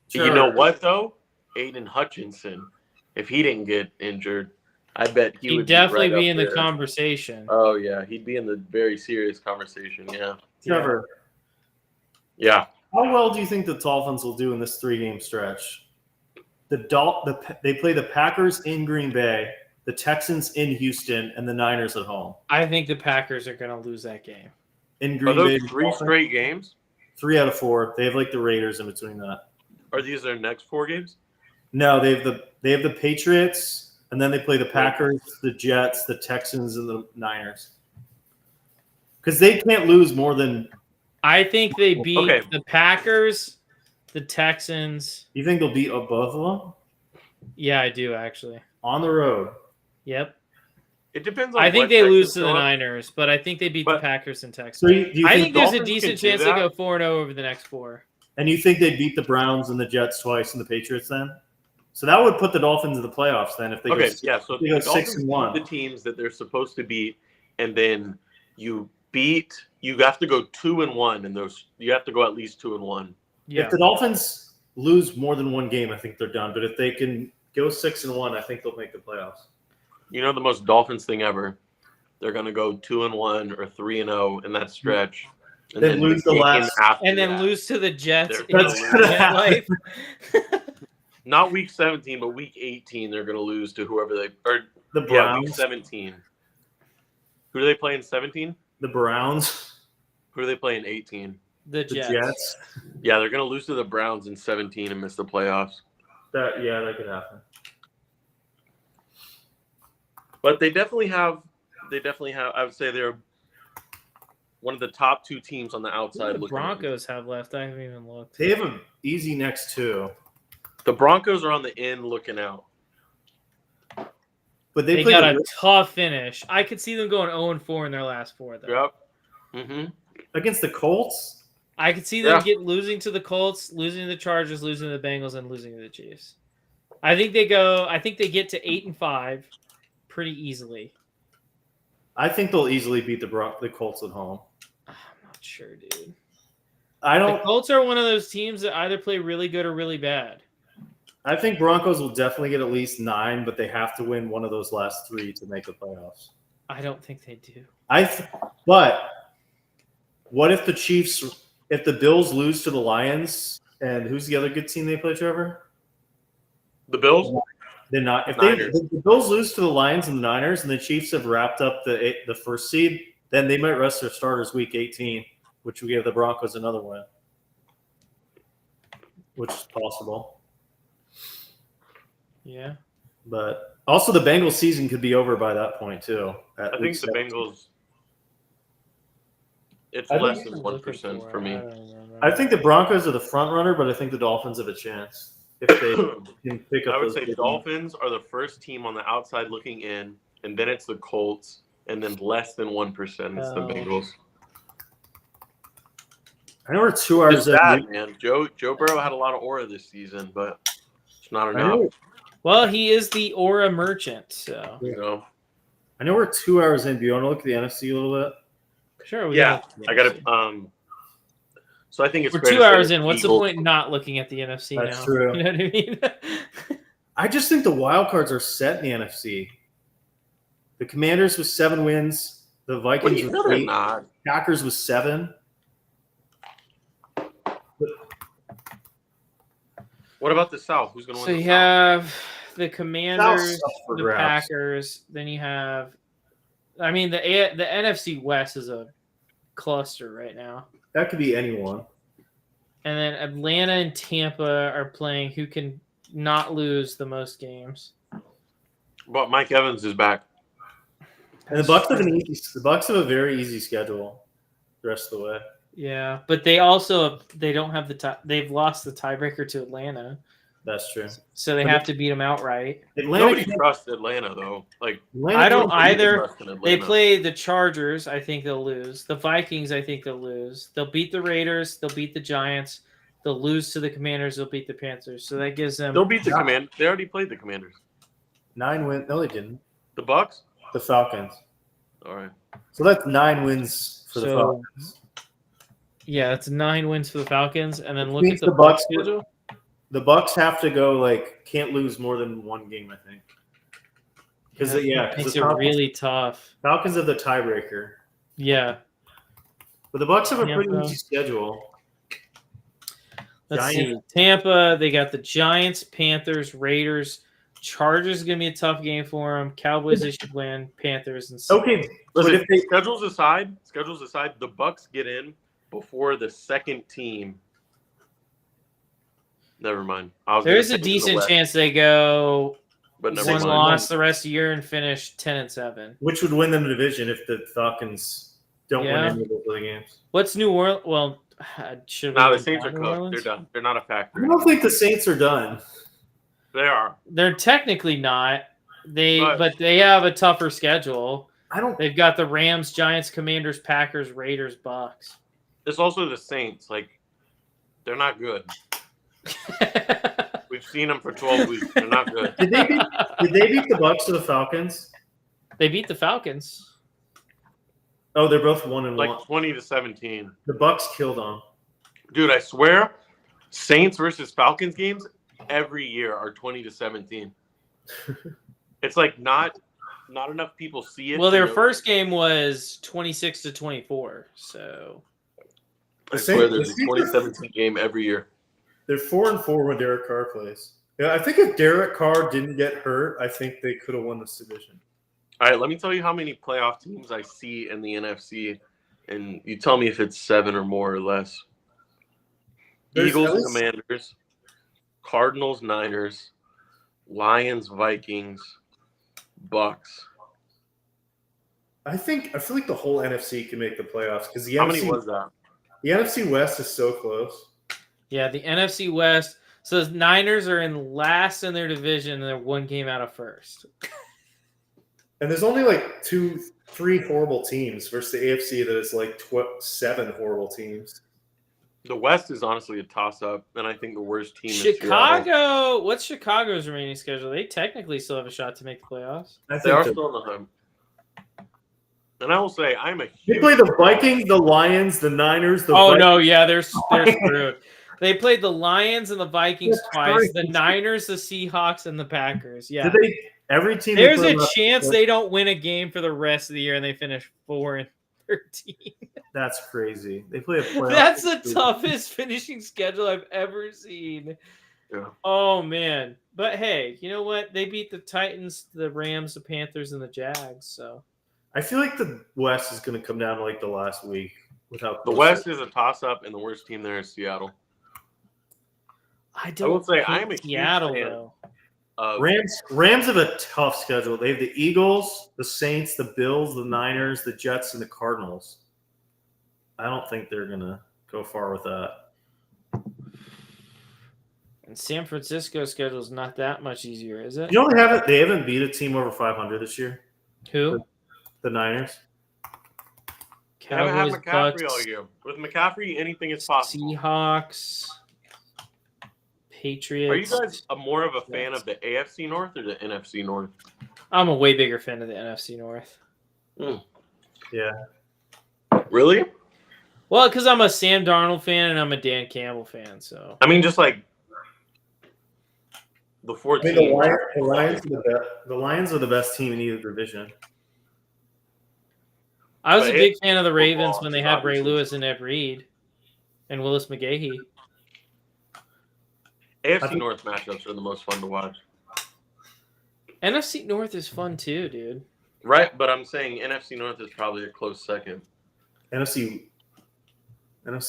Sure. You know what, though? Aiden Hutchinson, if he didn't get injured, I bet he would definitely be in the conversation. Oh, yeah. He'd be in the very serious conversation, yeah. Trevor. Yeah. How well do you think the Dolphins will do in this 3-game stretch? They play the Packers in Green Bay, the Texans in Houston, and the Niners at home. I think the Packers are going to lose that game. In Green Bay, 3 Dolphins, straight games? 3 out of 4. They have the Raiders in between that. Are these their next 4 games? No, they have the Patriots, and then they play the Packers, the Jets, the Texans, and the Niners. Because they can't lose more than. I think they beat the Packers, the Texans. You think they'll beat both of them? Yeah, I do actually. On the road. Yep. It depends on. I think they lose to the Niners, but I think they beat the Packers and Texans. So I think there's a decent chance they go 4-0 over the next 4. And you think they'd beat the Browns and the Jets twice and the Patriots then? So that would put the Dolphins in the playoffs then if they go. So they go 6-1. The teams that they're supposed to beat, and then you have to go 2-1, and you have to go at least 2-1. Yeah. If the Dolphins lose more than 1 game, I think they're done. But if they can go 6-1, I think they'll make the playoffs. You know the most Dolphins thing ever? They're going to go 2-1 or 3-0 in that stretch, Then lose the last, and then lose to the Jets. That's gonna happen. Not week 17, but week 18, they're going to lose to whoever they or The Browns. week 17. Who do they play in 17? The Browns. Who do they play in 18? The Jets. Yeah, they're going to lose to the Browns in 17 and miss the playoffs. That could happen. But they definitely have. I would say they're one of the top 2 teams on the outside. The Broncos have left. I haven't even looked. They have an easy next 2. The Broncos are on the in looking out. But they got a tough finish. I could see them going 0-4 in their last 4, though. Yep. Mm-hmm. Against the Colts? I could see them losing to the Colts, losing to the Chargers, losing to the Bengals, and losing to the Chiefs. I think they get to 8-5 pretty easily. I think they'll easily beat the Colts at home. I'm not sure, dude. The Colts are one of those teams that either play really good or really bad. I think Broncos will definitely get at least 9, but they have to win one of those last 3 to make the playoffs. I don't think they do. But what if if the Bills lose to the Lions, and who's the other good team they play, Trevor? The Bills? They're not. If the Bills lose to the Lions and the Niners, and the Chiefs have wrapped up the first seed, then they might rest their starters week 18, which will give the Broncos another win, which is possible. Yeah. But also the Bengals season could be over by that point too. I think the Bengals. It's less than 1% for me. I think the Broncos are the front runner, but I think the Dolphins have a chance if they can pick up. I would say Dolphins are the first team on the outside looking in, and then it's the Colts, and then less than 1% it's the Bengals. I know we're 2 hours. It's bad, man. Joe Burrow had a lot of aura this season, but it's not enough. Well, he is the aura merchant, so. I know we're 2 hours in. Do you want to look at the NFC a little bit? Sure. I got to. So I think it's. We're 2 hours in. What's the point not looking at the NFC now? That's true. You know what I mean? I just think the wild cards are set in the NFC. The Commanders with 7 wins. The Vikings with 8. Packers with 7. What about the South? Who's going to win? So you have the Commanders, the Packers. Then you have, I mean, the NFC West is a cluster right now. That could be anyone. And then Atlanta and Tampa are playing who can not lose the most games. But Mike Evans is back. And the Bucs have a very easy schedule the rest of the way. Yeah, but they don't have they've lost the tiebreaker to Atlanta. That's true. So they have to beat them outright. Nobody trusts Atlanta though. Like I don't either. They play the Chargers. I think they'll lose. The Vikings. I think they'll lose. They'll beat the Raiders. They'll beat the Giants. They'll lose to the Commanders. They'll beat the Panthers. So that gives them. They'll beat the Commanders. They already played the Commanders. 9 wins. No, they didn't. The Bucs. The Falcons. All right. So that's 9 wins for the Falcons. Yeah, it's 9 wins for the Falcons, and then look at the Bucs schedule. The Bucs have to go can't lose more than 1 game, I think. Because makes it really tough. Falcons have the tiebreaker. Yeah, but the Bucs have a pretty easy schedule. Let's see. Tampa, they got the Giants, Panthers, Raiders. Chargers is gonna be a tough game for them. Cowboys they should win. Panthers and okay. Listen, if schedules aside, the Bucs get in before the second team. Never mind. There's a decent chance they go but one loss the rest of the year and finish 10-7. Which would win them the division if the Falcons don't win any of those other games. What's New Orleans? Well, the Saints are cooked. They're done. They're not a factor. I don't think the Saints are done. They are. They're technically not. But they have a tougher schedule. They've got the Rams, Giants, Commanders, Packers, Raiders, Bucs. It's also the Saints. They're not good. We've seen them for 12 weeks. They're not good. Did they beat the Bucs or the Falcons? They beat the Falcons. Oh, they're both 1-1. 20-17. The Bucs killed them. Dude, I swear, Saints versus Falcons games every year are 20-17. It's not enough people see it. Well, their first game was 26-24. So I swear there's a 2017 game every year. They're 4-4 when Derek Carr plays. Yeah, I think if Derek Carr didn't get hurt, I think they could have won this division. All right, let me tell you how many playoff teams I see in the NFC, and you tell me if it's 7 or more or less. Eagles, Commanders, Cardinals, Niners, Lions, Vikings, Bucks. I feel like the whole NFC can make the playoffs because the How NFC, many was that? The NFC West is so close. Yeah, the NFC West. So the Niners are in last in their division, and they're one game out of first. And there's only like 2-3 horrible teams versus the AFC that is like 7 horrible teams. The West is honestly a toss-up, and I think the worst team is Chicago. What's Chicago's remaining schedule? They technically still have a shot to make the playoffs. They are still in the hunt. And I will say, They play the Vikings, the Lions, the Niners. They're screwed. They played the Lions and the Vikings twice. The Niners, the Seahawks, and the Packers. Yeah. Every team. There's a chance they don't win a game for the rest of the year, and they finish 4-13. That's crazy. They play a playoff. That's the toughest finishing schedule I've ever seen. Yeah. Oh man. But hey, you know what? They beat the Titans, the Rams, the Panthers, and the Jags. So I feel like the West is going to come down to like the last week without the West is a toss-up, and the worst team there is Seattle. I will say I am a Seattle huge fan though. Rams have a tough schedule. They have the Eagles, the Saints, the Bills, the Niners, the Jets, and the Cardinals. I don't think they're going to go far with that. And San Francisco's schedule is not that much easier, is it? You know they haven't beat a team over 500 this year. Who? The Niners. Cowboys, have McCaffrey all year. With McCaffrey, anything is possible. Seahawks. Patriots. Are you guys more of a fan of the AFC North or the NFC North? I'm a way bigger fan of the NFC North. Yeah. Really? Well, because I'm a Sam Darnold fan and I'm a Dan Campbell fan. So I mean, just like the 14. The Lions are the best team in either division. I was a big fan of the Ravens when they had Ray Lewis and Ed Reed and Willis McGahee. AFC North matchups are the most fun to watch. NFC North is fun too, dude. Right, but I'm saying NFC North is probably a close second. NFC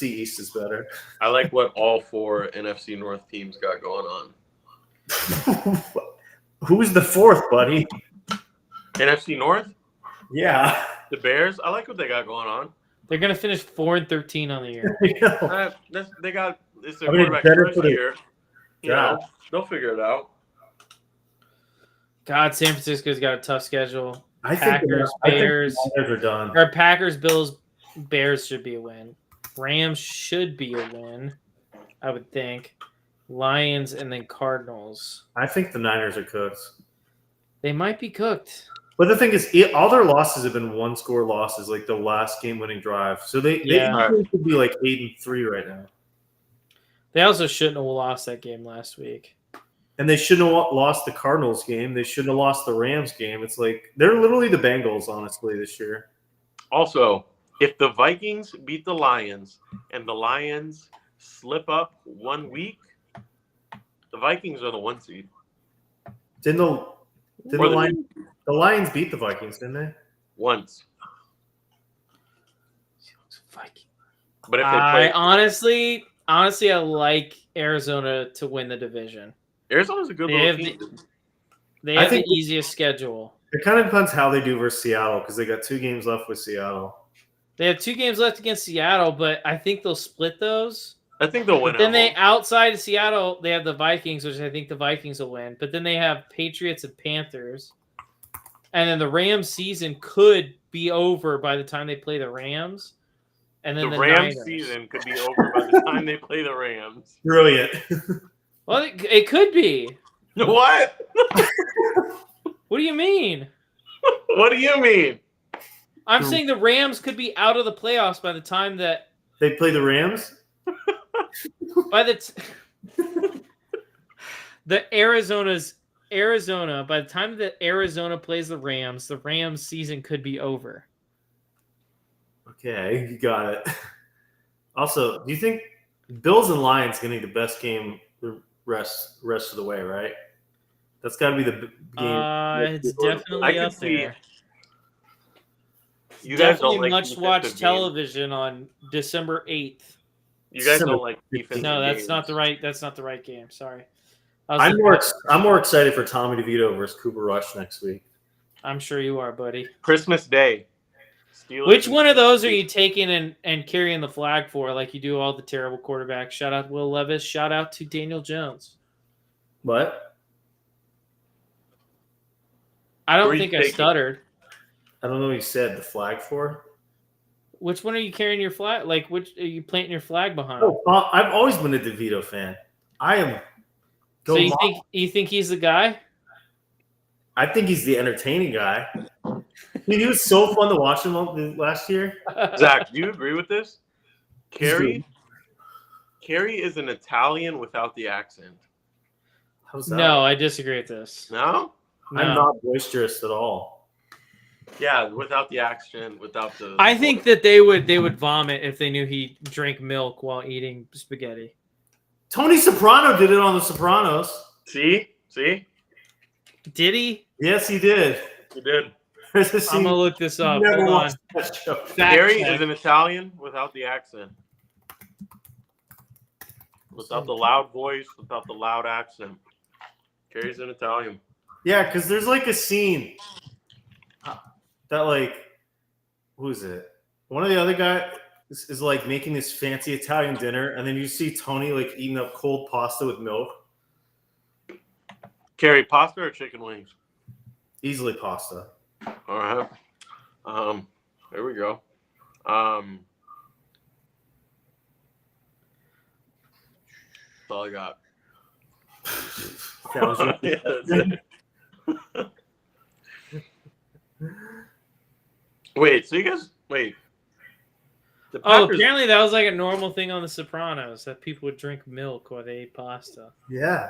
East is better. I like what all 4 NFC North teams got going on. Who's the fourth, buddy? NFC North? Yeah. The Bears? I like what they got going on. They're going to finish 4-13 on the year. It's their quarterback first year. Yeah. They'll figure it out. God, San Francisco's got a tough schedule. I Packers, Bears. The Bears are done. Or Packers, Bills, Bears should be a win. Rams should be a win, I would think. Lions and then Cardinals. I think the Niners are cooked. They might be cooked. But the thing is, all their losses have been one-score losses, like the last game-winning drive. So they could be like 8-3 right now. They also shouldn't have lost that game last week. And they shouldn't have lost the Cardinals game. They shouldn't have lost the Rams game. It's like they're literally the Bengals, honestly, this year. Also, if the Vikings beat the Lions and the Lions slip up 1 week, the Vikings are the 1 seed. Didn't the Lions beat the Vikings, didn't they? Once. Viking. But if they play, honestly, I like Arizona to win the division. Arizona's a good little team. They have the easiest schedule. It kind of depends how they do versus Seattle because they got 2 games left with Seattle. They have 2 games left against Seattle, but I think they'll split those. I think they'll win. Then outside of Seattle, they have the Vikings, which I think the Vikings will win. But then they have Patriots and Panthers. And then the Rams season could be over by the time they play the Rams. And then the Rams Niners. season could be over by the time they play the Rams. Brilliant. Well, it could be. What? What do you mean? What do you mean? I'm saying the Rams could be out of the playoffs by the time that they play the Rams. Arizona. By the time that Arizona plays the Rams season could be over. Okay, you got it. Also, do you think Bills and Lions going to be the best game the rest of the way, right? That's got to be the game. It's definitely up there. You guys Definitely don't like must-watch television on December 8th. You guys don't like defensive No, that's games. not the right. That's not the right game. Sorry. I'm more excited for Tommy DeVito versus Cooper Rush next week. I'm sure you are, buddy. Christmas Day. Steelers. Which one of those are you taking and carrying the flag for, like you do all the terrible quarterbacks? Shout out Will Levis. Shout out to Daniel Jones. What? I don't think I stuttered. I don't know what you said. The flag for? Which one are you carrying your flag? Like, which are you planting your flag behind? Oh, I've always been a DeVito fan. I am. So you think he's the guy? I think he's the entertaining guy. He was so fun to watch him last year. Zach, do you agree with this? Carey is an Italian without the accent. How's that? No, I disagree with this. No? I'm not boisterous at all. Yeah, without the accent, without the. I think that they would vomit if they knew he drank milk while eating spaghetti. Tony Soprano did it on The Sopranos. See? Did he? Yes, he did. He did. I'm gonna look this up. Hold on. Carey is an Italian without the accent. Without the loud voice, without the loud accent. Carey's an Italian. Yeah, because there's like a scene that who is it? One of the other guys is like making this fancy Italian dinner, and then you see Tony like eating up cold pasta with milk. Carey, pasta or chicken wings? Easily pasta. All right. There we go. That's all I got. That was Yeah, that's it. Wait, so you guys wait. Apparently that was like a normal thing on The Sopranos that people would drink milk while they ate pasta. Yeah.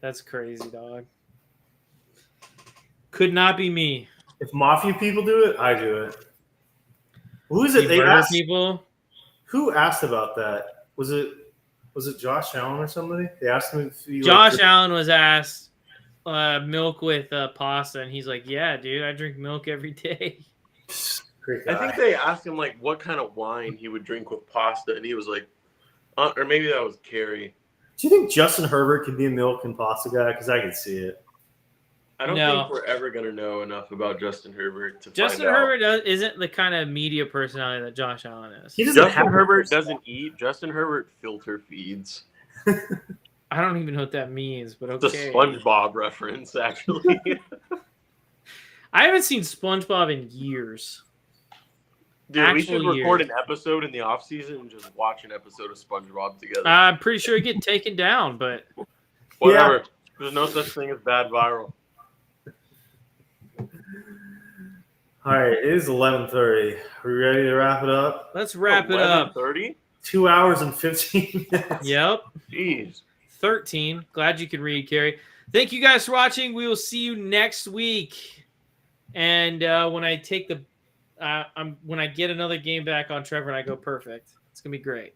That's crazy, dog. Could not be me. If mafia people do it, I do it. Who is it? They asked people. Who asked about that? Was it Josh Allen or somebody? They asked him if he Josh Allen was asked milk with pasta, and he's like, "Yeah, dude, I drink milk every day." I think they asked him like what kind of wine he would drink with pasta, and he was like, or maybe that was Carey. Do you think Justin Herbert could be a milk and pasta guy? Because I could see it. I don't think we're ever going to know enough about Justin Herbert to Justin find out. Herbert isn't the kind of media personality that Josh Allen is. Justin Herbert doesn't eat. Justin Herbert filter feeds. I don't even know what that means, but okay. It's a SpongeBob reference, actually. I haven't seen SpongeBob in years. Dude, we should record an episode in the off season and just watch an episode of SpongeBob together. I'm pretty sure it'd get taken down, but whatever. Yeah. There's no such thing as bad viral. All right, it is 11:30. Are we ready to wrap it up? Let's wrap it up. 11:30? 2 hours and 15 minutes. Yep. Jeez. 13. Glad you could read, Carey. Thank you guys for watching. We will see you next week. And when I take when I get another game back on Trevor and I go perfect, it's gonna be great.